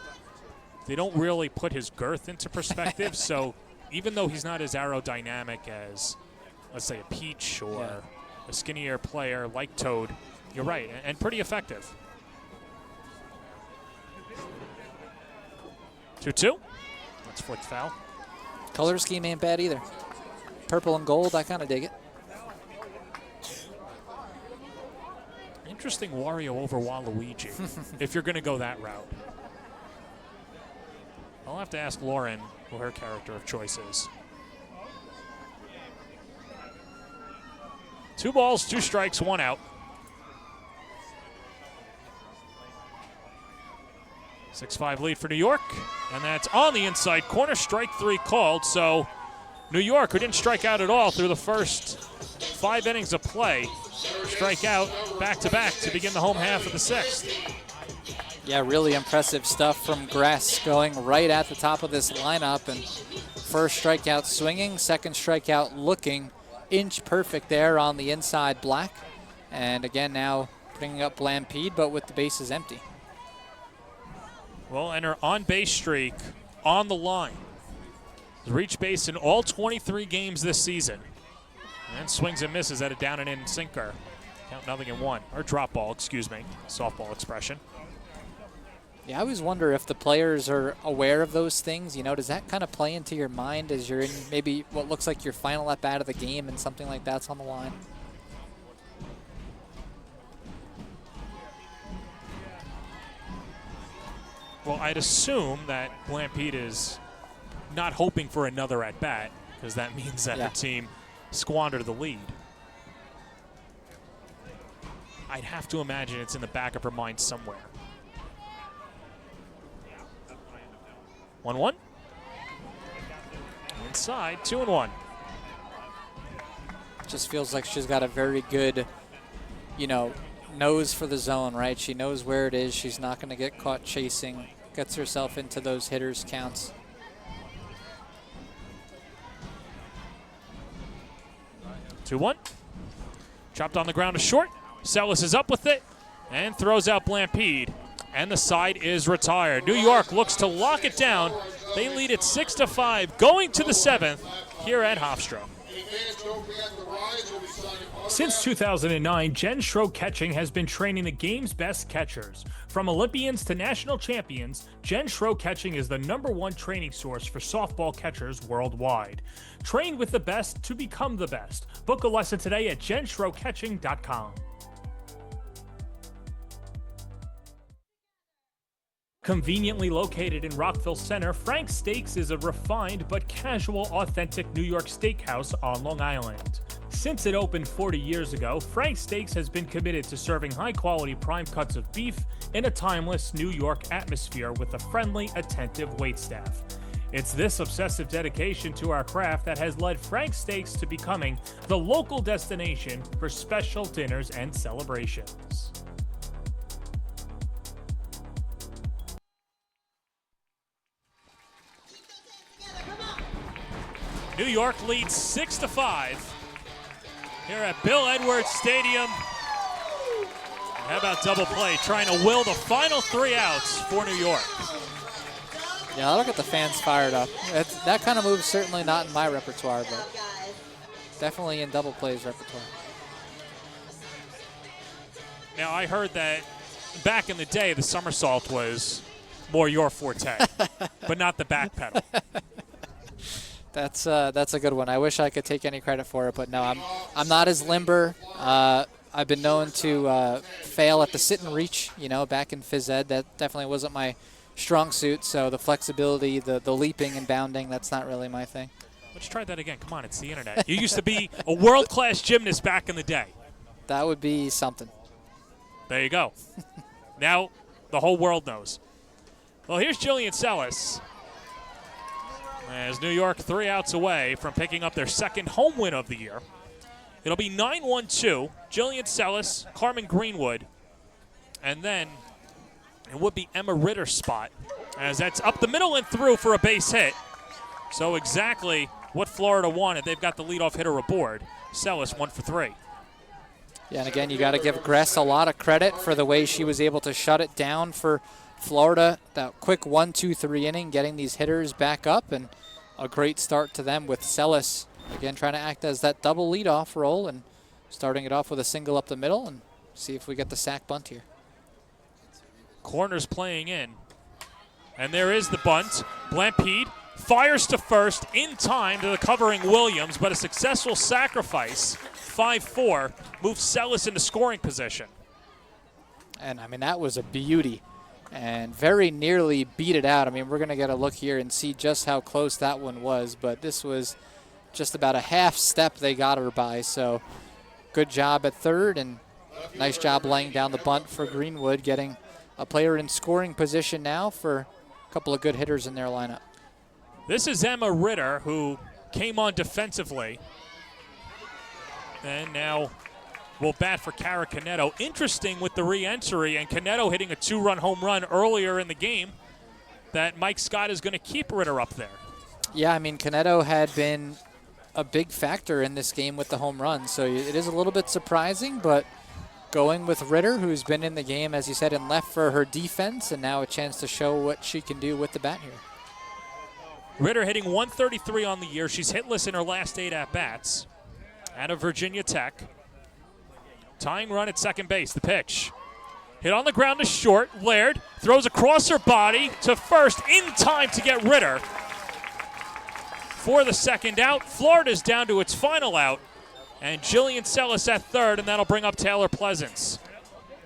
they don't really put his girth into perspective. So even though he's not as aerodynamic as, let's say, a Peach or a skinnier player like Toad, you're right, and pretty effective. 2-2. That's flicked foul. Color scheme ain't bad either. Purple and gold, I kind of dig it. Interesting Wario over Waluigi, if you're going to go that route. I'll have to ask Lauren who her character of choice is. 2 balls, 2 strikes, 1 out. 6-5 lead for New York, and that's on the inside corner. Strike 3 called, so New York, who didn't strike out at all through the first 5 innings of play, strike out back-to-back to begin the home half of the 6th. Yeah, really impressive stuff from Gress, going right at the top of this lineup, and first strikeout swinging, second strikeout looking, inch perfect there on the inside black, and again now bringing up Blampede, but with the bases empty. Well, and her on-base streak on the line. Has reached base in all 23 games this season. And swings and misses at a down and in sinker. Count 0-1. Or drop ball, excuse me. Softball expression. Yeah, I always wonder if the players are aware of those things. You know, does that kind of play into your mind as you're in maybe what looks like your final at bat of the game and something like that's on the line? Well, I'd assume that Blampede is not hoping for another at bat because that means that her team squandered the lead. I'd have to imagine it's in the back of her mind somewhere. 1-1. Inside, 2-1. Just feels like she's got a very good, you know, nose for the zone, right? She knows where it is. She's not going to get caught chasing. Gets herself into those hitters' counts. Two one. Chopped on the ground to short. Sellis is up with it and throws out Blampede. And the side is retired. New York looks to lock it down. They lead it 6-5 going to the 7th here at Hofstra. Since 2009, Jen Schroe Catching has been training the game's best catchers. From Olympians to national champions, Jen Schroe Catching is the #1 training source for softball catchers worldwide. Train with the best to become the best. Book a lesson today at jenschroecatching.com. Conveniently located in Rockville Center, Frank's Steaks is a refined but casual, authentic New York steakhouse on Long Island. Since it opened 40 years ago, Frank's Steaks has been committed to serving high-quality prime cuts of beef in a timeless New York atmosphere with a friendly, attentive waitstaff. It's this obsessive dedication to our craft that has led Frank's Steaks to becoming the local destination for special dinners and celebrations. New York leads 6-5 here at Bill Edwards Stadium. How about double play, trying to will the final 3 outs for New York. Yeah, I'll get the fans fired up. That kind of move's certainly not in my repertoire, but definitely in double plays repertoire. Now, I heard that back in the day, the somersault was more your forte, but not the back pedal. That's a good one. I wish I could take any credit for it, but no, I'm not as limber. I've been known to fail at the sit and reach. You know, back in phys ed, that definitely wasn't my strong suit. So the flexibility, the leaping and bounding, that's not really my thing. Let's try that again. Come on, it's the internet. You used to be a world-class gymnast back in the day. That would be something. There you go. Now the whole world knows. Well, here's Jillian Sellis. As New York 3 outs away from picking up their second home win of the year. It'll be 9-1-2. Jillian Sellis, Carmen Greenwood, and then it would be Emma Ritter's spot, as that's up the middle and through for a base hit. So exactly what Florida wanted. They've got the leadoff hitter aboard. Sellis 1 for 3. Yeah, and again, you got to give Gress a lot of credit for the way she was able to shut it down for Florida. That quick 1-2-3 inning, getting these hitters back up, and a great start to them with Sellis, again, trying to act as that double leadoff role and starting it off with a single up the middle and see if we get the sack bunt here. Corners playing in. And there is the bunt. Blampede fires to first in time to the covering Williams, but a successful sacrifice. 5-4 moves Sellis into scoring position. And, I mean, that was a beauty and very nearly beat it out. I mean, we're going to get a look here and see just how close that one was, but this was just about a half step they got her by. So good job at third, and nice job laying down the bunt for Greenwood, getting a player in scoring position now for a couple of good hitters in their lineup. This is Emma Ritter, who came on defensively and now will bat for Cara Canedo. Interesting with the re-entry, and Canedo hitting a 2-run home run earlier in the game, that Mike Scott is going to keep Ritter up there. Yeah, I mean, Canedo had been a big factor in this game with the home run, so it is a little bit surprising, but going with Ritter, who's been in the game, as you said, in left for her defense, and now a chance to show what she can do with the bat here. Ritter hitting 133 on the year. She's hitless in her last 8 at-bats out of Virginia Tech. Tying run at second base. The pitch. Hit on the ground to short. Laird throws across her body to first in time to get Ritter for the second out. Florida's down to its final out. And Jillian Sellis at third, and that'll bring up Taylor Pleasance.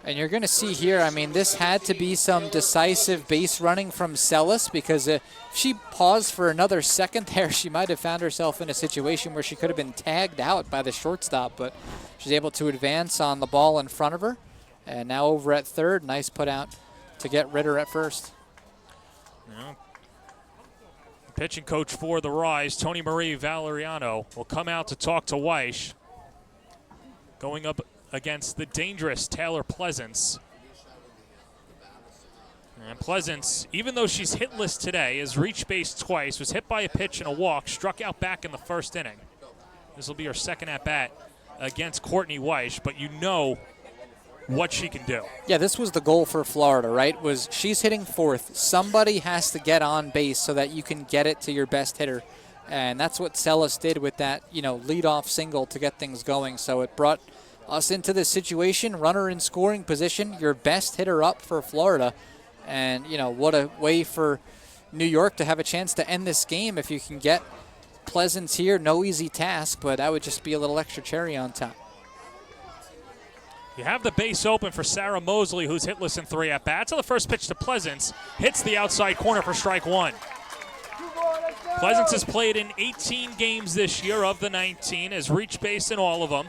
And you're going to see here, I mean, this had to be some decisive base running from Sellis, because if she paused for another second there, she might have found herself in a situation where she could have been tagged out by the shortstop, but she's able to advance on the ball in front of her. And now over at third, nice put out to get Ritter at first. Yeah. Pitching coach for the Rise, Tony Marie Valeriano, will come out to talk to Weish. Going up against the dangerous Taylor Pleasance. And Pleasance, even though she's hitless today, has reached base twice, was hit by a pitch and a walk, struck out back in the first inning. This will be her second at-bat against Courtney Weish, but you know what she can do. Yeah, this was the goal for Florida, right? Was she's hitting fourth. Somebody has to get on base so that you can get it to your best hitter. And that's what Sellis did with that, leadoff single to get things going. So it brought us into this situation, runner in scoring position, your best hitter up for Florida. And, what a way for New York to have a chance to end this game if you can get Pleasance here. No easy task, but that would just be a little extra cherry on top. You have the base open for Sarah Mosley, who's hitless in 3 at-bats. So the first pitch to Pleasance hits the outside corner for strike one. Pleasance has played in 18 games this year of the 19, has reached base in all of them.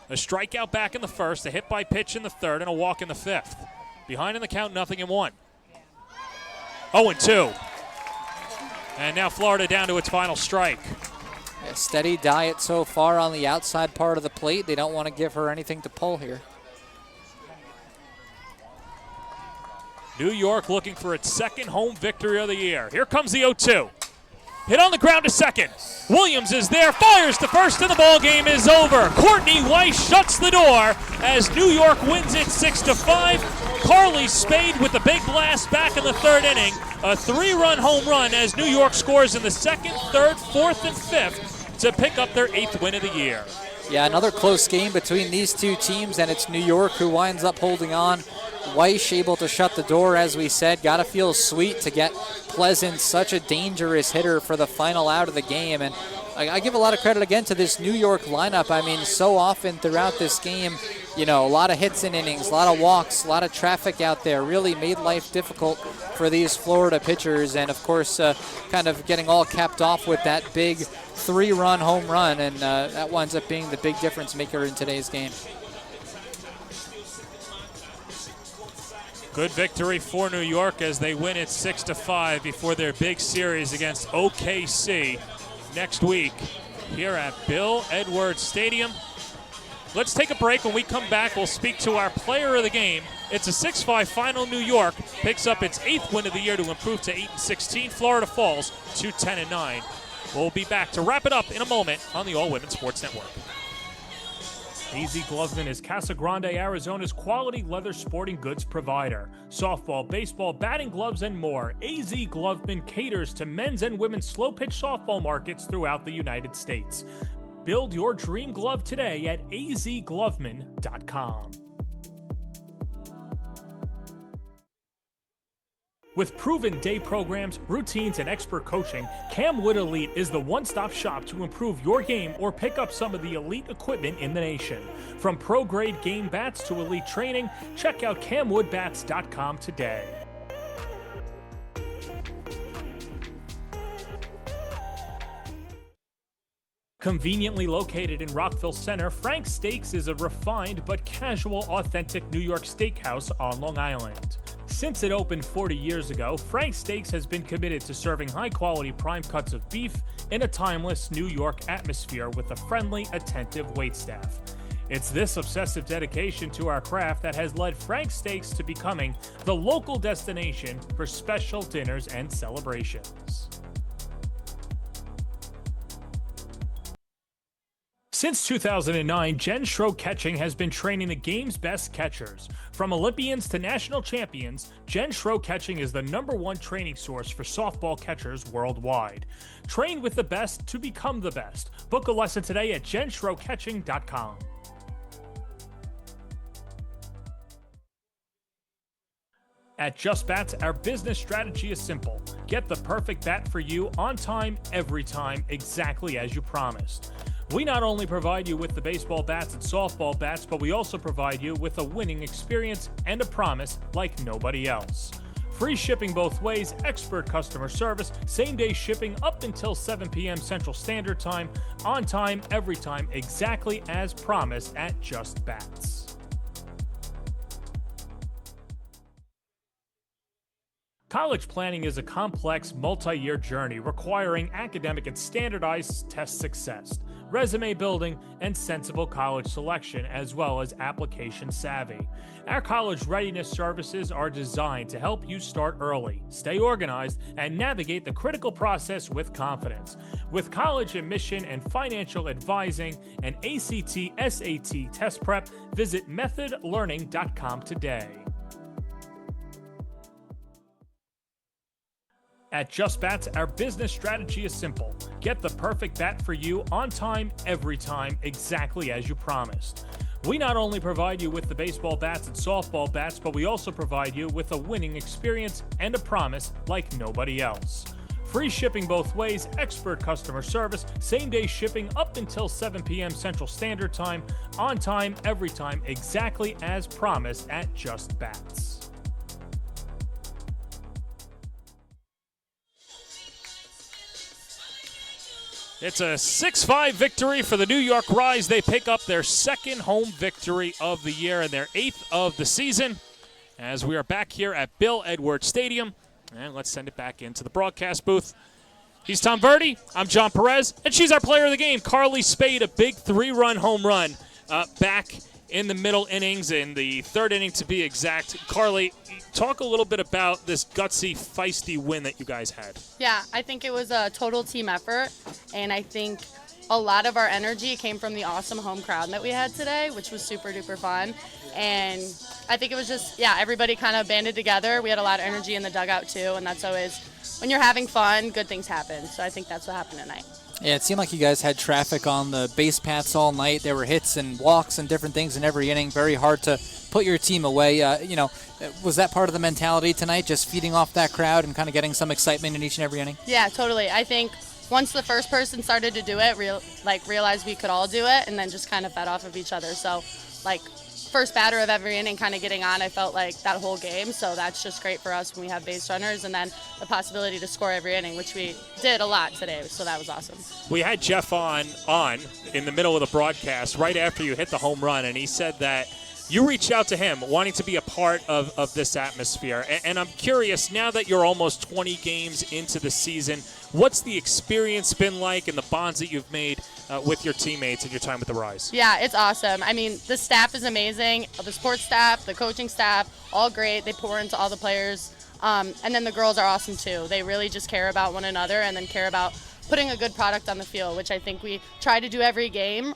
A strikeout back in the first, a hit by pitch in the third, and a walk in the fifth. Behind in the count, 0-1. 0-2. And now Florida down to its final strike. A steady diet so far on the outside part of the plate. They don't want to give her anything to pull here. New York looking for its second home victory of the year. Here comes the 0-2. Hit on the ground to second. Williams is there, fires to first, and the ball game is over. Courtney Weish shuts the door as New York wins it 6-5. Carly Spade with the big blast back in the third inning. A 3-run home run as New York scores in the second, third, fourth, and fifth to pick up their 8th win of the year. Yeah, another close game between these two teams, and it's New York who winds up holding on. Weish able to shut the door, as we said. Got to feel sweet to get Pleasance, such a dangerous hitter, for the final out of the game. And I give a lot of credit again to this New York lineup. I mean, so often throughout this game, a lot of hits in innings, a lot of walks, a lot of traffic out there. Really made life difficult for these Florida pitchers. And, of course, kind of getting all capped off with that big 3-run home run. And that winds up being the big difference maker in today's game. Good victory for New York as they win it 6-5 before their big series against OKC next week here at Bill Edwards Stadium. Let's take a break. When we come back, we'll speak to our player of the game. It's a 6-5 final. New York picks up its 8th win of the year to improve to 8-16. Florida falls to 10-9. We'll be back to wrap it up in a moment on the All Women Sports Network. AZ Gloveman is Casa Grande, Arizona's quality leather sporting goods provider. Softball, baseball, batting gloves, and more. AZ Gloveman caters to men's and women's slow-pitch softball markets throughout the United States. Build your dream glove today at azgloveman.com. With proven day programs, routines, and expert coaching, Camwood Elite is the one-stop shop to improve your game or pick up some of the elite equipment in the nation. From pro-grade game bats to elite training, check out CamwoodBats.com today. Conveniently located in Rockville Center, Frank's Steaks is a refined but casual, authentic New York steakhouse on Long Island. Since it opened 40 years ago, Frank's Steaks has been committed to serving high-quality prime cuts of beef in a timeless New York atmosphere with a friendly, attentive waitstaff. It's this obsessive dedication to our craft that has led Frank's Steaks to becoming the local destination for special dinners and celebrations. Since 2009, Jen Schroe Catching has been training the game's best catchers. From Olympians to national champions, Jen Schroe Catching is the #1 training source for softball catchers worldwide. Train with the best to become the best. Book a lesson today at jenschroecatching.com. At Just Bats, our business strategy is simple. Get the perfect bat for you on time, every time, exactly as you promised. We not only provide you with the baseball bats and softball bats, but we also provide you with a winning experience and a promise like nobody else. Free shipping both ways, expert customer service, same-day shipping up until 7 p.m. Central Standard Time, on time, every time, exactly as promised at Just Bats. College planning is a complex, multi-year journey requiring academic and standardized test success, resume building, and sensible college selection, as well as application savvy. Our college readiness services are designed to help you start early, stay organized, and navigate the critical process with confidence. With college admission and financial advising and ACT, SAT test prep, visit methodlearning.com today. At Just Bats, our business strategy is simple. Get the perfect bat for you on time, every time, exactly as you promised. We not only provide you with the baseball bats and softball bats, but we also provide you with a winning experience and a promise like nobody else. Free shipping both ways, expert customer service, same-day shipping up until 7 p.m. Central Standard Time, on time, every time, exactly as promised at Just Bats. It's a 6-5 victory for the New York Rise. They pick up their second home victory of the year and their 8th of the season. As we are back here at Bill Edwards Stadium, and let's send it back into the broadcast booth. He's Tom Verdi, I'm John Perez, and she's our player of the game, Carly Spade, a big 3-run home run back in the middle innings, in the third inning to be exact. Carly, talk a little bit about this gutsy, feisty win that you guys had. Yeah, I think it was a total team effort, and I think a lot of our energy came from the awesome home crowd that we had today, which was super duper fun. And I think it was just, everybody kind of banded together. We had a lot of energy in the dugout too, and that's always, when you're having fun, good things happen. So I think that's what happened tonight. Yeah, it seemed like you guys had traffic on the base paths all night. There were hits and walks and different things in every inning. Very hard to put your team away. Was that part of the mentality tonight, just feeding off that crowd and kind of getting some excitement in each and every inning? Yeah, totally. I think once the first person started to do it, realized we could all do it, and then just kind of fed off of each other. So, first batter of every inning kind of getting on, I felt like that whole game. So that's just great for us when we have base runners, and then the possibility to score every inning, which we did a lot today. So that was awesome. We had Jeff on in the middle of the broadcast right after you hit the home run, and he said that you reached out to him wanting to be a part of this atmosphere. And I'm curious, now that you're almost 20 games into the season, what's the experience been like and the bonds that you've made with your teammates in your time with the Rise? Yeah, it's awesome. I mean, the staff is amazing. The sports staff, the coaching staff, all great. They pour into all the players. And then the girls are awesome too. They really just care about one another and then care about putting a good product on the field, which I think we try to do every game.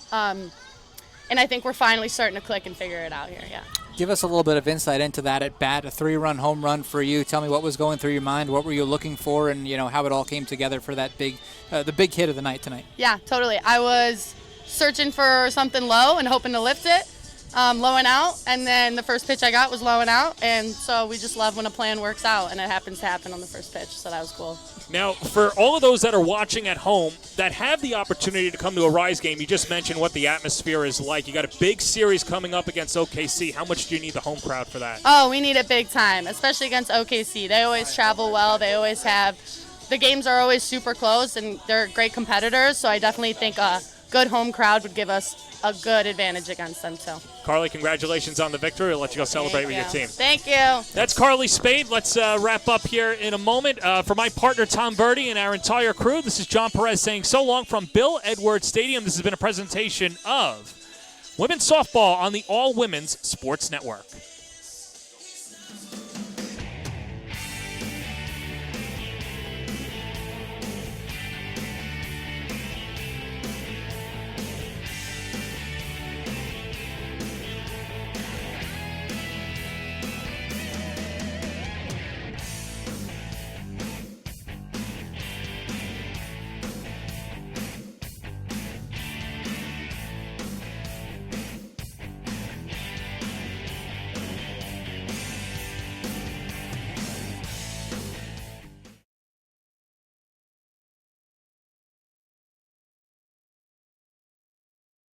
And I think we're finally starting to click and figure it out here, yeah. Give us a little bit of insight into that at bat, a 3-run home run for you. Tell me what was going through your mind, what were you looking for, and how it all came together for that the big hit of the night tonight. Yeah, totally. I was searching for something low and hoping to lift it, low and out, and then the first pitch I got was low and out, and so we just love when a plan works out, and it happens to happen on the first pitch, so that was cool. Now, for all of those that are watching at home that have the opportunity to come to a Rise game, you just mentioned what the atmosphere is like. You got a big series coming up against OKC. How much do you need the home crowd for that? Oh, we need it big time, especially against OKC. They always travel well. They always have – the games are always super close, and they're great competitors, so I definitely think a good home crowd would give us a good advantage against them, too. Carly, congratulations on the victory. We'll let you go celebrate with your team. Thank you. That's Carly Spade. Let's wrap up here in a moment. For my partner, Tom Verdi, and our entire crew, this is John Perez saying so long from Bill Edwards Stadium. This has been a presentation of Women's Softball on the All Women's Sports Network.